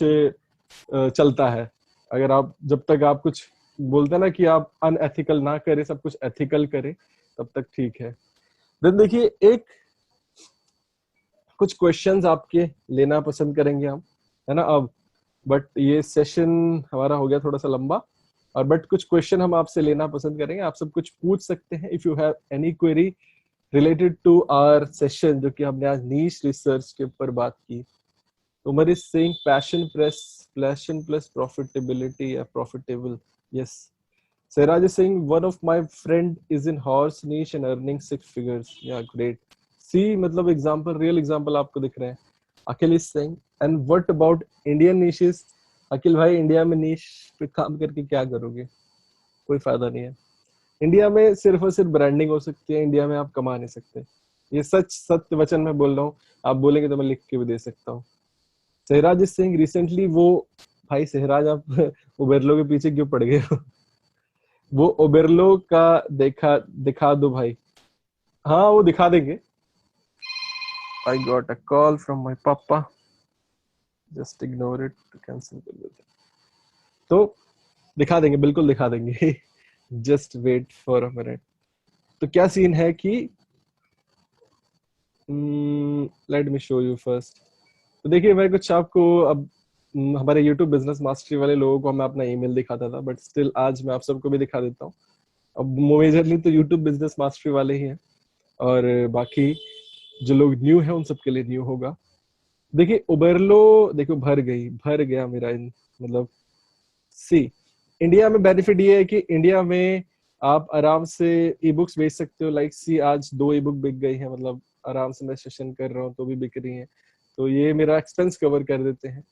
चलता है। अगर आप, जब तक आप कुछ बोलते हैं ना कि आप अनएथिकल ना करें, सब कुछ एथिकल करें, तब तक ठीक है। देन देखिए, एक कुछ क्वेश्चंस आपके लेना पसंद करेंगे हम, है ना अब। बट ये सेशन हमारा हो गया थोड़ा सा लंबा, और बट कुछ क्वेश्चन हम आपसे लेना पसंद करेंगे। आप सब कुछ पूछ सकते हैं if you have any query related to our session, जो कि हमने आज नीश रिसर्च के ऊपर बात की। Umar is saying passion plus profitability, yeah, profitable. Yes. Sairaj is saying one of my friend is in horse niche and earning 6 figures. Yeah, great. See, मतलब example, real example आपको दिख रहे हैं। Akhil is saying, and what about Indian niches? Akhil भाई, India में निश पे काम करके क्या करोगे? कोई फायदा नहीं है। इंडिया में सिर्फ और सिर्फ ब्रांडिंग हो सकती है, इंडिया में आप कमा नहीं सकते। ये सच सत्य वचन मैं बोल रहा हूँ, आप बोलेंगे तो मैं लिख के भी दे सकता हूँ। सहराज इज सेइंग रिसेंटली वो, भाई सहराज आप उबेरलो के पीछे क्यों पड़ गए हो? वो ओबेरलो का दिखा दो भाई। हाँ वो दिखा देंगे। I got a call from my papa, just ignore it, cancel कर देते। तो दिखा देंगे, बिल्कुल दिखा देंगे। Just wait for a minute. तो क्या सीन है कि let me show you first. तो देखिए मैं कुछ आपको अब हमारे YouTube बिजनेस मास्टरी वाले लोगों को मैं अपना ईमेल दिखाता था, बट स्टिल आज मैं आप सबको भी दिखा देता हूँ। अब मेजरली तो YouTube बिजनेस मास्टरी वाले ही हैं, और बाकी जो लोग न्यू है उन सबके लिए न्यू होगा। देखिए उबेरलो, देखो भर गया मेरा मतलब सी। इंडिया में बेनिफिट ये है कि इंडिया में आप आराम से ई बुक्स बेच सकते हो। लाइक सी आज 2 ई बुक बिक गई है, मतलब आराम से मैं सेशन कर रहा हूँ तो भी बिक रही है। तो ये मेरा एक्सपेंस कवर कर देते हैं,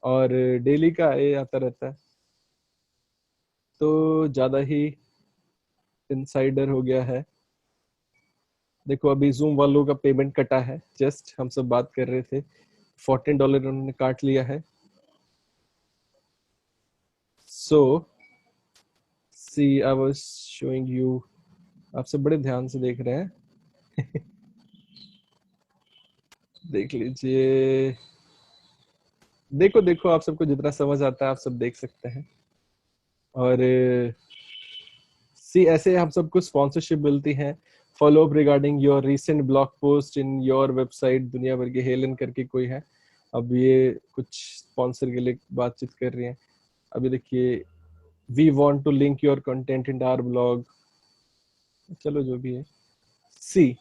और डेली का ये आता रहता है। तो ज्यादा ही इनसाइडर हो गया है। देखो अभी जूम वालों का पेमेंट कटा है, जस्ट हम सब बात कर रहे थे, $14 उन्होंने काट लिया है। सो सी आई वाज शोइंग यू, आप सब बड़े ध्यान से देख रहे हैं। देख लीजिए, देखो देखो आप सबको जितना समझ आता है आप सब देख सकते हैं। और सी ऐसे हम सबको स्पॉन्सरशिप मिलती है। Follow up regarding your recent blog post in your website, दुनिया भर की हेलन करके कोई है, अब ये कुछ स्पॉन्सर के लिए बातचीत कर रही है। अभी देखिए, we want to link your content in our blog, चलो जो भी है। सी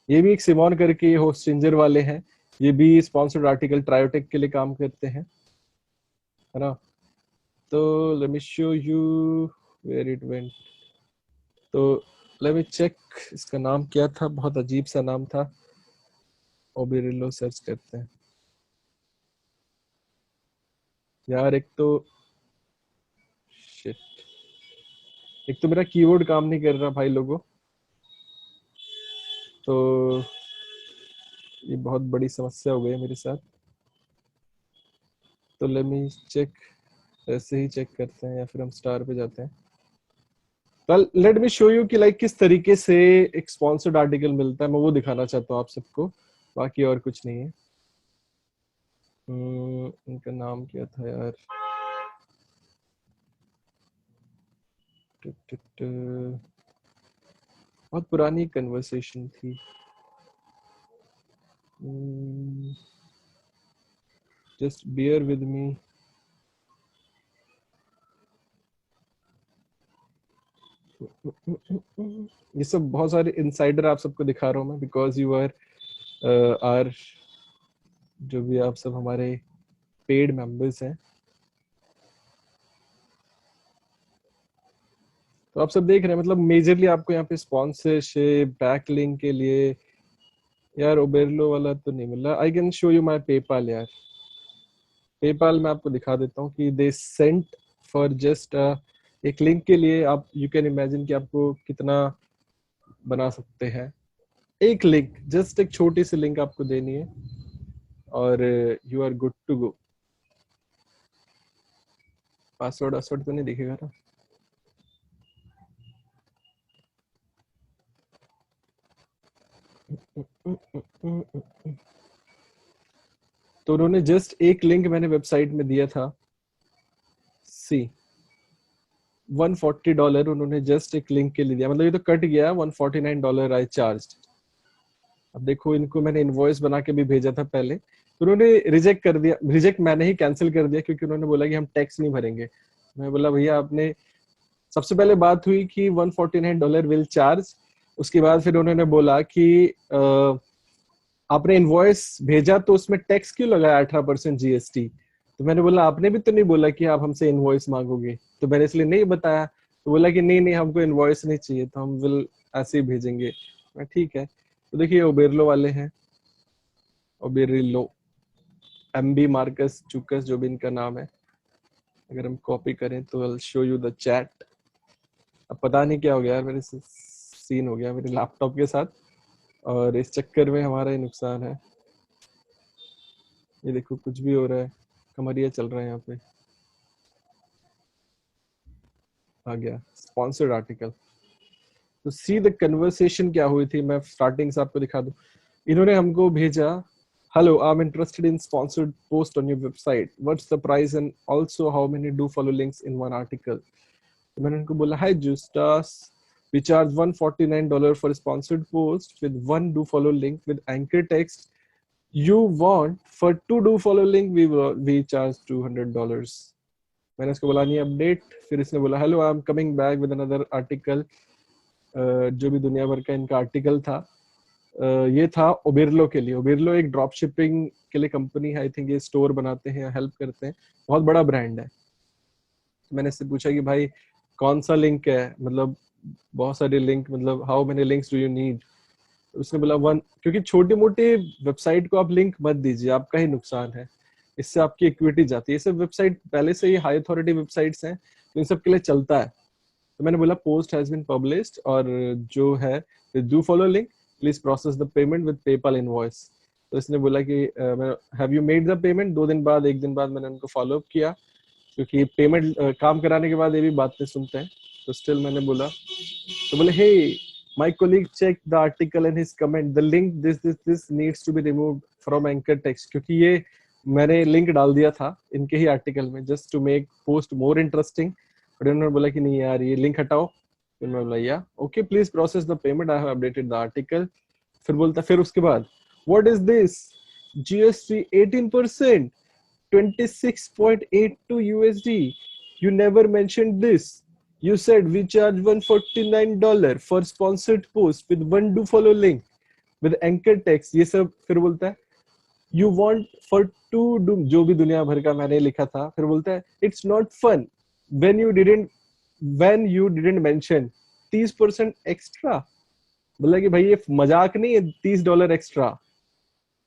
ये भी एक सिमोन करके होस्टिंजर वाले हैं, ये भी स्पॉन्सर्ड आर्टिकल ट्रायोटेक के लिए काम करते हैं, है ना। तो let me show you where it went. तो लेट मी चेक, इसका नाम क्या था, बहुत अजीब सा नाम था। ओबेरिलो सर्च करते हैं यार। एक तो शिट, एक तो मेरा कीबोर्ड काम नहीं कर रहा भाई लोगों, तो ये बहुत बड़ी समस्या हो गई है मेरे साथ। तो लेट मी चेक, ऐसे ही चेक करते हैं या फिर हम स्टार पे जाते हैं। Well late me show you कि लाइक किस तरीके से एक स्पॉन्सर्ड आर्टिकल मिलता है, मैं वो दिखाना चाहता हूँ आप सबको, बाकी और कुछ नहीं है। इनका नाम क्या था यार, बहुत पुरानी कन्वर्सेशन थी। Just bear with me. ये सब बहुत सारे इनसाइडर आप सबको दिखा रहा हूँ मैं, बिकॉज यू आर जो भी आप सब हमारे पेड मेंबर्स हैं। तो आप सब देख रहे हैं, मतलब मेजरली आपको यहाँ पे स्पॉन्सरशिप बैकलिंक के लिए यार ओबेरलो वाला तो नहीं मिल रहा। I can show you my PayPal यार, पेपाल में आपको दिखा देता हूँ कि दे सेंट फॉर जस्ट एक लिंक के लिए आप यू कैन इमेजिन कि आपको कितना बना सकते हैं। एक लिंक, जस्ट एक छोटी सी लिंक आपको देनी है और you are good to go. Password वासवर्ड तो नहीं दिखेगा ना? तो उन्होंने जस्ट एक लिंक मैंने वेबसाइट में दिया था, सी $140 उन्होंने जस्ट एक लिंक के लिए दिया, मतलब ये तो कट गया, $149 आई चार्ज। अब देखो इनको मैंने इनवॉइस बना के भी भेजा था पहले, तो उन्होंने रिजेक्ट कर दिया। रिजेक्ट मैंने ही कैंसिल कर दिया, क्योंकि उन्होंने बोला कि हम टैक्स नहीं भरेंगे। मैं बोला भैया आपने, सबसे पहले बात हुई कि $149 विल चार्ज, उसके बाद फिर उन्होंने बोला कि आपने इनवॉइस भेजा तो उसमें टैक्स क्यों लगाया 18% जीएसटी। तो मैंने बोला आपने भी तो नहीं बोला कि आप हमसे इनवॉइस मांगोगे, तो मैंने इसलिए नहीं बताया। तो बोला कि नहीं नहीं हमको इनवॉइस नहीं चाहिए, तो हम विल ऐसे ही भेजेंगे। मैं ठीक है। तो देखिए ओबेरलो वाले हैं, ओबेरिलो, एमबी मार्कस चुकस जो भी इनका नाम है, अगर हम कॉपी करें तो I will show you the chat. अब पता नहीं क्या हो गया यार, मेरे सीन हो गया मेरे लैपटॉप के साथ, और इस चक्कर में हमारा ही नुकसान है। ये देखो कुछ भी हो रहा है, कमरिया चल रहा है यहाँ पे। आ गया स्पॉन्सर्ड आर्टिकल। तो सी द कन्वर्सेशन क्या हुई थी, मैं स्टार्टिंग से आपको दिखा दूं। इन्होंने हमको भेजा, hello I am interested in sponsored post on your website, what's the price and also how many do follow links in one article. तो मैंने उनको बोला, हाय जूस्टास, we charge $149 for sponsored post with one do follow link with anchor text. You want for two do follow link we charge $200. मैंने इसको बोला नहीं update, फिर इसने बोला hello I am coming back with another article. जो भी दुनिया भर का इनका आर्टिकल था, ये था ओबेरलो के लिए। ओबेरलो एक ड्रॉप शिपिंग के लिए कंपनी है, आई थिंक ये स्टोर बनाते हैं, हेल्प करते हैं, बहुत बड़ा ब्रांड है। तो मैंने इससे पूछा कि भाई कौन सा लिंक है, मतलब बहुत सारे लिंक, मतलब how many links do you need. उसने बोला वन, क्योंकि छोटे मोटे वेबसाइट को आप लिंक मत दीजिए, आपका ही नुकसान है, इससे आपकी इक्विटी जाती है। ये सब वेबसाइट पहले से ही हाई अथॉरिटी वेबसाइट्स हैं, तो इन सब के लिए चलता है। तो मैंने बोला पोस्ट हैज बीन पब्लिश्ड, और जो है do follow link, please process the payment with PayPal invoice. तो इसने बोला कि have you made the payment. 2 दिन बाद, 1 दिन बाद मैंने उनको फॉलो अप किया, क्योंकि पेमेंट काम कराने के बाद ये भी बातें सुनते हैं। तो स्टिल मैंने बोला, तो बोले हे my colleague checked the article and his comment the link this needs to be removed from anchor text, क्योंकि ये मैंने लिंक डाल दिया था इनके ही आर्टिकल में just to make post more interesting. और उन्होंने बोला कि नहीं यार ये लिंक हटाओ। फिर मैं बोला या okay please process the payment, I have updated the article. फिर बोलता, फिर उसके बाद what is this, GST 18%, 26.82 USD, you never mentioned this. You said we charge $149 for sponsored post with one do follow link with anchor text, ये सब। फिर बोलता है you want for two do, जो भी दुनिया भर का मैंने लिखा था। फिर बोलता है it's not fun when you didn't mention 30% extra। बोला कि भाई ये मजाक नहीं है, $30 एक्स्ट्रा।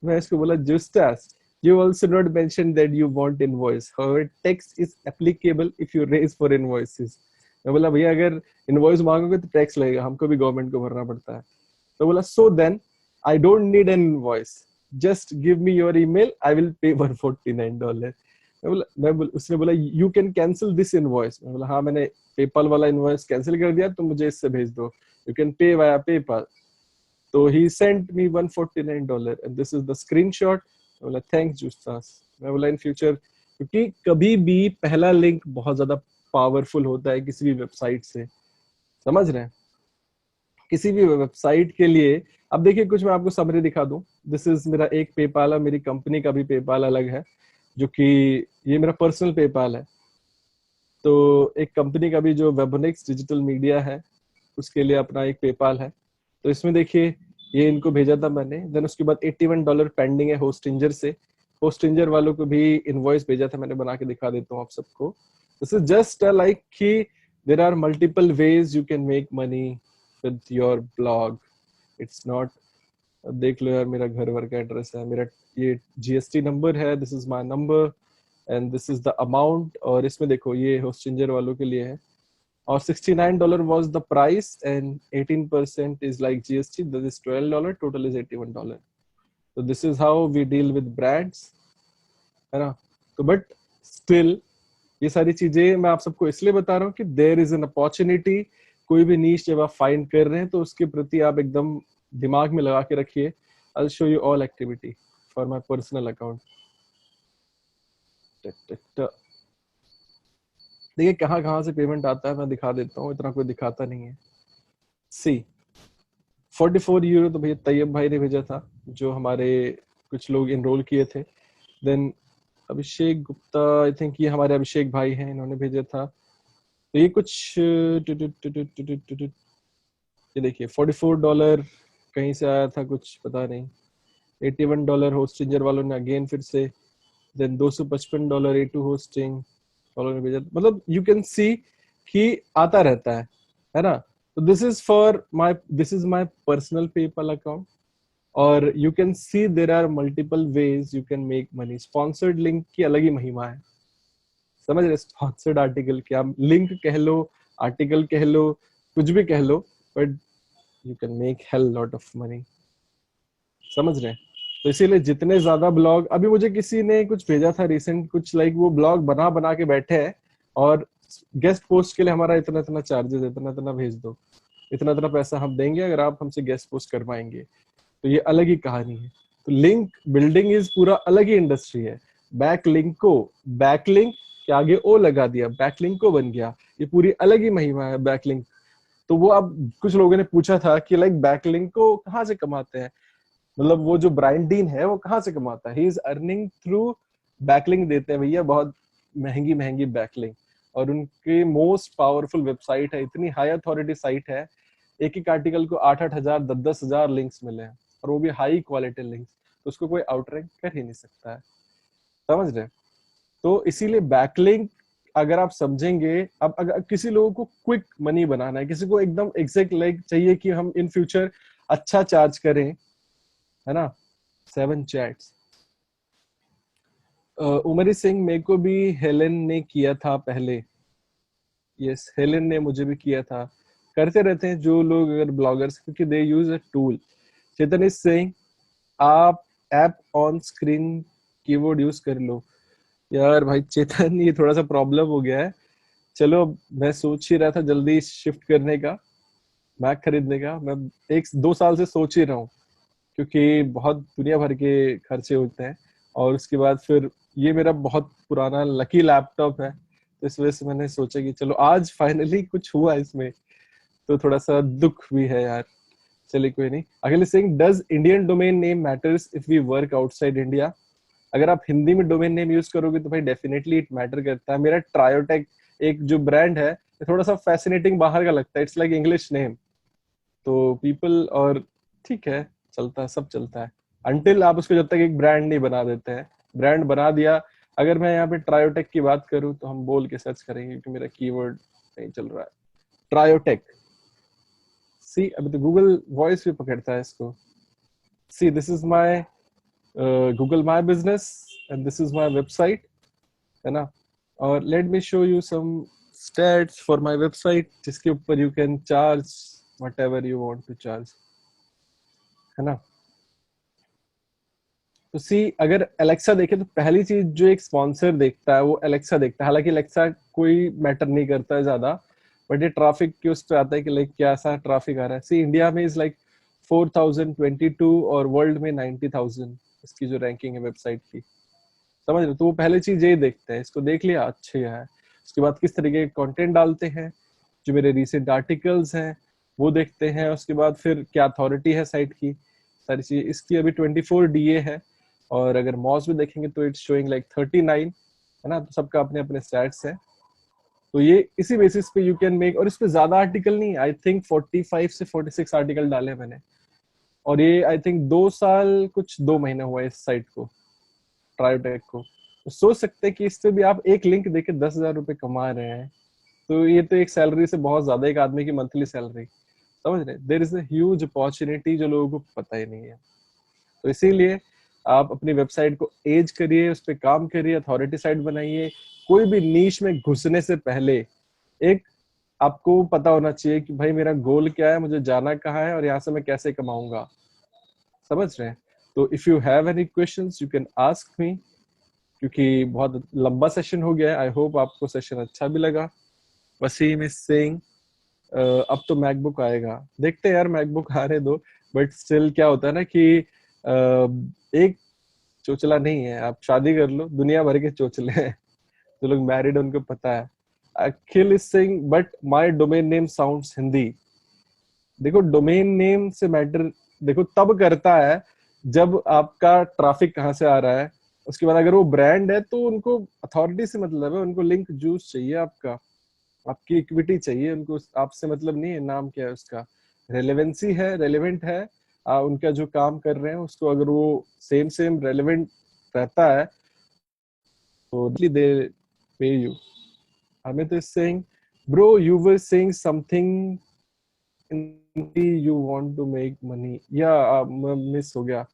मैं इसको बोला Justas, you also not mentioned that you want invoice, however tax is applicable if you raise for invoices। मैं बोला भैया अगर इनवॉइस मांगोगे तो टैक्स लगेगा, हमको भी गवर्नमेंट को भरना पड़ता है। तो बोला so then I don't need an invoice, just give me your email, I will pay $149। उसने बोला you can cancel this invoice. मैं बोला हाँ मैंने पेपाल वाला इनवॉइस कैंसिल कर दिया, तो मुझे इससे भेज दो, you can pay via PayPal. तो he sent me $149 and this is the screenshot. मैं बोला थैंक्स जूस्टास। मैं बोला इन फ्यूचर, क्योंकि कभी भी पहला लिंक बहुत ज्यादा पावरफुल होता है किसी भी वेबसाइट से, समझ रहे हैं, किसी भी वेबसाइट के लिए। अब देखिए कुछ मैं आपको समरी दिखा दूं। दिस इज मेरा एक पेपाल है, मेरी कंपनी का भी पेपाल अलग है, जो कि ये मेरा पर्सनल पेपाल है। तो एक कंपनी का भी जो वेबोनिक्स डिजिटल मीडिया है, उसके लिए अपना एक पेपाल है। तो इसमें देखिए ये इनको भेजा था मैंने, देन उसके बाद $81 पेंडिंग है होस्टिंजर से। होस्टिंजर वालों को भी इनवॉइस भेजा था, मैंने बना के दिखा देता हूँ आप सबको। This is just like कि there are multiple ways you can make money with your blog. It's not, देख लो यार मेरा घर वर का एड्रेस है, मेरा ये GST नंबर है, this is my number and this is the amount। और इसमें देखो ये होस्टिंजर वालों के लिए है, और $69 was the price and 18% is like GST, that is $12, total is $81। So this is how we deal with brands, है ना। तो बट स्टिल ये सारी चीजें मैं आप सबको इसलिए बता रहा हूँ कि देयर इज एन अपॉर्चुनिटी। कोई भी नीश जब आप फाइंड कर रहे हैं तो उसके प्रति आप एकदम दिमाग में लगा के रखिए। I will show you all activity for my personal account. देखिए कहाँ कहाँ से पेमेंट आता है, मैं दिखा देता हूँ, इतना कोई दिखाता नहीं है। सी 44 यूरो तो भैया तैयब भाई ने भेजा था, जो हमारे कुछ लोग इनरोल किए थे। Then Abhishek Gupta, I think ये हमारे अभिषेक भाई हैं, इन्होंने भेजा था। तो ये कुछ ये देखिए $44 कहीं से आया था, कुछ पता नहीं। $81 होस्टिंजर वालों ने अगेन फिर से, देन $255 A2 होस्टिंग वालों ने भेजा। मतलब यू कैन सी कि आता रहता है ना। तो this is my personal PayPal account. और you can see there are multiple ways you can make money. Sponsored link की अलग ही महिमा है, समझ रहे? स्पॉन्सर्ड आर्टिकल क्या, लिंक कह लो, आर्टिकल कह लो, कुछ भी कह लो, but you can make hell lot of money, समझ रहे हैं? तो इसीलिए जितने ज्यादा ब्लॉग, अभी मुझे किसी ने कुछ भेजा था रिसेंट, कुछ लाइक वो ब्लॉग बना बना के बैठे हैं और गेस्ट पोस्ट के लिए हमारा इतना इतना चार्जेस, इतना इतना भेज दो, इतना इतना पैसा हम देंगे अगर आप हमसे गेस्ट पोस्ट करवाएंगे। तो ये अलग ही कहानी है। तो लिंक बिल्डिंग इज पूरा अलग ही इंडस्ट्री है। बैक लिंक को, बैकलिंक के आगे ओ लगा दिया, बैकलिंक को बन गया, ये पूरी अलग ही महिमा है बैकलिंक। तो वो अब कुछ लोगों ने पूछा था कि लाइक बैकलिंक को कहाँ से कमाते हैं, मतलब वो जो ब्रायन डीन है वो कहाँ से कमाता है? ही इज अर्निंग थ्रू बैकलिंक, देते हैं भैया बहुत महंगी महंगी बैकलिंक। और उनकी मोस्ट पावरफुल वेबसाइट है, इतनी हाई अथॉरिटी साइट है, एक एक आर्टिकल को 8-8 हजार 10-10 हजार लिंक्स मिले हैं, और वो भी हाई क्वालिटी लिंक्स। तो उसको कोई आउटरैंक कर ही नहीं सकता है, समझ रहे? तो इसीलिए बैकलिंक अगर आप समझेंगे, अब अगर किसी लोगों को क्विक मनी बनाना है, किसी को एकदम एग्जैक्ट लाइक चाहिए कि हम इन फ्यूचर अच्छा चार्ज करें, है ना? 7 चैट्स। उमरी सिंह, मेरे को भी हेलेन ने किया था पहले। यस, हेलेन ने मुझे भी किया था। करते रहते हैं जो लोग अगर ब्लॉगर्स, क्योंकि they use a tool. Chetan is saying आप app on screen keyboard use कर लो। यार भाई चेतन, ये थोड़ा सा प्रॉब्लम हो गया है। चलो, मैं सोच ही रहा था जल्दी शिफ्ट करने का, मैक खरीदने का। मैं 1-2 साल से सोच ही रहा हूँ, क्योंकि बहुत दुनिया भर के खर्चे होते हैं। और उसके बाद फिर ये मेरा बहुत पुराना लकी लैपटॉप है, तो इस वजह से मैंने सोचा कि चलो आज फाइनली कुछ हुआ इसमें। तो थोड़ा सा दुख भी है यार। चलिए कोई नहीं। अगले Singh, does Indian domain name matters if we work outside India? अगर आप हिंदी में डोमेन नेम यूज करोगे तो भाई डेफिनेटली इट मैटर करता है। मेरा ट्रायोटेक एक जो ब्रांड है, थोड़ा सा फैसिनेटिंग बाहर का लगता है, इट्स लाइक इंग्लिश नेम। तो पीपल, और ठीक है, चलता है, सब चलता है अनटिल आप उसको जब तक एक ब्रांड नहीं बना देते हैं। ब्रांड बना दिया, अगर मैं यहाँ पे ट्रायोटेक की बात करूँ तो हम बोल के सर्च करेंगे, क्योंकि मेरा कीवर्ड नहीं चल रहा है। ट्रायोटेक, सी अभी तो गूगल वॉइस भी पकड़ता है इसको। See this is my Google my business and this is my website, है ना? और let me show you some stats for my website, जिसके ऊपर you can charge whatever you want to charge, है ना? तो सी, अगर एलेक्सा देखे तो पहली चीज जो एक स्पॉन्सर देखता है वो एलेक्सा देखता है। हालांकि एलेक्सा कोई मैटर नहीं करता है ज्यादा, बट ये ट्रैफिक के उस पर आता है कि लाइक कैसा ट्रैफिक आ रहा है। सी इंडिया में इज लाइक 4022 और वर्ल्ड में 90,000 इसकी जो रैंकिंग है वेबसाइट की, समझ रहे? तो वो पहली चीज यही देखते हैं, इसको देख लिया अच्छा है। उसके बाद किस तरीके के कंटेंट डालते हैं, जो मेरे रिसेंट आर्टिकल्स हैं वो देखते हैं। उसके बाद फिर क्या अथॉरिटी है साइट की, सारी चीज। इसकी अभी 24 DA है, और अगर मॉस भी देखेंगे तो इट्स शोइंग लाइक 39, है ना? तो सबका अपने अपने स्टैट्स है। तो ये इसी बेसिस पे यू कैन मेक। और इस पे ज्यादा आर्टिकल नहीं, आई थिंक 45 से 46 आर्टिकल डाले मैंने। और ये आई थिंक 2 साल कुछ 2 महीने हुआ इस साइट को, ट्रायोटेक को। तो सोच सकते हैं कि इससे भी आप एक लिंक देके 10,000 रुपए कमा रहे हैं। तो ये तो एक सैलरी से बहुत ज्यादा, एक आदमी की मंथली सैलरी, समझ रहे? There is a huge opportunity जो लोगों को पता ही नहीं है। तो इसीलिए आप अपनी वेबसाइट को एज करिए, उस पर काम करिए, अथॉरिटी साइट बनाइए। कोई भी नीश में घुसने से पहले एक आपको पता होना चाहिए कि भाई मेरा गोल क्या है, मुझे जाना कहाँ है, और यहाँ से मैं कैसे कमाऊंगा, समझ रहे हैं? तो if you have any questions you can ask me, क्योंकि बहुत लंबा सेशन हो गया है। आई होप आपको सेशन अच्छा भी लगा। वसीम इज सेइंग अब तो मैकबुक आएगा, देखते हैं यार, मैकबुक आने दो। बट स्टिल क्या होता है ना कि एक चोचला नहीं है, आप शादी कर लो, दुनिया भर के चोचले हैं जो लोग मैरिड उनको पता है। Akhil is saying but my domain name sounds Hindi. देखो डोमेन नेम से मैटर देखो तब करता है जब आपका ट्रैफिक कहाँ से आ रहा है। उसके बाद अगर वो ब्रांड है तो उनको अथॉरिटी से मतलब है, उनको लिंक जूस चाहिए आपका, आपकी इक्विटी चाहिए उनको, आपसे मतलब नहीं है नाम क्या है उसका। रेलेवेंसी है, रेलेवेंट है, उनका जो काम कर रहे हैं उसको अगर वो सेम सेम रेलेवेंट रहता है तो they pay you. Amit is saying, bro, you were saying something in you want to make money, या मिस हो गया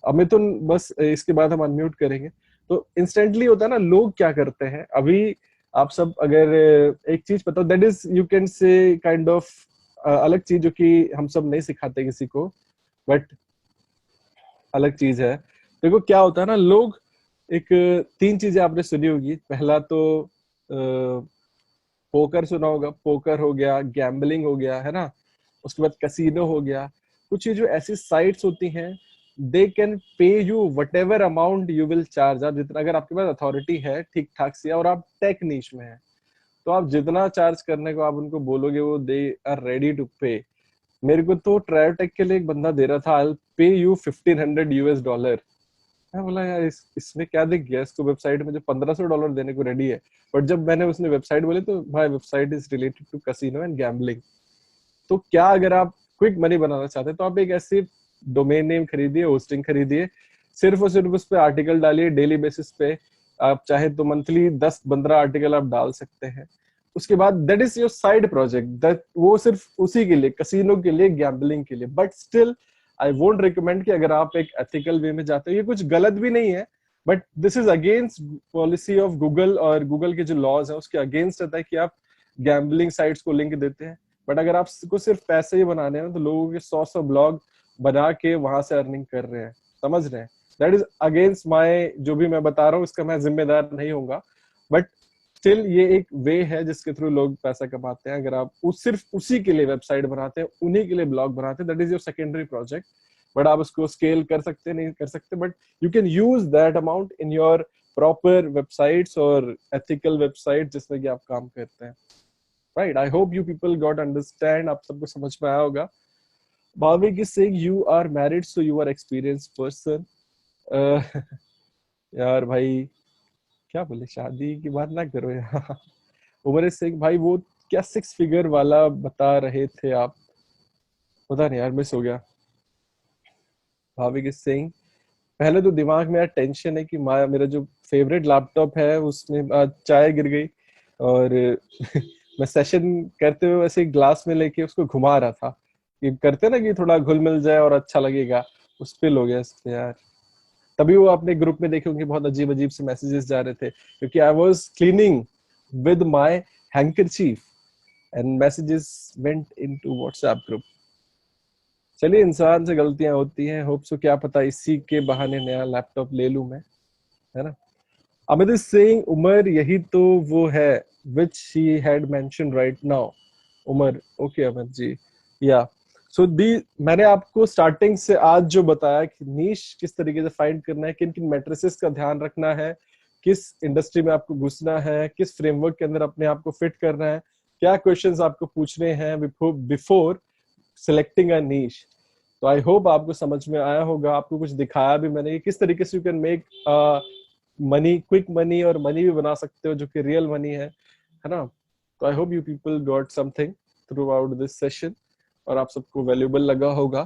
अमितुन, बस इसके बाद हम अनम्यूट करेंगे। तो इंस्टेंटली होता है ना, लोग क्या करते हैं अभी, आप सब अगर एक चीज पता, that is you can say kind of अलग चीज जो कि हम सब नहीं सिखाते किसी को, बट अलग चीज है। देखो क्या होता है ना, लोग एक तीन चीजें आपने सुनी होगी। पहला तो पोकर सुना होगा, पोकर हो गया, गैम्बलिंग हो गया, है ना। उसके बाद कैसीनो हो गया। कुछ ये जो ऐसी साइट्स होती हैं, they can pay you what ever amount you will charge. आप जितना, अगर आपके पास अथॉरिटी है ठीक ठाक से और आप टेक नीश में है, तो आप जितना चार्ज करने को आप उनको बोलोगे, वो दे आर रेडी टू पे। मेरे को तो ट्रायोटेक के लिए एक बंदा दे रहा था, आई पे यू $1500। मैं बोला यार इसमें क्या दिख गया इसको, वेबसाइट में जो $1500 देने को रेडी है। बट जब मैंने उसने वेबसाइट बोली तो my website is related to casino and gambling. तो क्या, अगर आप क्विक मनी बनाना चाहते हैं तो आप एक ऐसी डोमेन नेम खरीदिए, होस्टिंग खरीदिए, सिर्फ और सिर्फ उस पर आर्टिकल डालिए डेली बेसिस पे। आप चाहे तो मंथली 10-15 आर्टिकल आप डाल सकते हैं। उसके बाद that is your side project, that वो सिर्फ उसी के लिए, कसिनो के लिए, गैम्बलिंग के लिए। But still I won't recommend कि अगर आप एक एथिकल वे में जाते हो, ये कुछ गलत भी नहीं है, but this is against policy of Google, और गूगल के जो लॉज है उसके अगेंस्ट रहता है कि आप गैम्बलिंग साइट्स को लिंक देते हैं। बट अगर आपको सिर्फ पैसे ही बनाने हैं तो लोगों के 100 ब्लॉग बना के वहां से अर्निंग कर रहे हैं, समझ रहे हैं। दैट इज अगेंस्ट माई, जो भी मैं बता रहा हूँ इसका मैं जिम्मेदार नहीं होऊंगा, बट स्टिल ये एक वे है जिसके थ्रू लोग पैसा कमाते हैं। अगर आप सिर्फ उसी के लिए वेबसाइट बनाते हैं, उन्हीं के लिए ब्लॉग बनाते हैं, that is your secondary project. But आप उसको स्केल कर सकते नहीं कर सकते, but you can use that amount in your proper websites और एथिकल वेबसाइट जिसमें कि आप काम करते हैं। Right, I hope you people got understand, आप सबको समझ में आया होगा। Bhavik is saying you are married so you are experience person. यार भाई क्या बोले, शादी की बात ना करो यार। उमर सिंह भाई, वो क्या 6 फिगर वाला बता रहे थे आप, पता नहीं यार, मिस हो गया। भाविक सिंह, पहले तो दिमाग में यार टेंशन है कि मेरा जो फेवरेट लैपटॉप है उसमें चाय गिर गई, और मैं सेशन करते हुए वैसे ग्लास में लेके उसको घुमा रहा था, कि करते ना कि थोड़ा घुल मिल जाए और अच्छा लगेगा, उस पे हो गया इसमें यार। तभी वो अपने ग्रुप में देखे होंगे, बहुत अजीब अजीब से मैसेजेस जा रहे थे, क्योंकि I was cleaning with my handkerchief and messages went into WhatsApp group. चलिए, इंसान से गलतियां होती हैं, होप सो, क्या पता इसी के बहाने नया लैपटॉप ले लूं मैं, है ना। अमित इज सेइंग उमर, यही तो वो है which she had mentioned right now। Umar, okay Amit ji, yeah so दी, मैंने आपको स्टार्टिंग से आज जो बताया कि नीश किस तरीके से फाइंड करना है, किन किन मैट्रिसेस का ध्यान रखना है, किस इंडस्ट्री में आपको घुसना है, किस फ्रेमवर्क के अंदर अपने आप को फिट करना है, क्या क्वेश्चंस आपको पूछने हैं बिफोर सिलेक्टिंग अ नीश। तो आई होप आपको समझ में आया होगा, आपको कुछ दिखाया भी मैंने कि किस तरीके से you can make money, quick money, और मनी भी बना सकते हो जो कि रियल मनी है ना। तो आई hope you people got something through out this session, और आप सबको वैल्यूएबल लगा होगा।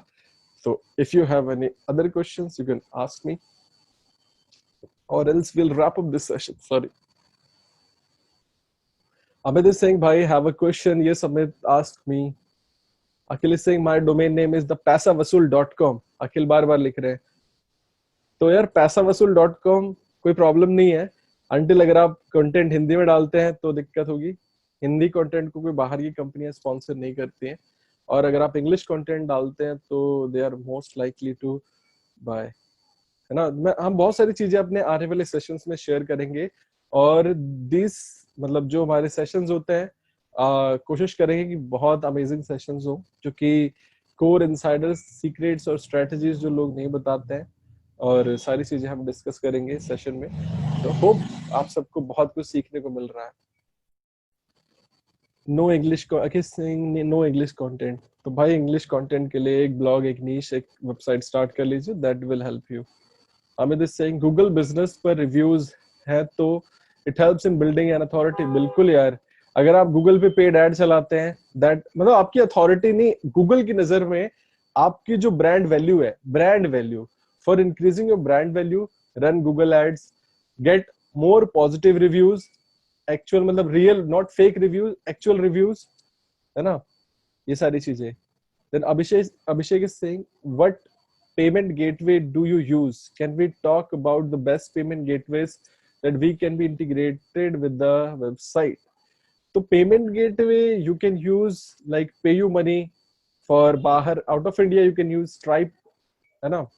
तो if you have any other questions you can ask me, or else we'll wrap up this session. Sorry. Amit is saying, bhai, have a question. Yes, Amit, ask me. Akhil is saying, my domain name is thepaisawasool.com. अखिल बार बार लिख रहे हैं। तो यार paisavasool.com कोई problem नहीं है, until अगर आप कंटेंट हिंदी में डालते हैं तो दिक्कत होगी। हिंदी कंटेंट को कोई बाहर की कंपनियां स्पॉन्सर नहीं करती हैं, और अगर आप इंग्लिश कंटेंट डालते हैं तो they are most likely to buy, है ना। हम बहुत सारी चीजें अपने आने वाले सेशंस में शेयर करेंगे, और दिस मतलब जो हमारे सेशंस होते हैं, कोशिश करेंगे कि बहुत अमेजिंग सेशंस हो, जो कि कोर इनसाइडर सीक्रेट्स और स्ट्रेटजीज जो लोग नहीं बताते हैं, और सारी चीजें हम डिस्कस करेंगे सेशन में। तो होप आप सबको बहुत कुछ सीखने को मिल रहा है। No English no English content, तो भाई इंग्लिश कंटेंट के लिए एक ब्लॉग, एक नीश, एक वेबसाइट स्टार्ट कर लीजिए, that will help you. Amit is saying Google business पर रिव्यूज है तो it helps in building an authority. बिल्कुल यार, अगर आप गूगल पे पेड एड चलाते हैं, दैट मतलब आपकी अथॉरिटी नहीं, गूगल की नजर में आपकी जो ब्रांड वैल्यू है, brand value, for increasing your brand value run Google ads, get more positive reviews, actual मतलब real, not fake reviews, actual reviews, है ना, ये सारी चीजें। Then Abhishek is saying, what payment gateway do you use? Can we talk about the best payment gateways that we can be integrated with the website? So payment gateway you can use like PayUmoney. For Bahar, out of India you can use Stripe, है ना?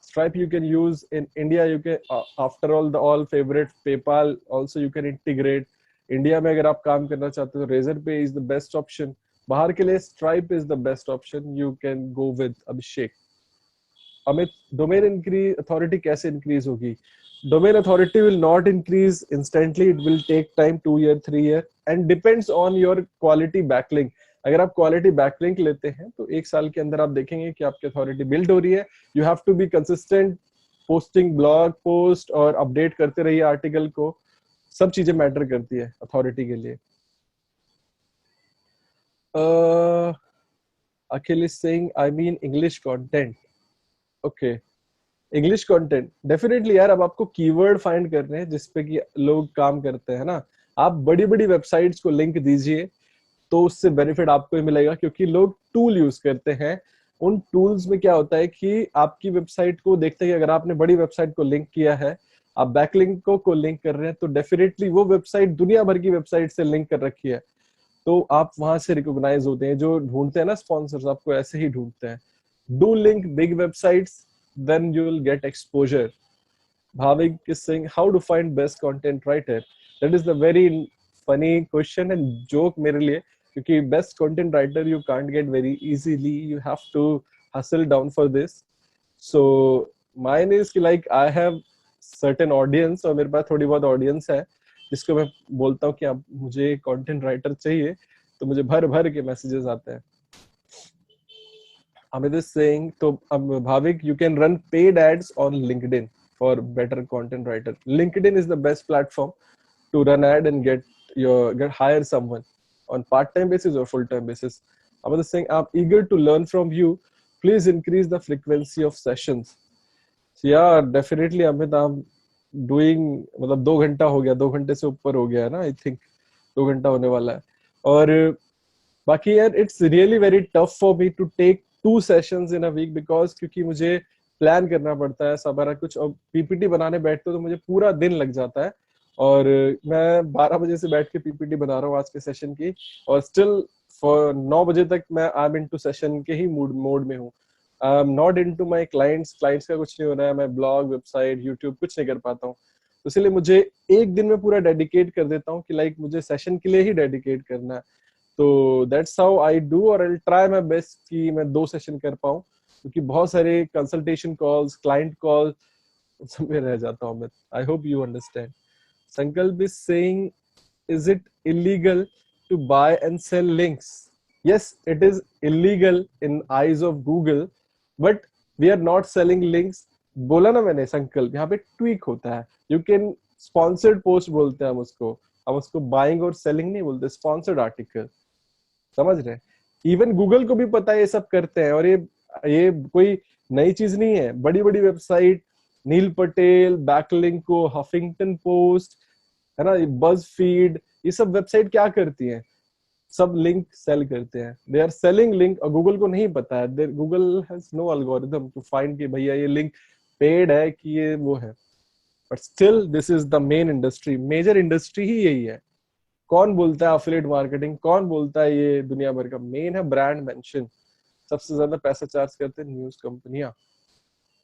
Stripe you can use in India. You can after all the all favorite PayPal also you can integrate. India में अगर आप काम करना चाहते हो तो Razorpay is the best option. बाहर के लिए Stripe is the best option. You can go with Abhishek. Amit, domain increase authority कैसे इंक्रीज होगी? Domain authority will not increase instantly. It will take time, 2 year 3 year, and depends on your quality backlink. अगर आप quality backlink लेते हैं तो 1 साल के अंदर आप देखेंगे कि आपकी अथॉरिटी बिल्ड हो रही है. You have to be consistent, posting blog post और अपडेट करते रहिए आर्टिकल को. सब चीजें मैटर करती है अथॉरिटी के लिए. Akhil is saying I mean English content. Okay, English content definitely यार. अब आपको कीवर्ड फाइंड करने हैं जिसपे कि लोग काम करते हैं ना. आप बड़ी बड़ी वेबसाइट्स को लिंक दीजिए तो उससे बेनिफिट आपको ही मिलेगा, क्योंकि लोग टूल यूज करते हैं. उन टूल्स में क्या होता है कि आपकी वेबसाइट को देखते हैं. अगर आपने बड़ी वेबसाइट को लिंक किया है, आप बैकलिंक को लिंक कर रहे हैं, तो डेफिनेटली वो वेबसाइट दुनिया भर की वेबसाइट से लिंक कर रखी है, तो आप वहां से रिकॉग्नाइज होते हैं. जो ढूंढते हैं ना स्पॉन्सर्स, आपको ऐसे ही ढूंढते हैं. Do link big websites, then you will get exposure. Bhavik is saying, how to find best content writer? That is the very funny question and joke मेरे लिए, क्योंकि best content writer you can't get very easily. You have to hustle down for this. So mine is कि like I have certain audience, और मेरे पास थोड़ी बहुत audience है जिसको मैं बोलता हूँ कि आप मुझे content writer चाहिए, तो मुझे भर भर के messages आते हैं. Amit is saying, so Bhavik, you can run paid ads on LinkedIn for better content writer. LinkedIn is the best platform to run ad and get hire someone on part-time basis or full-time basis. Amit is saying, I'm eager to learn from you. Please increase the frequency of sessions. So yeah, definitely Amit, I'm doing, मतलब 2 घंटा हो गया, 2 घंटे से ऊपर हो गया है ना. I think 2 घंटा होने वाला है. और बाकी यार, it's really very tough for me to take 2 sessions in a week because क्योंकि मुझे प्लान करना पड़ता है सारा कुछ, और पीपीटी बनाने बैठते तो मुझे पूरा दिन लग जाता है. और मैं 12 बजे से बैठ के पीपीटी बना रहा हूँ आज के सेशन की, और स्टिल फॉर 9 बजे तक मैं आई एम इनटू सेशन के ही मोड में हूँ. I am not into my clients का कुछ नहीं हो रहा है. मैं ब्लॉग, वेबसाइट, यूट्यूब कुछ नहीं कर पाता हूँ. तो इसलिए मुझे एक दिन में पूरा डेडिकेट कर देता हूँ कि लाइक मुझे सेशन के लिए ही डेडिकेट करना है. तो दैट्स हाउ आई डू, और आई ट्राई माय बेस्ट कि मैं 2 सेशन कर पाऊं, क्योंकि बहुत सारे कंसल्टेशन कॉल्स, क्लाइंट कॉल सब में रह जाता हूं मैं. I hope you understand. Sankalp is saying, is it illegal to buy and sell links? Yes, it is illegal in eyes of Google, but we are not selling links. बोला ना मैंने संकल्प, यहाँ पे ट्वीक होता है. यू कैन स्पॉन्सर्ड पोस्ट बोलते हैं हम उसको बाइंग और सेलिंग नहीं बोलते, स्पॉन्सर्ड आर्टिकल. समझ रहे? इवन गूगल को भी पता है ये सब करते हैं, और ये कोई नई चीज नहीं है. बड़ी बड़ी वेबसाइट, नील पटेल, बैकलिंको, हफिंगटन पोस्ट, है ना, बज फीड, ये सब वेबसाइट क्या करती हैं? सब लिंक सेल करते हैं. दे आर सेलिंग लिंक, और गूगल को नहीं पता है. Google has no algorithm to find कि भैया ये लिंक पेड है कि ये वो है. But still this is the main industry. Major industry ही यही है. कौन बोलता है एफिलिएट मार्केटिंग? कौन बोलता है ये दुनिया भर का? मेन है ब्रांड मेंशन. सबसे ज्यादा पैसा चार्ज करते हैं न्यूज कंपनियां.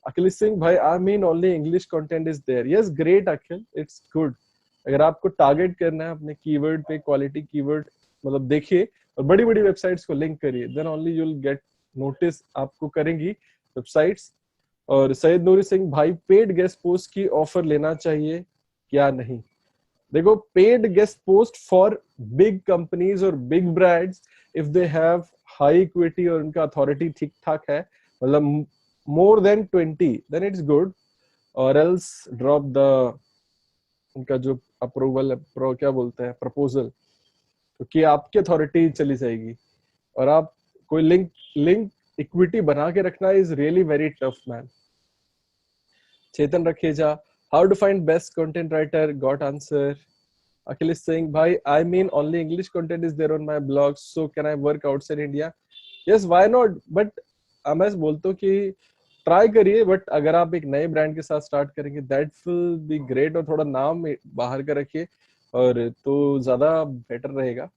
अखिल सिंह भाई, I mean only English content is there. Yes, great Akhil, it's good. अगर आपको टारगेट करना है अपने कीवर्ड पे, क्वालिटी कीवर्ड, मतलब देखिए और बड़ी बड़ी वेबसाइट्स को लिंक करिए, then only you will get notice. आपको करेंगी वेबसाइट्स. और सैयद नूरी सिंह भाई, पेड गेस्ट पोस्ट की ऑफर लेना चाहिए क्या नहीं? देखो, paid guest post for big companies और big brands, if they have high equity और उनका अथॉरिटी ठीक ठाक है, मतलब more than 20, then it's good. और एल्स ड्रॉप द उनका जो अप्रूवल, क्या बोलते हैं, प्रपोजल, क्योंकि आपकी अथॉरिटी चली जाएगी. और आप कोई लिंक इक्विटी बना के रखना is really very tough man. Chetan Rakheja, how to find best content writer, got answer. Akhil is saying, bhai, I mean only English content is there on my blog, so can I work outside India? Yes why not, but मैं बोलता हूँ कि try करिए, but अगर आप एक नए brand के साथ स्टार्ट करेंगे दैट विल बी ग्रेट, और थोड़ा नाम बाहर का रखिए और तो ज्यादा बेटर रहेगा.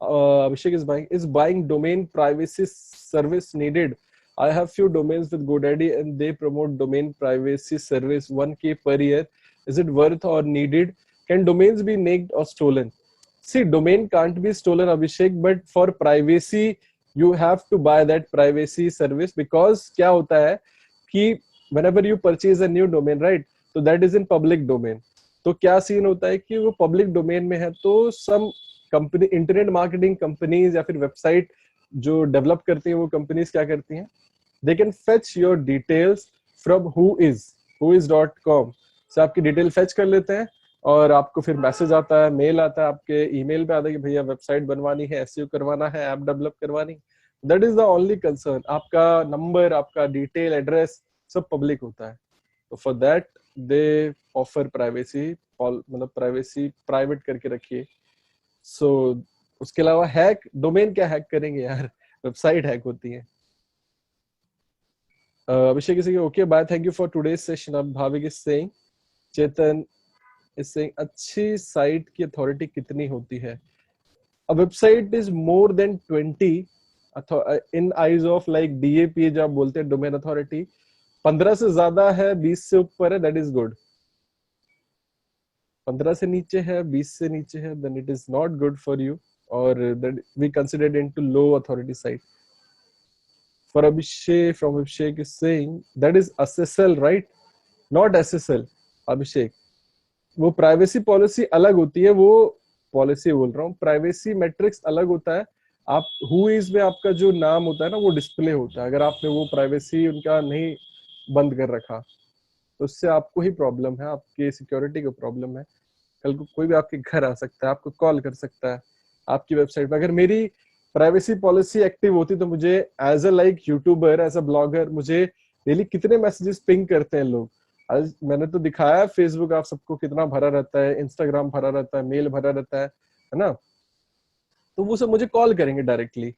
Abhishek is buying domain privacy service needed. I have few domains with GoDaddy and they promote domain privacy service 1K per year. Is it worth or needed? Can domains be nicked or stolen? See, domain can't be stolen, Abhishek, but for privacy, you have to buy that privacy service because क्या होता है कि whenever you purchase a new domain, right? So that is in public domain. तो क्या scene होता है कि वो पब्लिक डोमेन में है तो some company, internet marketing companies या फिर वेबसाइट जो डेवलप करती हैं वो कंपनीज क्या करती हैं, they can fetch your details from whois.com से आपकी डिटेल फेच कर लेते हैं और आपको फिर मैसेज आता है, मेल आता है, आपके ईमेल पे आता है कि भैया वेबसाइट बनवानी है, एसईओ करवाना है, ऐप डेवलप करवानी. That is the only concern. आपका नंबर, आपका डिटेल, एड्रेस सब पब्लिक होता है. तो for that they offer privacy, मतलब प्राइवेसी प्राइवेट करके रखिए. सो उसके अलावा हैक, डोमेन क्या हैक करेंगे यार, वेबसाइट हैक होती है. Abhishek is okay bye, thank you for today's session. अब Bhavik is saying, Chetan is saying अच्छी साइट की अथॉरिटी कितनी होती है? A website is more than 20 in eyes of like DAP जो आप बोलते हैं डोमेन अथॉरिटी. 15 से ज्यादा है, 20 से ऊपर है, दैट इज गुड. 15 से नीचे है, 20 से नीचे है, then it is not good for you, or that we considered into low authority site. For Abhishek, from Abhishek is saying that is SSL, right? Not SSL, Abhishek. वो privacy policy अलग होती है, वो पॉलिसी बोल रहा हूँ, privacy matrix अलग होता है. आप हु इज में आपका जो नाम होता है ना वो डिस्प्ले होता है. अगर आपने वो प्राइवेसी उनका नहीं बंद कर रखा तो उससे आपको ही प्रॉब्लम है, आपकी सिक्योरिटी को प्रॉब्लम है. कल को कोई भी आपके घर आ सकता है, आपको कॉल कर सकता है आपकी वेबसाइट पे. अगर मेरी प्राइवेसी पॉलिसी एक्टिव होती तो मुझे as a like YouTuber, as a blogger, मुझे डेली कितने मैसेजेस पिंग करते हैं लोग. आज मैंने तो दिखाया फेसबुक आप सबको कितना भरा रहता है, इंस्टाग्राम भरा रहता है, मेल भरा रहता है ना. तो वो सब मुझे कॉल करेंगे डायरेक्टली,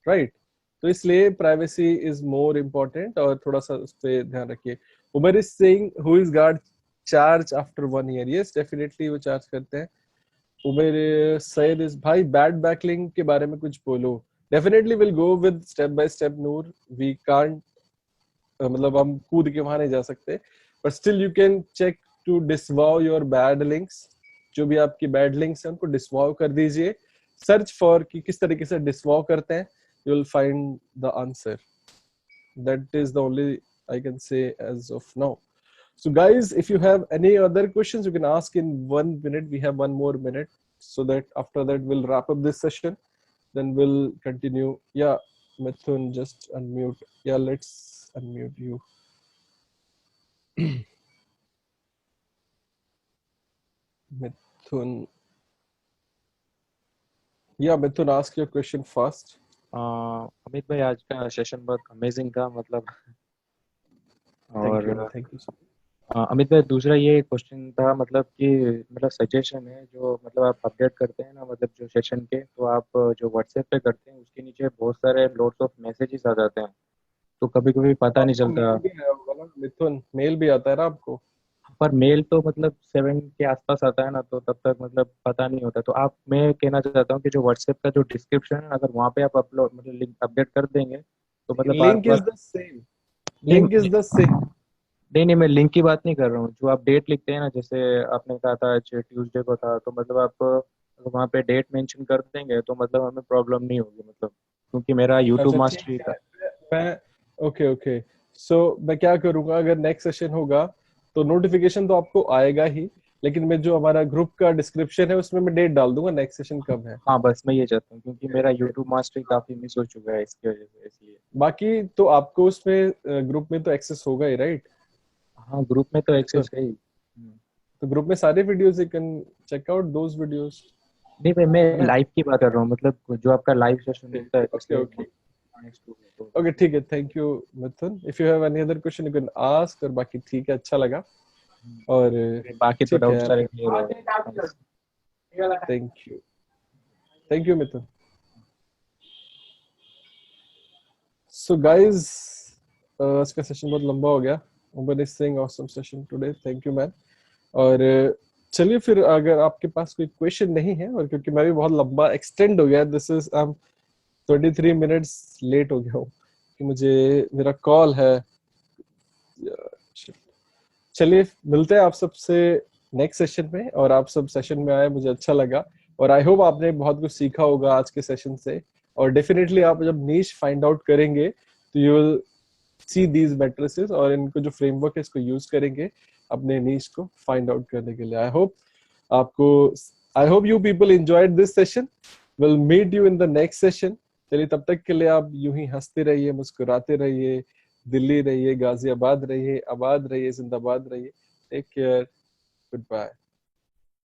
राइट? तो इसलिए प्राइवेसी इज मोर इम्पोर्टेंट और थोड़ा सा उस पर ध्यान रखिए. Umar is saying who is guard charge after 1 year? Yes definitely वो चार्ज करते हैं. उमेर सैयद इस भाई बैड बैकलिंग के बारे में कुछ बोलो. Definitely will go with step by step Noor. We can't, मतलब हम कूद के वहां नहीं जा सकते, but still you can check to disavow your bad links. जो भी आपकी बैड लिंक्स हैं उनको डिसवॉव कर दीजिए. सर्च फॉर कि किस तरीके से डिसवॉव करते हैं, you will find the answer. That is the only I can say as of now. So guys, if you have any other questions, you can ask in 1 minute. We have 1 more minute, so that after that we'll wrap up this session. Then we'll continue. Yeah, Mithun, just unmute. Yeah, let's unmute you. Mithun. Yeah, Mithun, ask your question first. Amit भाई आज का session बहुत amazing था मतलब. Thank you. और Thank you so much. Amit भाई दूसरा ये क्वेश्चन था मतलब कि मतलब सजेशन है जो मतलब आप अपडेट करते हैं ना मतलब जो सेशन के, तो आप जो व्हाट्सएप पे करते हैं उसके नीचे बहुत सारे लोड्स ऑफ मैसेजेस आ जाते हैं, तो कभी कभी पता नहीं आपको चलता. मेल भी आया होगा ना मिथुन, मेल भी आता है ना आपको? पर मेल तो मतलब 7 के आसपास आता है ना, तो तब तक मतलब पता नहीं होता. तो आप, मैं कहना चाहता हूँ कि जो व्हाट्सएप का जो डिस्क्रिप्शन है अगर वहाँ पे आप अपलोड मतलब लिंक अपडेट कर देंगे तो मतलब बार लिंक इज बार. The same. नहीं लिंक इज द सेम. नहीं नहीं, मैं लिंक की बात नहीं कर रहा हूँ. जो आप डेट लिखते हैं ना, जैसे आपने कहा था आज ट्यूसडे को था, तो मतलब आप अगर वहाँ पे डेट मेंशन कर देंगे तो मतलब हमें प्रॉब्लम नहीं होगी मतलब, क्योंकि मेरा यूट्यूब अच्छा ठीक मास्टरी है. का. मैं ओके ओके. सो मैं क्या करूंगा, अगर नेक्स्ट सेशन होगा तो नोटिफिकेशन तो आपको आएगा ही, लेकिन मैं जो हमारा ग्रुप का डिस्क्रिप्शन है उसमें मैं डेट डाल दूंगा नेक्स्ट सेशन कब है. हाँ बस मैं ये चाहता हूँ, क्योंकि मेरा यूट्यूब मास्टरी काफी मिस हो चुका है इसकी वजह से, इसलिए. बाकी तो आपको उसमें ग्रुप में तो एक्सेस होगा ही, राइट? हाँ ग्रुप में तो तो एक्सेस है ही. तो ग्रुप में सारे videos you can check out those videos, नहीं भाई, है मैं ना? लाइव की बात कर रहा हूँ, मतलब जो आपका लाइव सेशन होता है ओके जैसे ओके नेक्स्ट तो. ओके ठीक है. Thank you Mithun. If you have any other question you can ask. और बाकी ठीक है, अच्छा लगा. और बाकी तो ठीक डाउट है. सारे क्लियर हो. Thank you. Thank you Mithun. So guys, आज का सेशन बहुत लंबा हो गया. Umar is saying awesome session today, thank you man. और चलिए फिर, अगर आपके पास कोई क्वेश्चन नहीं है, और क्योंकि मैं भी बहुत लंबा एक्सटेंड हो गया, this is I am 23 minutes late हो गया हूँ कि मुझे मेरा कॉल है. चलिए मिलते हैं आप सबसे नेक्स्ट सेशन में. और आप सब सेशन में आए, मुझे अच्छा लगा. और आई होप आपने बहुत कुछ सीखा होगा आज के सेशन से. और डेफिनेटली आप जब नीश फाइंड आउट करेंगे तो you will see these matrices, और इनको जो फ्रेमवर्क है इसको यूज करेंगे अपने नीश को फाइंड आउट करने के लिए. आपको I hope you people enjoyed this session. Will meet you in the next session. चलिए तब तक के लिए आप यूं ही हंसते रहिए, मुस्कुराते रहिए, दिल्ली रहिए, गाजियाबाद रहिए, आबाद रहिए, जिंदाबाद रहिए. Take care. Good bye.